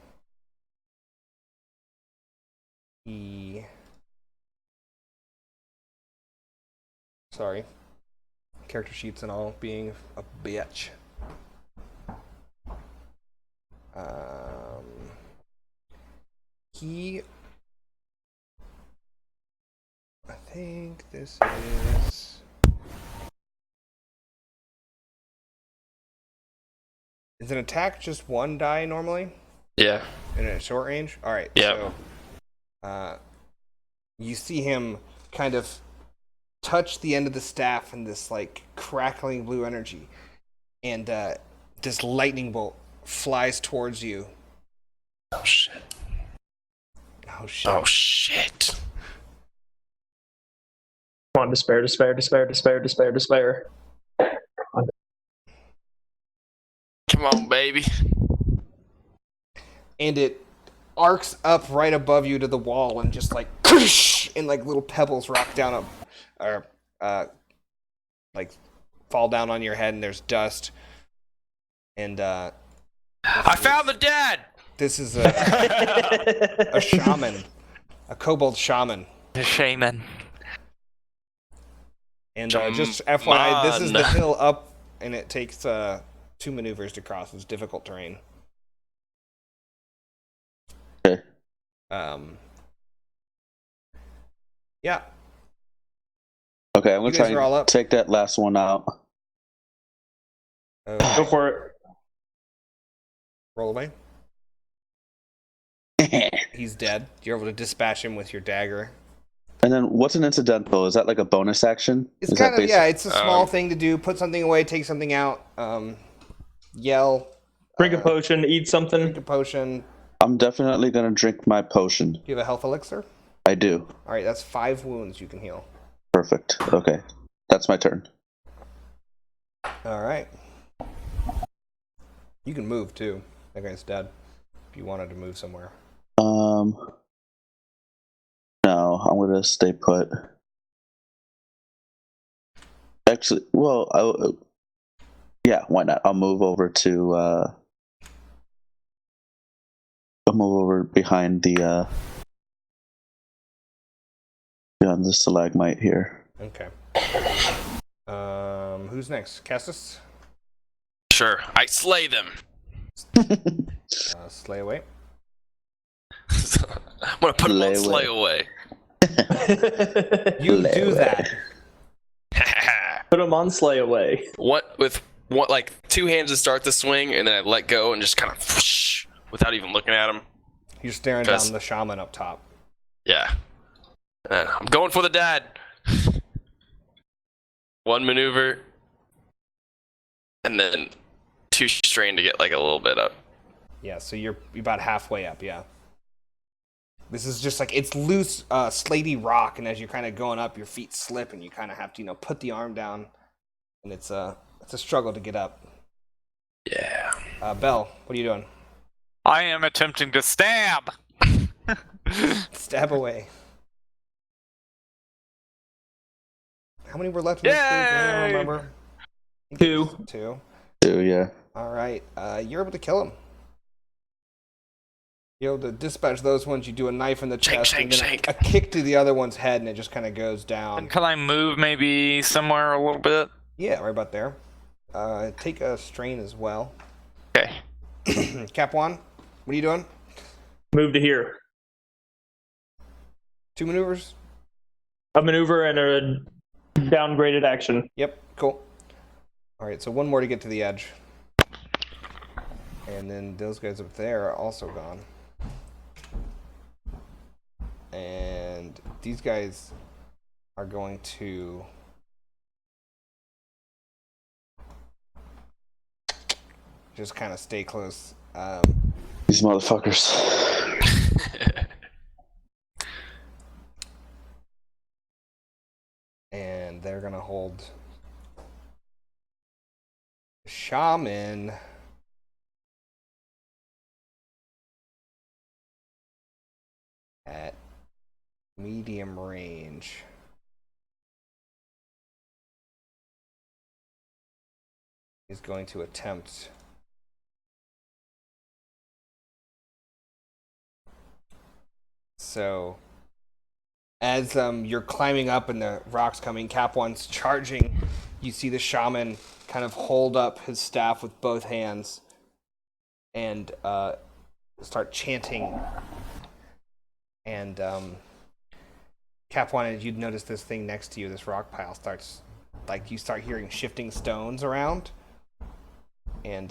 character sheets and all being a bitch. I think this is an attack just one die normally? Yeah. In a short range? Alright, Yeah. so you see him kind of touch the end of the staff in this like crackling blue energy, and this lightning bolt flies towards you. Oh shit. Oh shit. Oh shit. Come on, despair. Come on, baby. And it arcs up right above you to the wall, and just like whoosh, and like little pebbles rock down or like fall down on your head, and there's dust. And I found the dad. this is a shaman, a kobold shaman. The shaman. And just FYI, this is the hill up, and it takes 2 maneuvers to cross. It's difficult terrain. Okay. Yeah. Okay, I'm You gonna guys try are all and up. take that last one out. Go for it. Roll away. He's dead. You're able to dispatch him with your dagger. And then what's an incidental? Is that like a bonus action? It's Is kind that of, yeah, it's a small thing to do. Put something away, take something out, yell. Drink a potion, eat something. Drink a potion. I'm definitely gonna drink my potion. Do you have a health elixir? I do. Alright, that's 5 wounds you can heal. Perfect. Okay. That's my turn. Alright. You can move too. That guy's dead. If you wanted to move somewhere. No, I'm gonna stay put. Actually, well, yeah, why not? I'll move over to, I'll move over behind the, beyond the stalagmite here. Okay. Who's next? Castus? Sure. I slay them. Slay away. I'm gonna put them on Slay slay away. You do that. Put him on slay away. What like 2 hands to start the swing, and then I let go and just kind of whoosh, without even looking at him. You're staring down the shaman up top. Yeah. I'm going for the dad. 1 maneuver, and then 2 strain to get like a little bit up. Yeah, so you're about halfway up, yeah. This is just like, it's loose, slatey rock, and as you're kind of going up, your feet slip, and you kind of have to, put the arm down, and it's a struggle to get up. Yeah. Belle, what are you doing? I am attempting to stab. Stab away. How many were left in this group? I don't Yay! remember. 2. 2. Yeah. All right, you're able to kill him. You're able to dispatch those ones. You do a knife in the chest, and then a kick to the other one's head, and it just kind of goes down. And can I move maybe somewhere a little bit? Yeah, right about there. Take a strain as well. Okay. Cap1, what are you doing? Move to here. 2 maneuvers? A maneuver and a downgraded action. Yep, cool. Alright, so 1 more to get to the edge. And then those guys up there are also gone. And these guys are going to just kind of stay close. These motherfuckers. And they're gonna hold Shaman at medium range. Is going to attempt so as you're climbing up and the rock's coming, Cap One's charging. You see the shaman kind of hold up his staff with both hands and start chanting. And Cap One, you'd notice this thing next to you, this rock pile, starts, like, you start hearing shifting stones around. And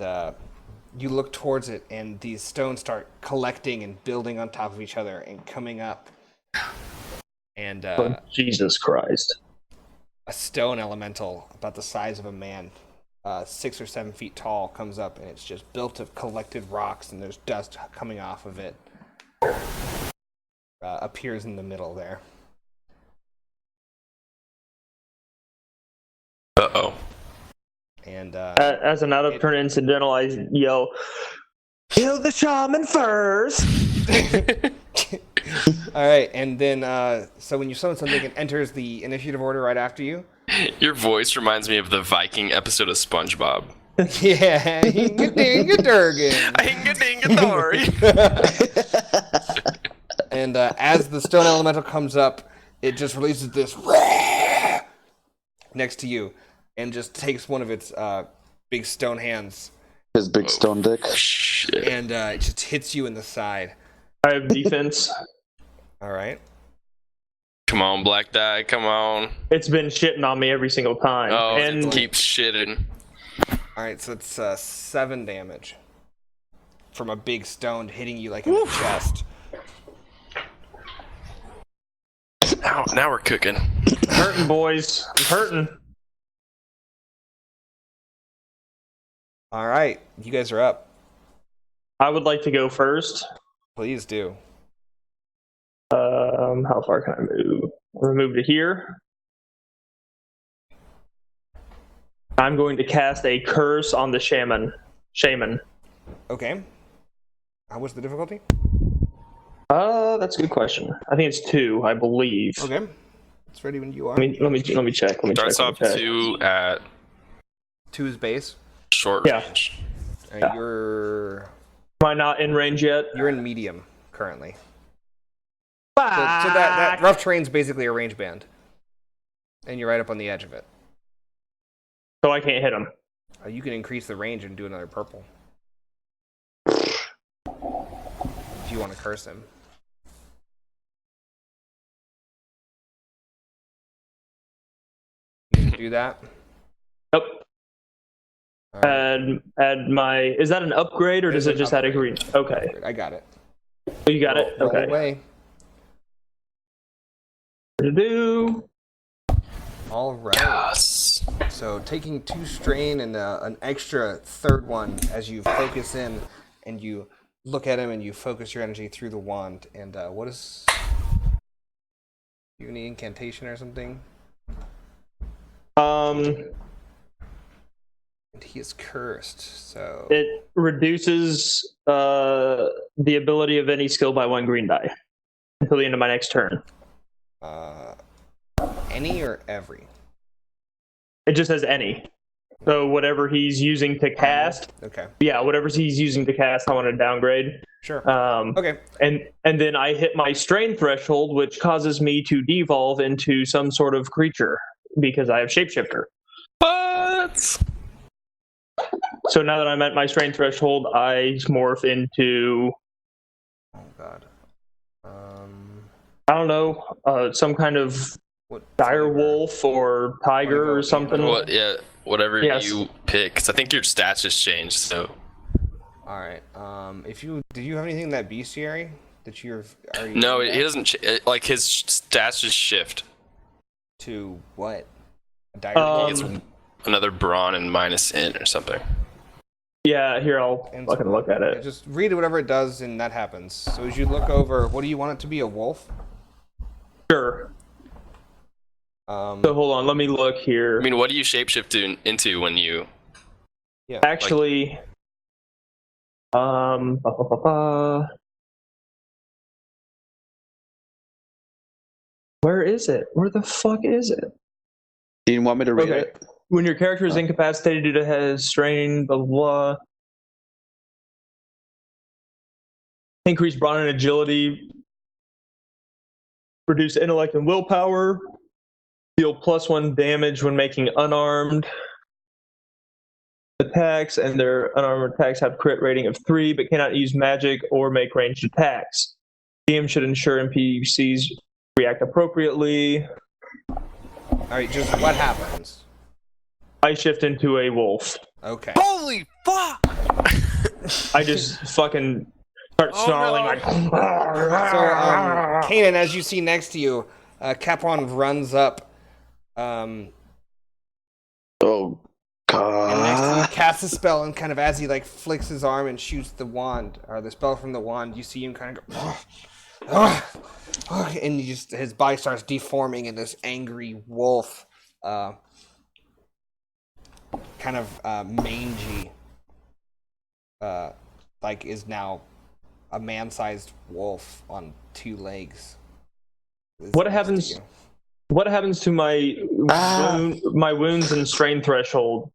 you look towards it, and these stones start collecting and building on top of each other and coming up. And Jesus Christ. a stone elemental about the size of a man, 6 or 7 feet tall, comes up, and it's just built of collected rocks, and there's dust coming off of it. Appears in the middle there. Uh-oh. And As an out-of-turn incidental, I yell, "Kill the shaman first!" all right, and then so when you summon something, it enters the initiative order right after you. Your voice reminds me of the Viking episode of SpongeBob. Yeah, Hinga-dinga-durgan. Hinga-dinga-dory. And as the stone elemental comes up, it just releases this next to you, and just takes one of its big stone hands. His big stone dick. Shit. And it just hits you in the side. I have defense. All right. Come on, Black Die, come on. It's been shitting on me every single time. Oh, and it keeps shitting. All right, so it's 7 damage from a big stone hitting you like in the chest. Now we're cooking. hurting, boys. I'm hurting. All right, you guys are up. I would like to go first. Please do. How far can I move? I'm gonna move to here. I'm going to cast a curse on the shaman. Okay. How was the difficulty? That's a good question. I think it's 2, I believe. Okay. It's ready when you are. Let me check. Starts off 2 at 2 is base. short Yeah. range. All right, Am I not in range yet? you're in medium currently. So that rough terrain's basically a range band, and you're right up on the edge of it. So I can't hit him. You can increase the range and do another purple if you want to curse him. You can do that. Nope. All right. Add my. Is that an upgrade or does It's it just an add a green? Okay. I got it. Oh, you got it. Roll Okay. away. Do. All right. Yes. So taking 2 strain and an extra third one as you focus in and you look at him and you focus your energy through the wand. And what is... You need incantation or something? Um. And he is cursed, so... It reduces the ability of any skill by 1 green die until the end of my next turn. Any or every? It just says any. So whatever he's using to cast, Okay, yeah, whatever he's using to cast, I want to downgrade. sure. Okay. And then I hit my strain threshold, which causes me to devolve into some sort of creature because I have shapeshifter. What? So now that I'm at my strain threshold, I morph into, Oh, God. I don't know, some kind of What dire wolf or tiger or something. What? Yeah, whatever Yes. you pick. 'Cause I think your stats just changed. So All right. Did you have anything in that bestiary that you're already... no, he doesn't. Like his stats just shift. To what? A dire wolf? He gets another brawn and minus int or something. Yeah, here, I'll And fucking look at Yeah, it. just read whatever it does, and that happens. So as you look over, what do you want it to be? A wolf? Sure. So hold on, let me look here. I mean, what do you shapeshift into when you? Yeah. Actually, Where is it? Where the fuck is it? Do you want me to read Okay. it? When your character is incapacitated due to head strain, blah, blah, blah. Increase brawn and agility. Reduce intellect and willpower. Deal +1 damage when making unarmed attacks, and their unarmed attacks have crit rating of 3, but cannot use magic or make ranged attacks. DM should ensure NPCs react appropriately. Alright, just what happens? I shift into a wolf. Okay. Holy fuck! I just fucking start snarling like. So, Kanan, as you see next to you, Capon runs up, Oh and next to you god. casts a spell, and kind of as he like flicks his arm and shoots the wand, or the spell from the wand, you see him kind of go, and you just his body starts deforming, and this angry wolf, kind of mangy, like is now a man-sized wolf on 2 legs. Is What next to happens? you. What happens to my my wounds and strain threshold?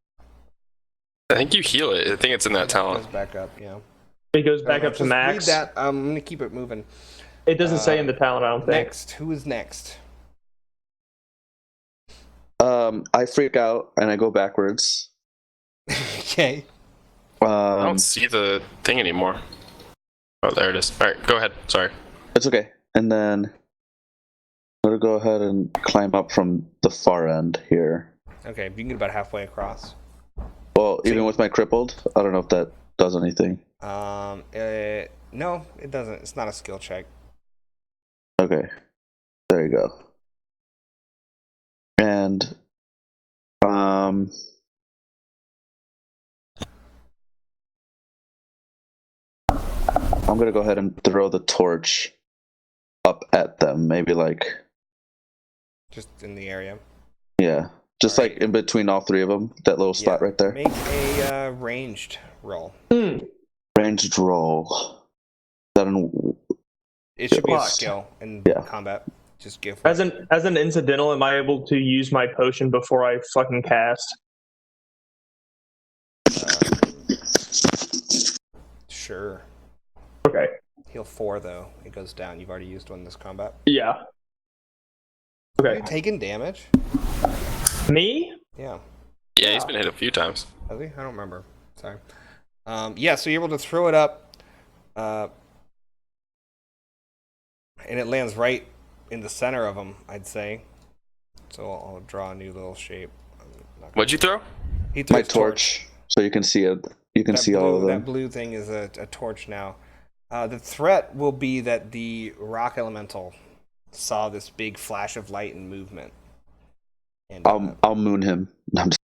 I think you heal it. I think it's in that It talent. goes back up, yeah. It goes back up to Just max. Read that. I'm gonna keep it moving. It doesn't say in the talent, I don't think. Next, who is next? I freak out and I go backwards. Okay. I don't see the thing anymore. Oh, there it is. Alright, go ahead. Sorry. It's okay. And then I'm gonna go ahead and climb up from the far end here. Okay, you can get about halfway across. Well, even with my crippled, I don't know if that does anything. No, it doesn't. It's not a skill check. Okay. There you go. And I'm gonna go ahead and throw the torch up at them. Maybe like, Just in the area. yeah, just Alright. like in between all 3 of them. That little spot Yeah. right there. Make a ranged roll. Ranged roll. Is that It should be a Blocked. skill in Yeah. combat. Just give it. As an incidental, am I able to use my potion before I fucking cast? Sure. Okay. Heal 4 though. It goes down. You've already used one this combat. Yeah. Are Okay. you taking damage? Me? Yeah. Yeah, he's been hit a few times. Has he? I don't remember. Sorry. Yeah, so you're able to throw it up, and it lands right in the center of them, I'd say. So I'll draw a new little shape. What'd you throw? He threw my his torch? So you can see it. You can That see all of blue- them. That blue thing is a torch now. The threat will be that the rock elemental saw this big flash of light and movement. And I'll moon him. I'm just-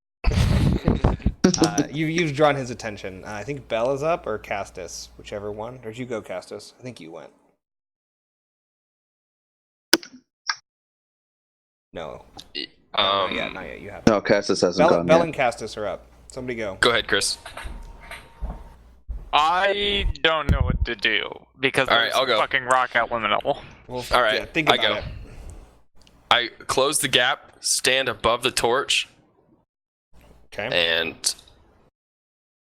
you've drawn his attention. I think Bella's up or Castus, whichever one. Or did you go, Castus? I think you went. No. Not yet. You haven't. No, Castus hasn't gone Bella yet. and Castus are up. Somebody go. Go ahead, Chris. I don't know what to do because All right, there's I'll a go. fucking rock elemental. Well, All right, yeah, think I about go. it. I close the gap, stand above the torch, Okay. and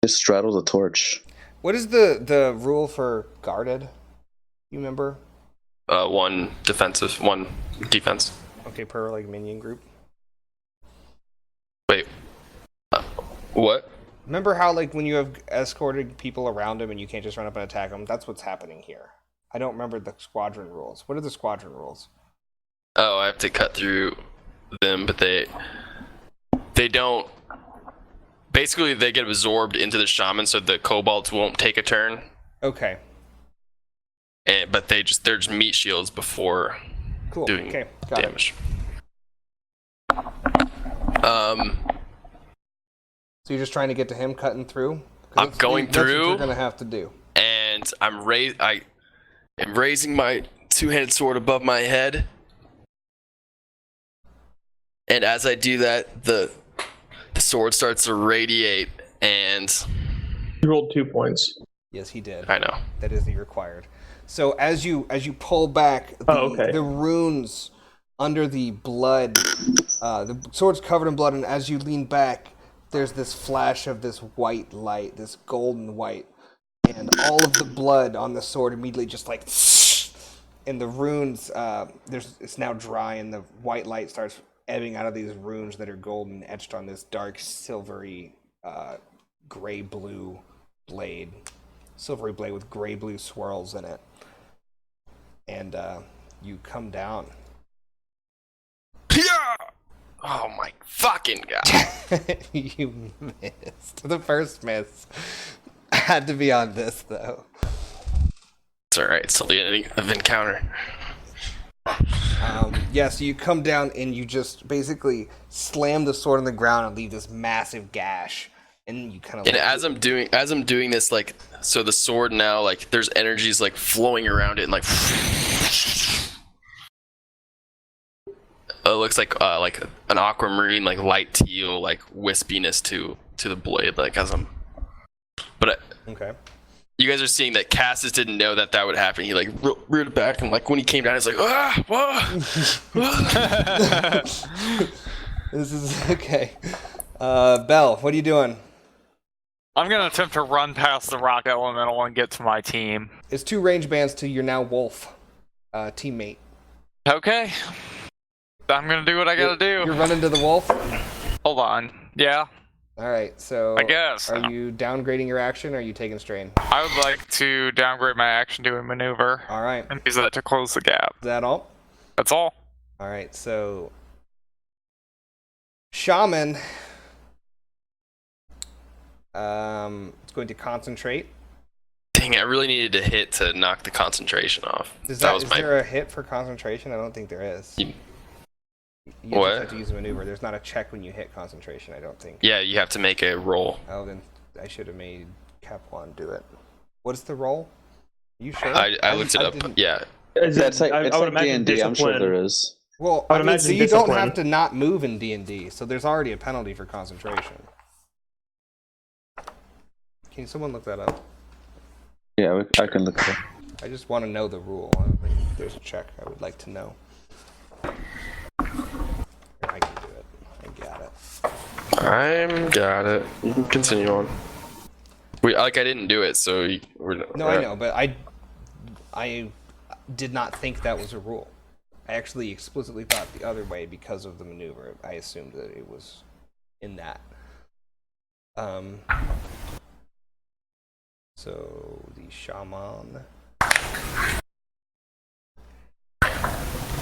Just straddle the torch. What is the rule for guarded? You remember? 1 defensive, 1 defense. Okay, per like minion group. Wait. What? Remember how like when you have escorted people around him and you can't just run up and attack them? That's what's happening here. I don't remember the squadron rules. What are the squadron rules? Oh, I have to cut through them, but they don't. Basically, they get absorbed into the shaman, so the kobolds won't take a turn. Okay, But they're just meat shields before cool. doing Okay, got it. damage. So you're just trying to get to him, cutting through. 'Cause I'm that's- going that's what through. you're gonna have to do. And I am raising my 2-handed sword above my head. And as I do that, the sword starts to radiate, and You rolled 2 points. Yes, he did. I know. That is the required. So as you pull back, Oh, okay. the runes under the blood, the sword's covered in blood, and as you lean back, there's this flash of this white light, this golden white, and all of the blood on the sword immediately just like, and the runes, it's now dry, and the white light starts ebbing out of these runes that are golden, etched on this dark, silvery, gray-blue blade. Silvery blade with gray-blue swirls in it. And you come down. Oh my fucking god. You missed. The first miss had to be on this, though. It's alright, it's still the ending of encounter. So you come down and you just basically slam the sword on the ground and leave this massive gash. And you kind of. And as I'm doing this, like, so the sword now, like, there's energies like flowing around it, and like, it looks like an aquamarine, like light teal, like wispiness to the blade, like as I'm. But okay. You guys are seeing that Cassis didn't know that would happen. He like reared it back, and like when he came down, he's like, ah, whoa. This is okay. Bell, what are you doing? I'm gonna attempt to run past the rock elemental and get to my team. It's 2 range bands to your now wolf teammate. Okay. I'm gonna do what I gotta do. You're running to the wolf? Hold on. Yeah. Alright, so I guess. Are you downgrading your action or are you taking strain? I would like to downgrade my action to a maneuver. Alright. And use that to close the gap. Is that all? That's all. Alright, so Shaman it's going to concentrate. Dang, I really needed to hit to knock the concentration off. Is there a hit for concentration? I don't think there is. You what? just have to use a maneuver. There's not a check when you hit concentration, I don't think. Yeah, you have to make a roll. Oh, then I should have made Cap 1 do it. What's the roll? You sure? I looked it up. Yeah. It's like I would imagine D&D, I'm sure discipline. there is. Well, I would imagine so you don't discipline. have to not move in D&D, so there's already a penalty for concentration. Can someone look that up? Yeah, I can look at it. I just want to know the rule. I don't think there's a check I would like to know. I can do it. I got it. Got it. You can continue on. I didn't do it, so No, I know, but I did not think that was a rule. I actually explicitly thought the other way because of the maneuver. I assumed that it was in that. So the shaman.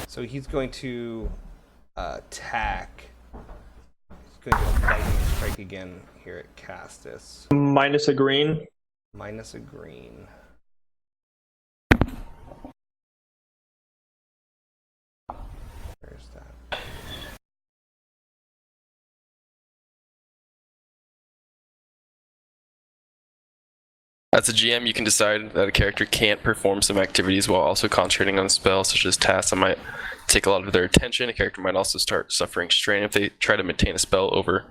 So he's going to attack. He's going to lightning strike again here at Castus. Minus a green. Minus a green. Where's that? As a GM, you can decide that a character can't perform some activities while also concentrating on a spell, such as tasks that might take a lot of their attention. A character might also start suffering strain if they try to maintain a spell over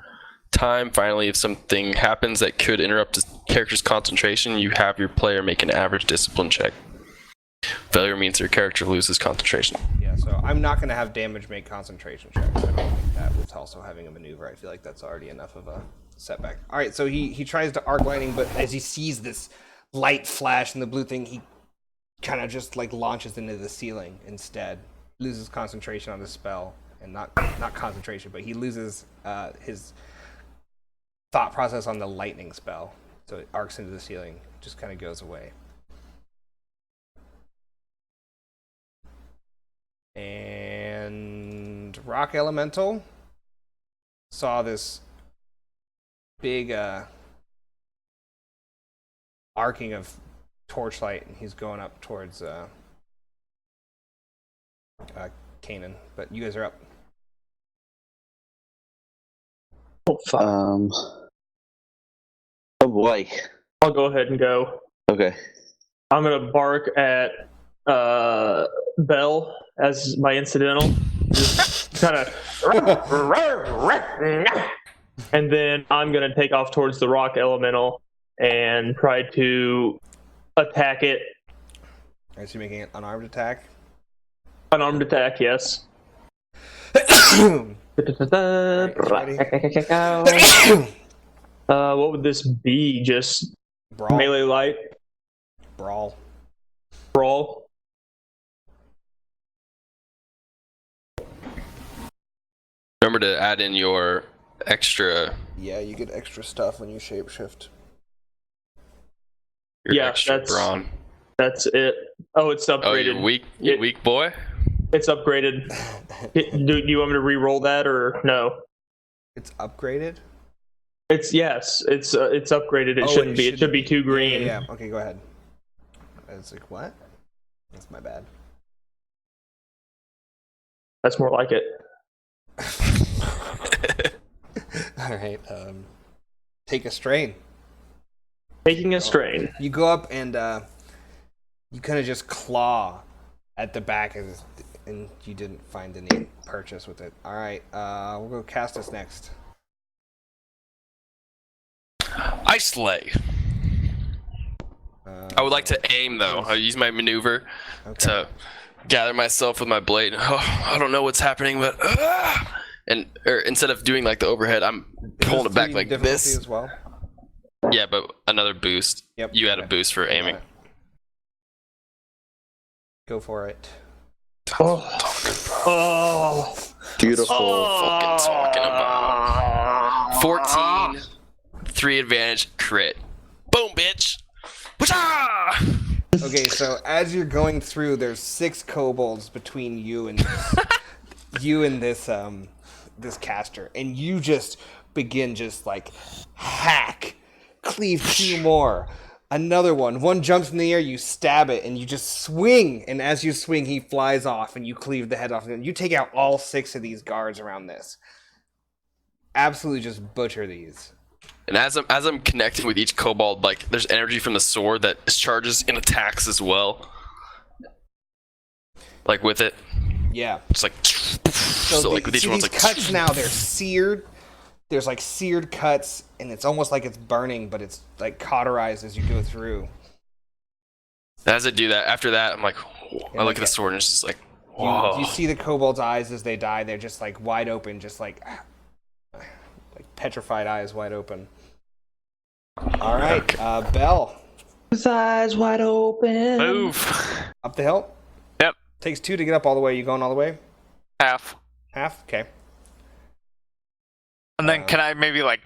time. Finally, if something happens that could interrupt a character's concentration, you have your player make an average discipline check. Failure means your character loses concentration. Yeah, so I'm not going to have damage make concentration checks. I don't think that with also having a maneuver. I feel like that's already enough of a setback. All right, so he tries to arc lightning, but as he sees this light flash in the blue thing, he kind of just like launches into the ceiling instead. Loses concentration on the spell, and not concentration, but he loses his thought process on the lightning spell. So it arcs into the ceiling, just kind of goes away. And Rock Elemental saw this big arcing of torchlight, and he's going up towards Kanan. But you guys are up. Oh, fuck. Oh boy. I'll go ahead and go. Okay. I'm gonna bark at Bell as my incidental. Just kind of. And then I'm gonna take off towards the rock elemental and try to attack it. Are you making an unarmed attack? Unarmed attack, yes. What would this be? Just Brawl. melee light Brawl. brawl. Remember to add in your extra. Yeah, you get extra stuff when you shapeshift. Your Yeah, extra that's- brawn. That's it. Oh, it's upgraded. Oh, you're weak. You weak boy. It's upgraded. Do you want me to re-roll that or no? It's upgraded? It's upgraded. It Oh, shouldn't be. It should be 2 green. Yeah. Okay, go ahead. It's like, what? That's my bad. That's more like it. Alright, take a strain. Taking a strain. You go up and you kind of just claw at the back and you didn't find any purchase with it. Alright, we'll go Castus next. I slay. I would like to aim though. I use my maneuver to gather myself with my blade. Oh, I don't know what's happening, but instead of doing like the overhead, I'm pulling it back like this. As well? Yeah, but another boost. Yep. You had a boost for aiming. Alright. Go for it. Oh. Beautiful. Fucking talking about 14, 3 advantage, crit. Boom, bitch. Whatcha! Okay, so as you're going through, there's 6 kobolds between you and this caster, and you just begin like hack, cleave 2 more, another one jumps in the air, you stab it, and you just swing, and as you swing, he flies off, and you cleave the head off, and you take out all 6 of these guards around this. Absolutely, just butcher these. And as I'm connecting with each kobold, like there's energy from the sword that discharges in attacks as well. Like with it, Yeah. it's like so like with each one's these like cuts now, they're seared. There's like seared cuts, and it's almost like it's burning, but it's like cauterized as you go through. As I do that, after that, I'm like, I look at the sword and it's just like, whoa. You see the kobold's eyes as they die. They're just like wide open, just like petrified eyes wide open. All right, Bell. His eyes wide open. Move. Up the hill? Yep. Takes 2 to get up all the way. You going all the way? Half. Half? Okay. And then can I maybe like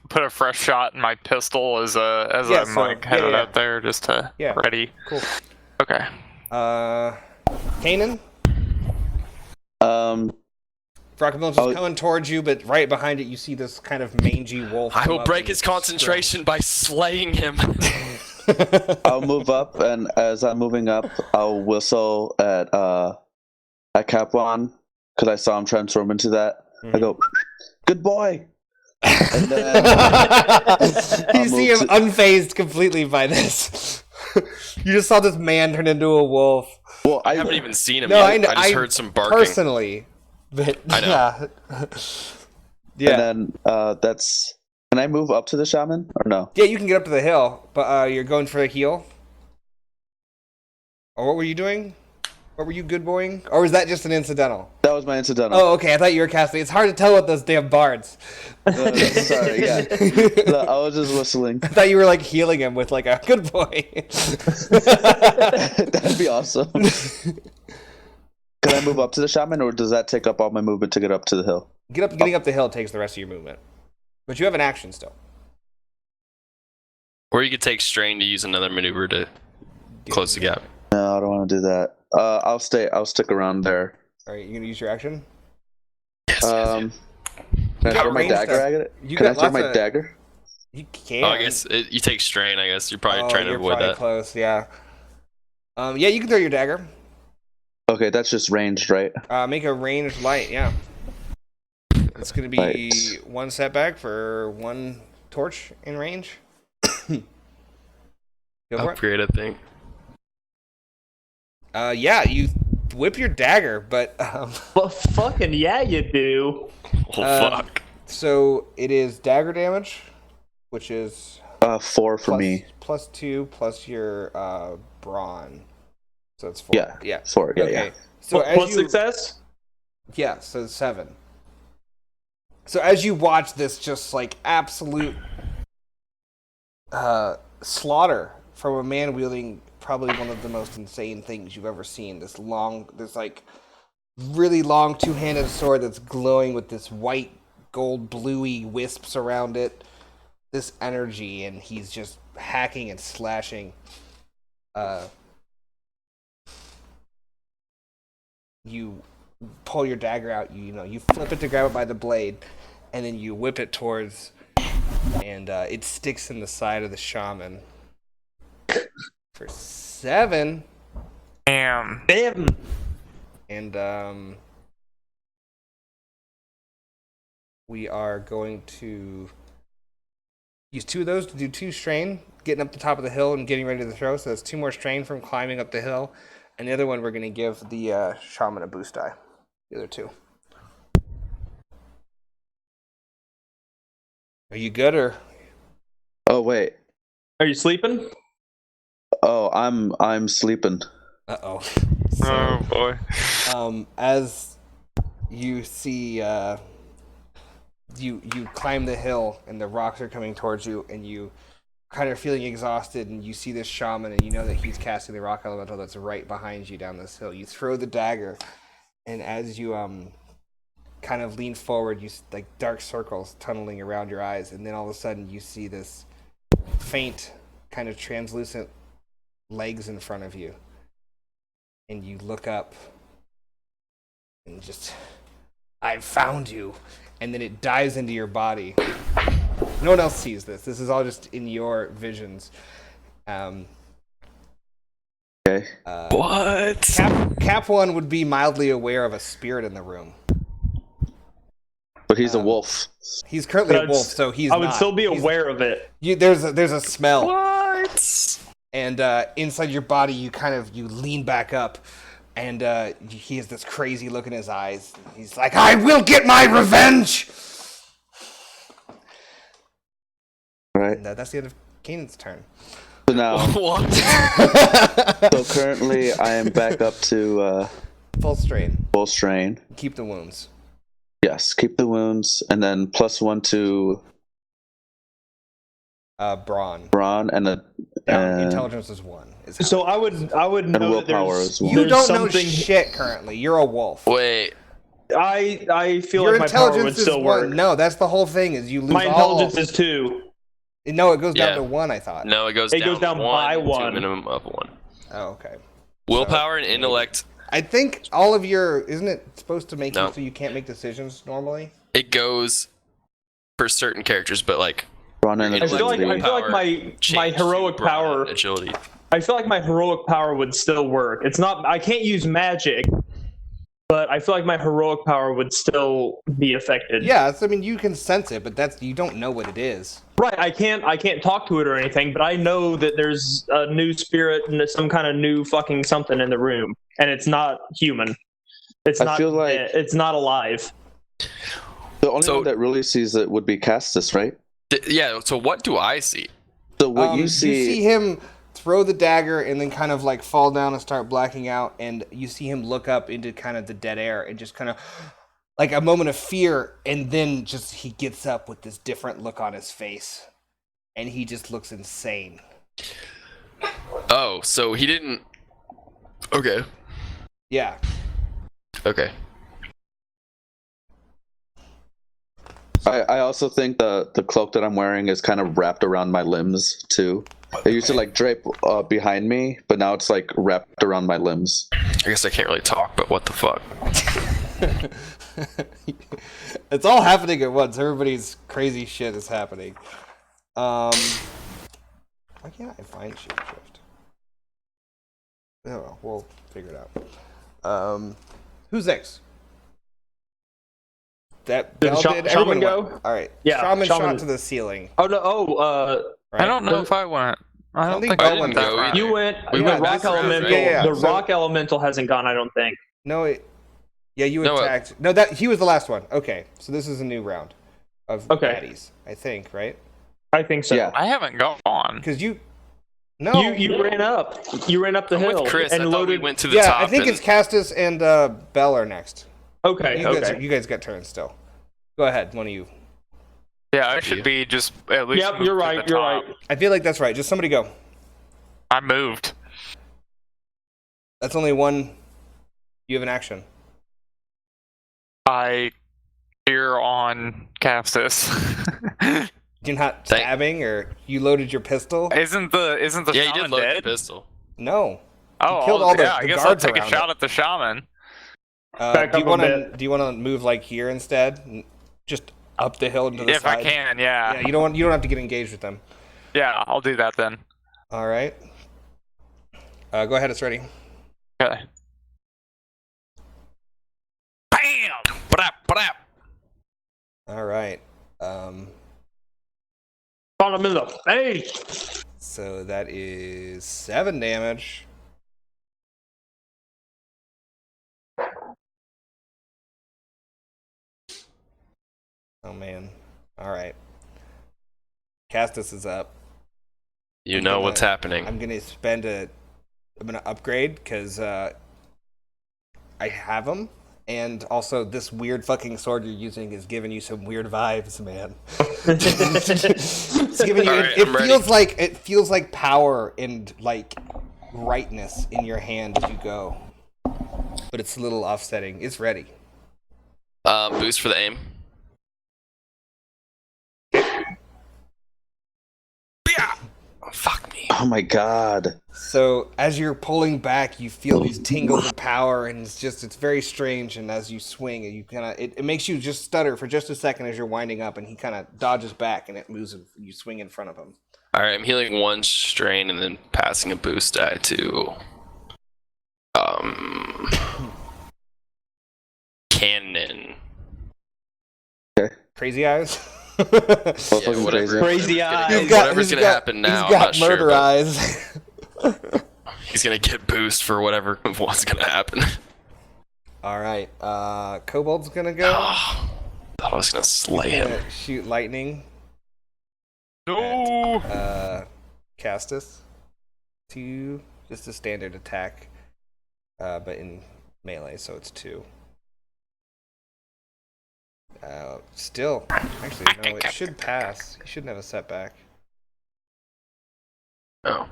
put a fresh shot in my pistol as I'm so- like headed yeah. up there just to ready? Cool. Okay. Kanan? Frockamil's just coming towards you, but right behind it you see this kind of mangy wolf. I come will up break and his concentration by slaying him. I'll move up, and as I'm moving up, I'll whistle at Capwan because I saw him transform into that. I go, "Good boy." And then you see him unfazed completely by this. You just saw this man turn into a wolf. Well, I haven't even seen him No, yet. I know. I just heard some barking. Personally, but I know. Yeah. And then that's. Can I move up to the shaman or no? Yeah, you can get up to the hill, but you're going for a heal. Or what were you doing? What were you good boying? Or was that just an incidental? That was my incidental. Oh, okay. I thought you were casting. It's hard to tell with those damn bards. Sorry, yeah. No, I was just whistling. I thought you were like healing him with like a good boy. That'd be awesome. Can I move up to the shaman, or does that take up all my movement to get up to the hill? Getting up the hill takes the rest of your movement, but you have an action still. Or you could take strain to use another maneuver to close the gap. No, I don't want to do that. I'll stick around there. All right, you gonna use your action? Yes. Can I throw my ranged dagger stuff. at it? You Can I got throw lots my of- dagger? You can. Oh, I guess you take strain. I guess you're probably trying to you're avoid probably that. close. Yeah. Yeah, you can throw your dagger. Okay, that's just ranged, right? Make a ranged light. Yeah. It's gonna be Light. 1 setback for 1 torch in range. Go for it. Upgrade, I think. Yeah, you whip your dagger, but Well, fucking yeah, you do. Oh, fuck. so it is dagger damage, which is 4 for plus- me. plus 2 plus your brawn. So it's 4. Yeah. Yeah. 4. Yeah, Okay. yeah. So One as you success. Yeah, so 7. So as you watch this just like absolute slaughter from a man wielding probably one of the most insane things you've ever seen. This like really long two-handed sword that's glowing with this white gold bluey wisps around it. This energy, and he's just hacking and slashing. You pull your dagger out. You flip it to grab it by the blade, and then you whip it towards, and it sticks in the side of the shaman for 7. Damn. And we are going to use 2 of those to do 2 strain, getting up the top of the hill and getting ready to throw. So that's 2 more strain from climbing up the hill. And the other one we're going to give the shaman a boost die. The other 2. Are you good or? Oh wait. Are you sleeping? Oh, I'm sleeping. Uh-oh. Oh boy. As you see, you climb the hill and the rocks are coming towards you, and you kind of feeling exhausted, and you see this shaman, and you know that he's casting the rock elemental that's right behind you down this hill. You throw the dagger, and as you kind of lean forward, you like dark circles tunneling around your eyes, and then all of a sudden you see this faint, kind of translucent legs in front of you. And you look up and just, I found you. And then it dives into your body. No one else sees this. This is all just in your visions. Okay. What? Cap 1 would be mildly aware of a spirit in the room. But he's a wolf. He's currently a That's- wolf, so he's I would not. still be aware of it. There's a smell. What? And inside your body, you lean back up, and he has this crazy look in his eyes. He's like, "I will get my revenge!" Right. And that's the end of Kanan's turn. So now, What? so currently I am back up to Full strain. full strain. Keep the wounds. Yes, keep the wounds, and then +1 to Brawn. brawn and a Intelligence is 1. So I would and know that willpower there's, is 1. You there's don't know something. shit currently. You're a wolf. Wait. I feel Your like my power intelligence would is still 1. work. No, that's the whole thing. Is you lose My all. intelligence is 2. No, it goes down Yeah. to 1. I thought. No, it goes It down, goes down one by to a 1. minimum of 1. Oh, okay. Willpower and intellect, I think all of your isn't it supposed to make No. you so you can't make decisions normally? it goes for certain characters, but like brawn and I feel like agility. my change heroic to brawn power. and agility. I feel like my heroic power would still work. It's not. I can't use magic, but I feel like my heroic power would still be affected. Yeah, I mean you can sense it, but you don't know what it is. Right. I can't talk to it or anything, but I know that there's a new spirit and there's some kind of new fucking something in the room, and it's not human. It's I not. feel like- It's not alive. The only So- one that really sees it would be Castus, right? Yeah, so what do I see? So what you see, him throw the dagger and then kind of like fall down and start blacking out, and you see him look up into kind of the dead air and just kind of like a moment of fear, and then just he gets up with this different look on his face, and he just looks insane. Oh, so he didn't. Okay. Yeah. Okay. I also think the cloak that I'm wearing is kind of wrapped around my limbs too. It used to like drape behind me, but now it's like wrapped around my limbs. I guess I can't really talk, but what the fuck? It's all happening at once. Everybody's crazy shit is happening. Why can't I find shapeshift? Oh, we'll figure it out. Who's next? That Did Bell Shaman did. Everyone go? went. All right. Yeah, Shaman Shaman- shot to the ceiling. Oh no! Oh, Right? I don't know if I went. I don't think I I didn't went go that far. either. you went. We You went went rock this round, elemental. right? Yeah. The So- rock elemental hasn't gone. I don't think. No, you No, attacked. No, that he was the last one. Okay, so this is a new round of Okay. baddies, I think, right? I think so. Yeah. I haven't gone. Because no, You ran up. You ran up the I'm hill with Chris. and I thought we loaded. went to the yeah, top. I think and... it's Castus and Bell are next. Okay. You guys got turns still. Go ahead, one of you. Yeah, I should be just at least. Yep, moved you're to right. the You're top. right. I feel like that's right. Just somebody go. I moved. That's only one. You have an action. I cheer on Castus. You're not stabbing, or you loaded your pistol? Isn't the Yeah, you shaman did load dead? your pistol. No. Oh, killed all the I guess I'll guards take a around shot it. at the shaman. Back Do you up a want to? bit. Do you want to move like here instead? Just up the hill into the If side. I can, yeah. Yeah, you don't have to get engaged with them. Yeah, I'll do that then. All right. Go ahead. It's ready. Okay. Bam! Brap. All right. Follow me up. Hey. So that is 7 damage. Oh man. All right. Castus is up. You know what's happening. I'm gonna I'm gonna upgrade because I have them, and also this weird fucking sword you're using is giving you some weird vibes, man. It's giving you. All right, it feels like power and like rightness in your hand as you go, but it's a little offsetting. It's ready. Boost for the aim. Yeah. Oh, fuck me. Oh my god. So as you're pulling back, you feel these tingles of power, and it's very strange. And as you swing, you it makes you just stutter for just a second as you're winding up, and he kind of dodges back, and it moves. You swing in front of him. All right, I'm healing 1 strain and then passing a boost die to Cannon. Crazy eyes. Fucking whatever. Crazy eyes. Whatever's gonna happen now, He's got I'm not sure, murder but- eyes. He's gonna get boost for whatever what's gonna happen. All right. Kobold's gonna go. Thought I was gonna slay him. Gonna shoot lightning. No. Castus. Just a standard attack, but in melee, so it's 2. Still, actually, no, it should pass. He shouldn't have a setback. Oh.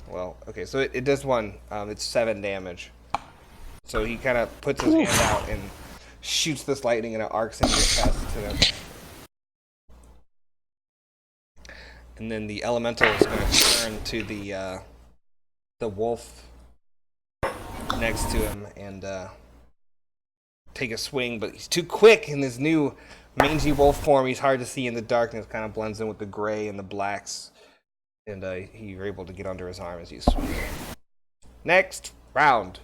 Well, okay, so it does 1. It's 7 damage. So he kind of puts his hand out and shoots this lightning, and it arcs into your chest to him. And then the elemental is going to turn to the wolf next to him and take a swing, but he's too quick in his new mangy wolf form. He's hard to see in the darkness, kind of blends in with the gray and the blacks, and you're able to get under his arm as you swing. Next round.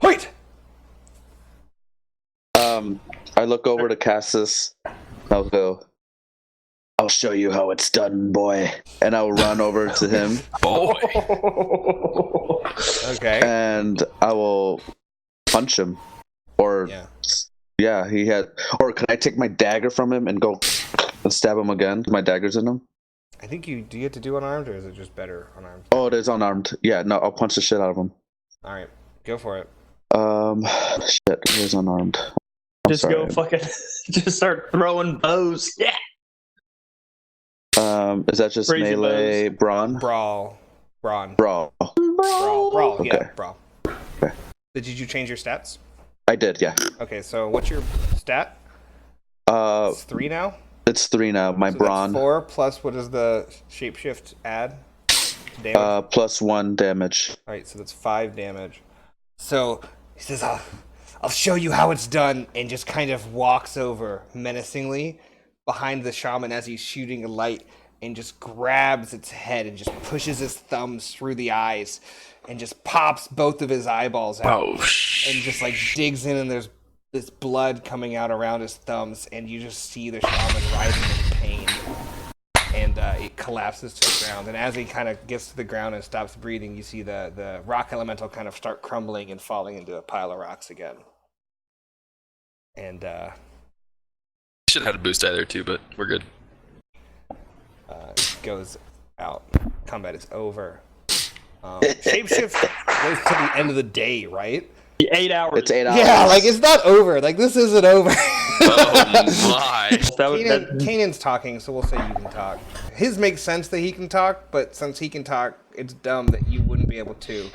Wait! I look over to Cassis. I'll go, I'll show you how it's done, boy. And I'll run over to him. Boy. Okay. And I will punch him. Or, yeah, he had. Or can I take my dagger from him and go and stab him again? My dagger's in him? I think do you have to do unarmed, or is it just better unarmed? Oh, it is unarmed. Yeah, no, I'll punch the shit out of him. Alright, go for it. Shit, it is unarmed. I'm Just sorry. go fucking. Just start throwing bows. Yeah. Is that just Crazy melee brawn? Brawl. Brawn. Brawl. Brawl, yeah, Okay. brawl. Okay. Did you change your stats? I did, yeah. Okay, so what's your stat? Uh, It's 3 now? it's 3 now. My So brawn. that's 4, plus what does the shapeshift add? Damage? Plus 1 damage. Alright, so that's 5 damage. So he says, I'll show you how it's done, and just kind of walks over menacingly behind the shaman as he's shooting a light, and just grabs its head and just pushes his thumbs through the eyes and just pops both of his eyeballs out. Oh, And just like digs in, and there's this blood coming out around his thumbs, and you just see the shaman writhing in pain. And it collapses to the ground. And as he kind of gets to the ground and stops breathing, you see the rock elemental kind of start crumbling and falling into a pile of rocks again. And should have had a boost die there too, but we're good. it goes out. Combat is over. Shapeshift goes to the end of the day, right? 8 hours. It's 8 hours. Yeah, like it's not over. Like this isn't over. Oh my! Kanan's talking, so we'll say you can talk. His makes sense that he can talk, but since he can talk, it's dumb that you wouldn't be able to.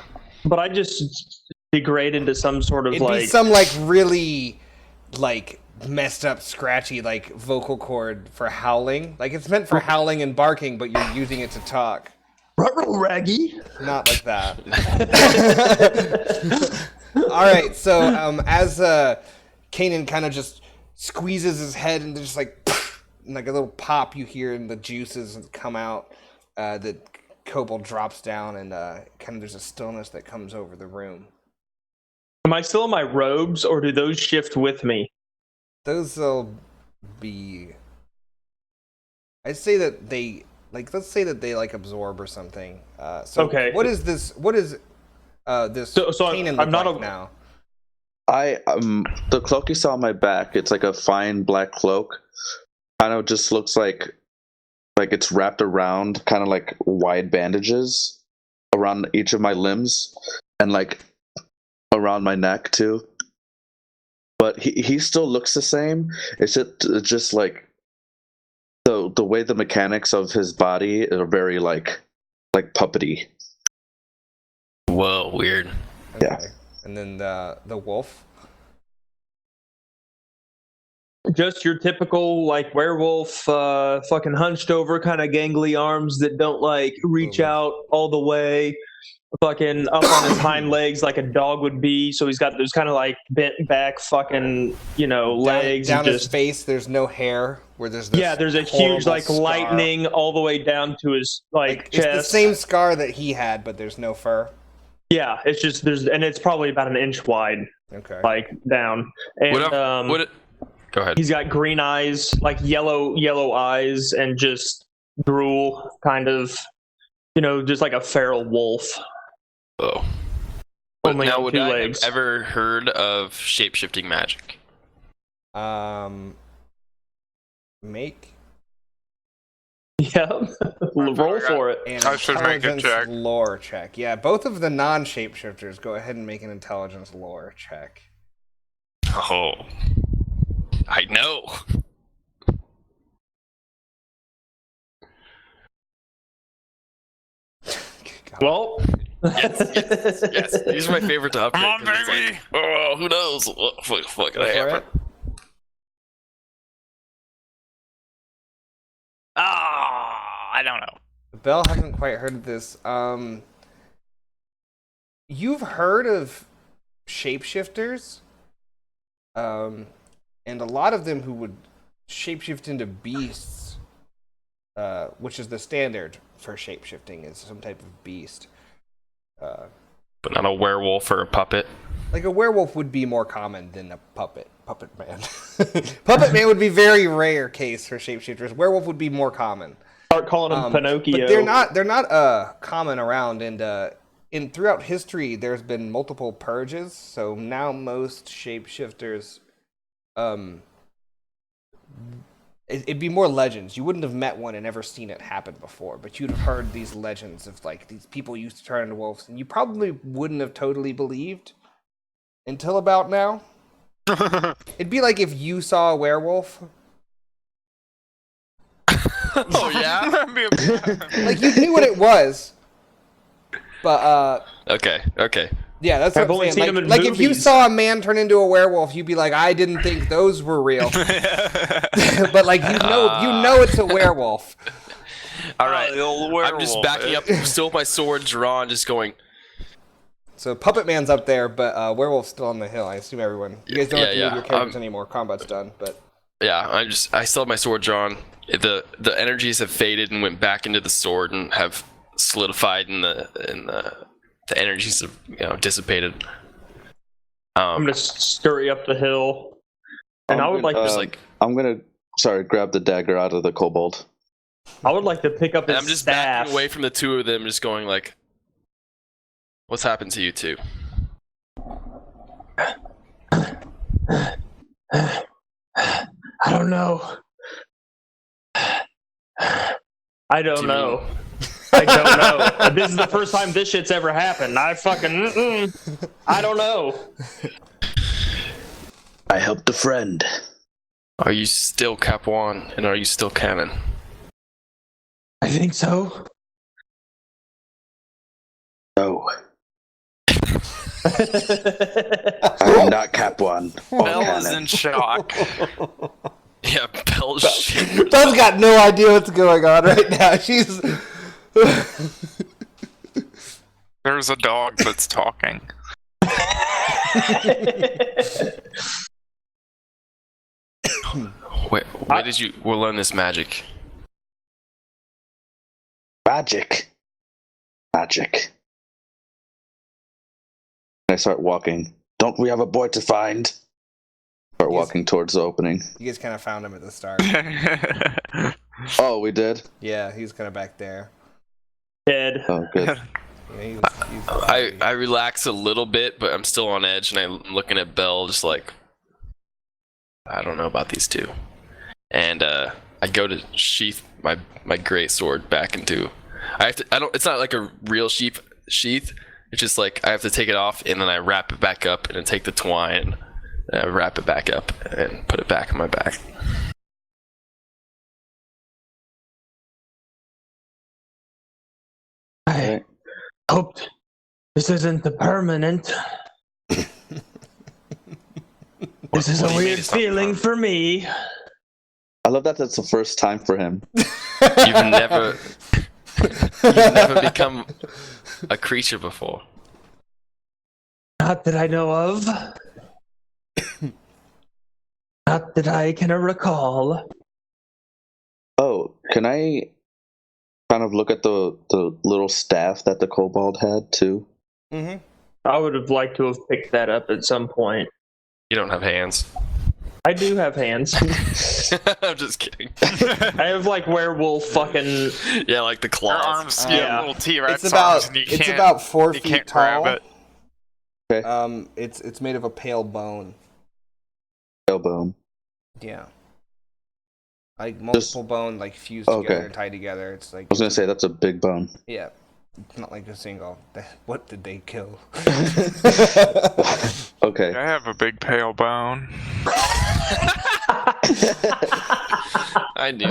But I just degrade into some sort of It'd like be some like really like messed up, scratchy like vocal cord for howling. Like it's meant for howling and barking, but you're using it to talk. ruh-roh, Raggy. Not like that. All right, so as Kanan kind of just squeezes his head and just like a little pop you hear, and the juices come out. The kobold drops down, and kind of there's a stillness that comes over the room. Am I still in my robes, or do those shift with me? Those will be. I'd say that they like. Let's say that they like absorb or something. So Okay. What is this? What is this? So Kanan I'm look not like a- now. The cloak you saw on my back, it's like a fine black cloak. Kind of just looks like it's wrapped around kind of like wide bandages around each of my limbs and like around my neck too. But he still looks the same. It's just like the way the mechanics of his body are very like puppety. Whoa, weird. Okay. Yeah. And then the wolf. Just your typical like werewolf, fucking hunched over, kind of gangly arms that don't like reach out all the way. Fucking up on his hind legs like a dog would be. So he's got those kind of like bent back, fucking legs. Down and his just face. There's no hair. Where there's this there's a huge horrible like scar. lightning all the way down to his like chest. It's the same scar that he had, but there's no fur. Yeah, it's just and it's probably about an inch wide, Okay. like down. And Go ahead. he's got green eyes, like yellow eyes, and just drool, kind of, just like a feral wolf. Oh. But Only now, on would 2 I legs. have ever heard of shape-shifting magic? Make Yep. Roll for it. an I should make a intelligence check. lore check. Yeah, both of the non-shapeshifters, go ahead and make an intelligence lore check. Oh. I know. Well, Yes. These are my favorite to upgrade. Come on, 'cause it's baby! like, oh, who knows? What Go gonna for happen? it. I don't know. Belle hasn't quite heard of this. You've heard of shapeshifters, and a lot of them who would shapeshift into beasts, which is the standard for shapeshifting, is some type of beast. But not a werewolf or a puppet. Like a werewolf would be more common than a puppet man. Puppet man would be very rare case for shapeshifters. Werewolf would be more common. start calling him Pinocchio. But they're not common around, and throughout history there's been multiple purges. So now most shapeshifters, it'd be more legends. You wouldn't have met one and ever seen it happen before, but you'd have heard these legends of like these people used to turn into wolves, and you probably wouldn't have totally believed until about now. It'd be like if you saw a werewolf. Oh yeah. Like you knew what it was, but Okay. yeah, that's I've what only I'm seen saying. them in Like if you movies. saw a man turn into a werewolf, you'd be like, I didn't think those were real. But like you know it's a werewolf. All right. the old I'm just werewolf. backing up, still with my sword drawn, just going. So Puppet Man's up there, but Werewolf's still on the hill. I assume everyone. You guys don't have to move your characters anymore. Combat's done, but Yeah, I still have my sword drawn. The energies have faded and went back into the sword and have solidified, and the energies have dissipated. I'm gonna scurry up the hill, and I would like just to like I'm gonna grab the dagger out of the kobold. pick up and his I'm just staff. backing away from the two of them, just going like, "What's happened to you two?" I don't know. I don't Do you know. mean- I don't know. This is the first time this shit's ever happened. I don't know. I helped a friend. Are you still Cap 1, and are you still canon? I think so. No. I'm not Cap 1. or Bell is canon. in shock. Yeah, Bell's shit. Belle's got no idea what's going on right now. She's. There's a dog that's talking. Where did you learn this magic? Magic. I start walking. Don't we have a boy to find? Start walking towards the opening. You guys kind of found him at the start. Oh, we did? Yeah, he's kind of back there. Dead. Oh, good. Yeah, he's I relax a little bit, but I'm still on edge, and I'm looking at Bell just like, I don't know about these two. And I go to sheath my great sword back into. It's not like a real sheath. It's just like I have to take it off, and then I wrap it back up, and then take the twine, and I wrap it back up, and put it back in my back. I hope this isn't the permanent. This is What a do you mean weird it's not feeling permanent? for me. I love that that's the first time for him. You've never become a creature before. Not that I know of. Not that I can recall. Oh, can I kind of look at the little staff that the kobold had, too? Mm-hmm. I would have liked to have picked that up at some point. You don't have hands. I do have hands. I'm just kidding. I have like werewolf fucking. Yeah, like the Your claws. arms get Yeah. little T-Rex It's arms, about and you it's can't, about 4 you feet can't tall. grab it. It's made of a pale bone. Elbow. Yeah. Like multiple bone, like fused Okay. together, tied together. It's like I was gonna say, that's a big bone. yeah, it's not like a single. What did they kill? Okay. I have a big pale bone. I knew.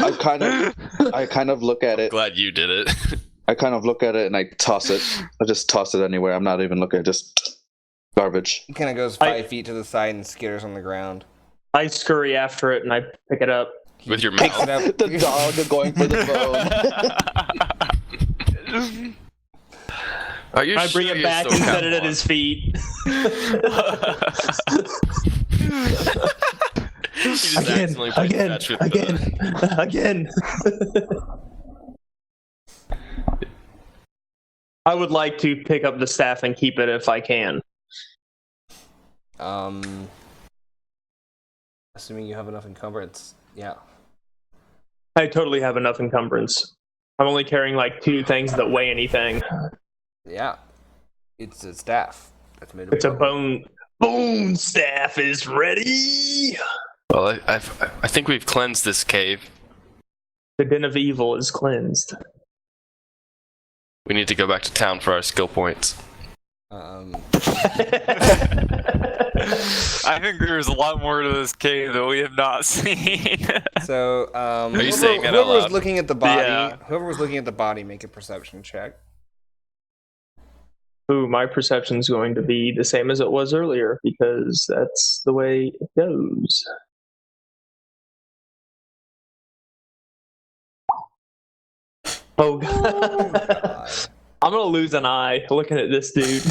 I kind of look at it. Glad you did it. I kind of look at it and I toss it. I just toss it anywhere. I'm not even looking. Just garbage. It kind of goes 5 feet to the side and skitters on the ground. I scurry after it and I pick it up. With your Picks mouth. it up. The dog is going for the bone. Are you I bring sure it you're back still and set Cap it at 1? his feet. You just Again, accidentally played again, catch with again. I would like to pick up the staff and keep it if I can. Assuming you have enough encumbrance, yeah. I totally have enough encumbrance. I'm only carrying like 2 things that weigh anything. Yeah. It's a staff. That's made of It's a bone. Bone staff is ready. Well, I think we've cleansed this cave. The den of evil is cleansed. We need to go back to town for our skill points. I think there's a lot more to this cave that we have not seen. So, Are you saying that out whoever was loud? looking at the body, Yeah. whoever was looking at the body, make a perception check. Ooh, my perception's going to be the same as it was earlier because that's the way it goes. Oh god. I'm gonna lose an eye looking at this dude.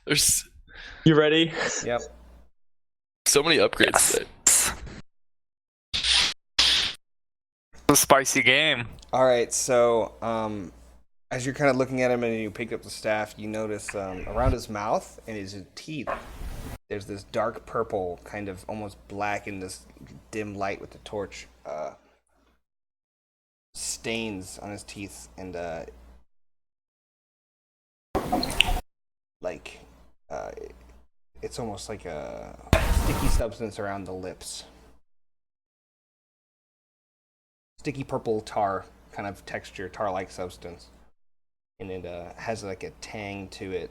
There's You ready? Yep. so many upgrades. Today. A spicy game. All right. So, as you're kind of looking at him and you pick up the staff, you notice around his mouth and his teeth, there's this dark purple, kind of almost black in this dim light with the torch, stains on his teeth and it's almost like a sticky substance around the lips. Sticky purple tar kind of texture, tar-like substance, and it has like a tang to it.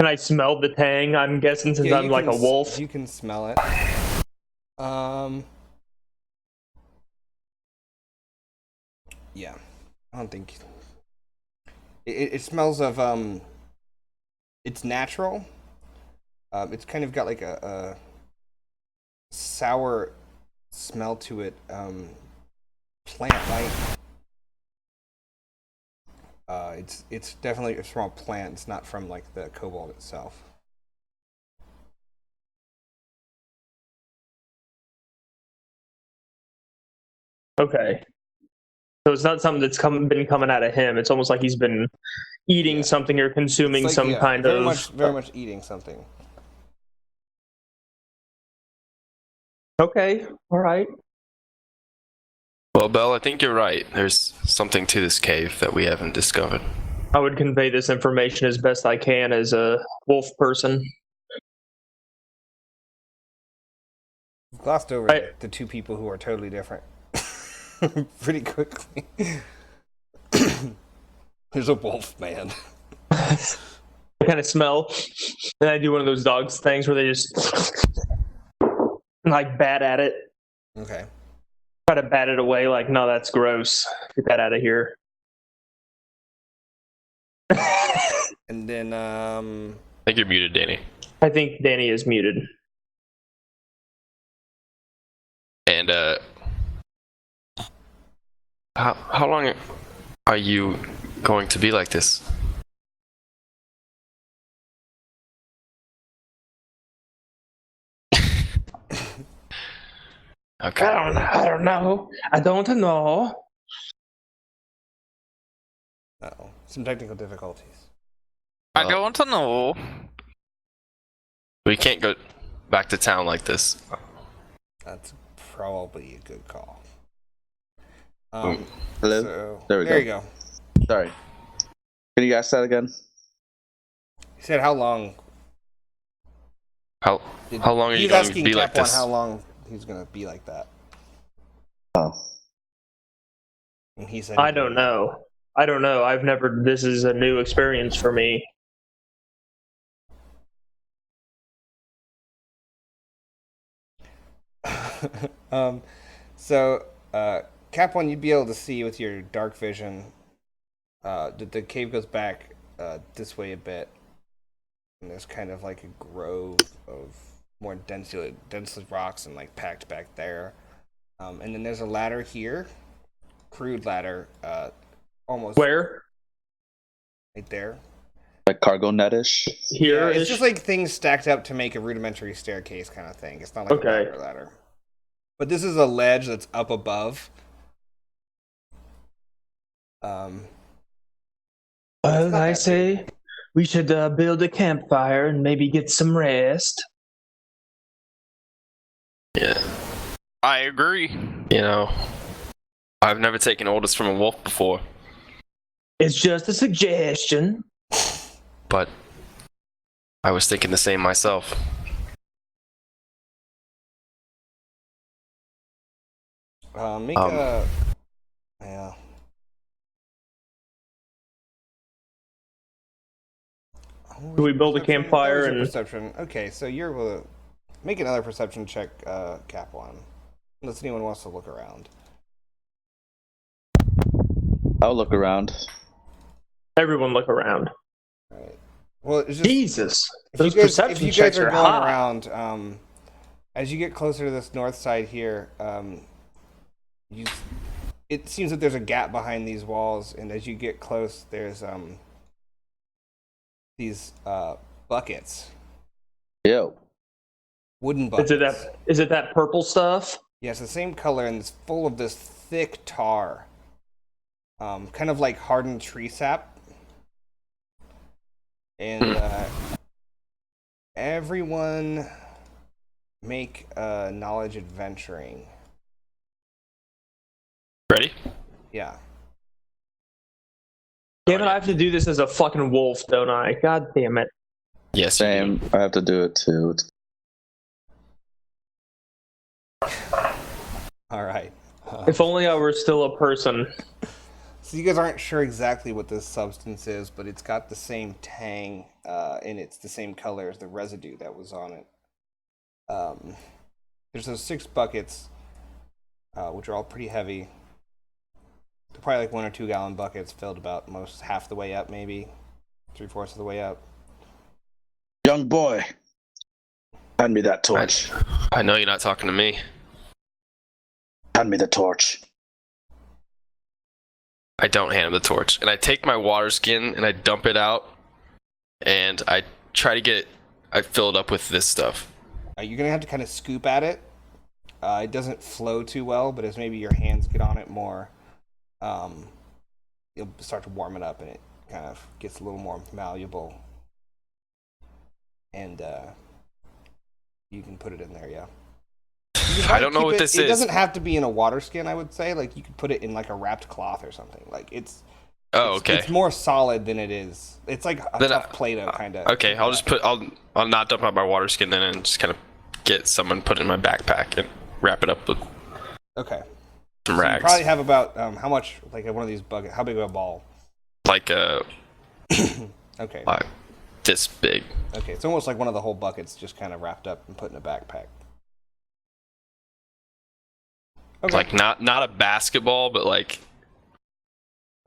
Can I smell the tang? I'm guessing since Yeah, I'm like a wolf. You can smell it. Yeah, I don't think it smells of it's natural. It's kind of got like a sour smell to it, plant-like. It's definitely from a plant. It's not from like the kobold itself. Okay. So it's not something that's been coming out of him. It's almost like he's been eating something or consuming It's like, some kind very of. very much eating something. Okay. All right. Well, Bell, I think you're right. There's something to this cave that we haven't discovered. I would convey this information as best I can as a wolf person. We've glossed over the two people who are totally different pretty quickly. There's a wolf man. I kind of smell, and I do one of those dogs things where they just like bat at it. Okay. Try to bat it away, like, no, that's gross. Get that out of here. And then I think you're muted, Danny. I think Danny is muted. And how long are you going to be like this? Okay. I don't know. I don't know. uh-oh, some technical difficulties. I don't know. We can't go back to town like this. That's probably a good call. Hello? So, There we you go. Sorry. Can you ask that again? He said how long? How long are you He's going to asking be Cap like this? how long he's going to be like that. Oh. And he said I don't know. I've never. This is a new experience for me. So, Cap 1, you'd be able to see with your dark vision. The cave goes back this way a bit, and there's kind of like a grove of more densely rocks and like packed back there. And then there's a ladder here, crude ladder, almost Where? right there. Like cargo netish? Here? It's just like things stacked up to make a rudimentary staircase kind of thing. It's not like a regular ladder. But this is a ledge that's up above. Well, I say we should build a campfire and maybe get some rest. Yeah. I agree. You know, I've never taken orders from a wolf before, It's just a suggestion. but I was thinking the same myself. Make a... Yeah. Do we build a campfire That was your and... perception? Okay, so you're able to make another perception check, Cap 1. Unless anyone wants to look around. I'll look around. Everyone look around. Right. Well, it's just... Jesus. Those if perception you checks guys are are going high. around, as you get closer to this north side here, it seems that there's a gap behind these walls, and as you get close, there's these buckets, Yo. wooden buckets. Is it that purple stuff? Yeah, it's the same color, and it's full of this thick tar, kind of like hardened tree sap. And everyone make a knowledge adventuring. Ready? Yeah. Damn it, I have to do this as a fucking wolf, don't I? God damn it. Yes. you Same. I have to do it too. All right. If only I were still a person. So you guys aren't sure exactly what this substance is, but it's got the same tang, and it's the same color as the residue that was on it. There's those 6 buckets, which are all pretty heavy. They're probably like 1 or 2 gallon buckets, filled about most half the way up, maybe 3/4 of the way up. Young boy, hand me that torch. I know you're not talking to me. Hand me the torch. I don't hand him the torch. And I take my water skin and I dump it out. And I try to get I fill it up with this stuff. You're going to have to kind of scoop at it. It doesn't flow too well, but as maybe your hands get on it more, you'll start to warm it up and it kind of gets a little more malleable. And you can put it in there, yeah. I don't know what this is. It doesn't have to be in a water skin, I would say. Like, you could put it in like a wrapped cloth or something. Like, okay. It's more solid than it is. It's like a tough Play-Doh kind of. Okay, I'll not dump out my water skin then and just kind of get someone put it in my backpack and wrap it up with some rags. You probably have about how much, like one of these buckets, how big of a ball? Like okay. Like this big. Okay, it's almost like one of the whole buckets just kind of wrapped up and put in a backpack. Okay. Like not a basketball, but like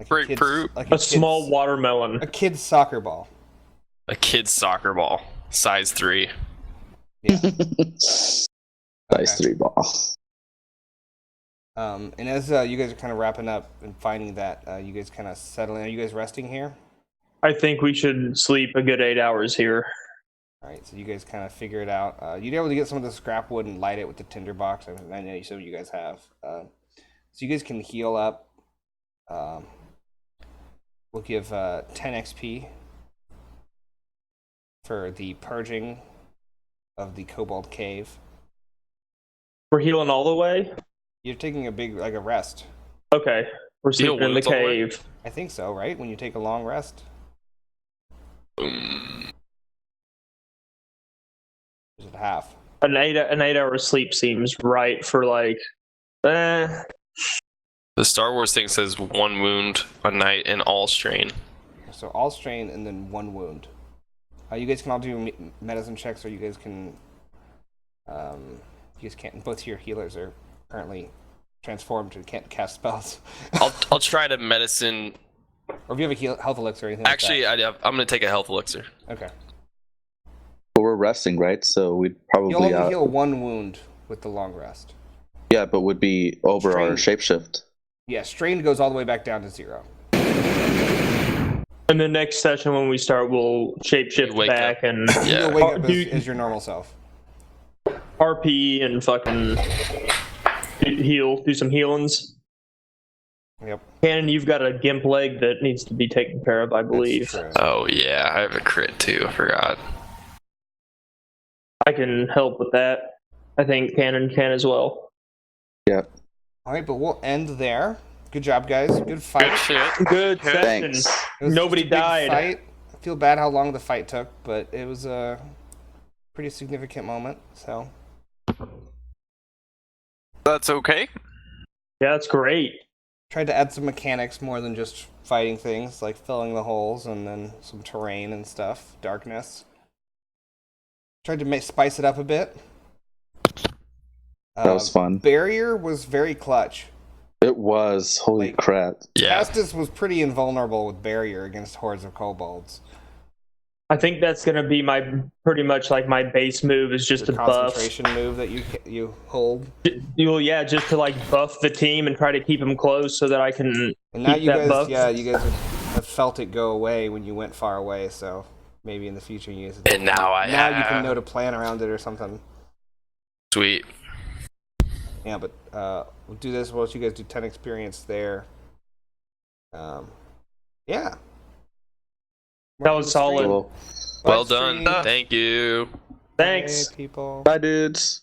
grapefruit. A small watermelon. A kid's soccer ball. A kid's soccer ball, size 3. Yeah. Size 3 ball. And as you guys are kind of wrapping up and finding that, you guys kind of settling. Are you guys resting here? I think we should sleep a good 8 hours here. All right, so you guys kind of figure it out. You'd be able to get some of the scrap wood and light it with the tinder box. I know some of you guys have. So you guys can heal up. We'll give 10 XP for the purging of the Kobold Cave. We're healing all the way? You're taking a rest. Okay. We're sleeping in the cave. I think so, right? When you take a long rest. Is it half? An 8-hour sleep seems right for like. The Star Wars thing says 1 wound a night and all strain. So all strain and then 1 wound. You guys can all do medicine checks, or you guys can. You guys can't. Both your healers are currently transformed and can't cast spells. I'll try to medicine. Or if you have a health elixir or anything. Actually, like that. I'm gonna take a health elixir. Okay. But we're resting, right? So we'd probably You'll only heal 1 wound with the long rest. Yeah, but would be over our shapeshift. Yeah, strain goes all the way back down to 0. In the next session when we start, we'll shapeshift back up. and You'll wake up as your normal self. RP and fucking do some healings. Yep. Cannon, you've got a gimp leg that needs to be taken care of, I believe. Oh yeah, I have a crit too. I forgot. I can help with that. I think Cannon can as well. Yeah. All right, but we'll end there. Good job, guys. Good fight. Good shit. Good session. Thanks. It was Nobody just a big died. Fight. I feel bad how long the fight took, but it was a pretty significant moment. So That's okay. Yeah, that's great. tried to add some mechanics more than just fighting things, like filling the holes and then some terrain and stuff, darkness. Tried to spice it up a bit. That was fun. Barrier was very clutch. It was. Holy crap. Yeah. Castus was pretty invulnerable with barrier against hordes of kobolds. I think that's gonna be pretty much like my base move is just The to buff. concentration move that you hold. Yeah, just to like buff the team and try to keep them close so that I can And now keep you that guys, buff. you guys have felt it go away when you went far away. So maybe in the future you use it. And now you can know to plan around it or something. Sweet. Yeah, but we'll do this. Well, you guys do 10 experience there. Yeah. That was solid. Cool. Well Bye, done. stream. Thank you. Thanks. Bye, people. Bye, dudes.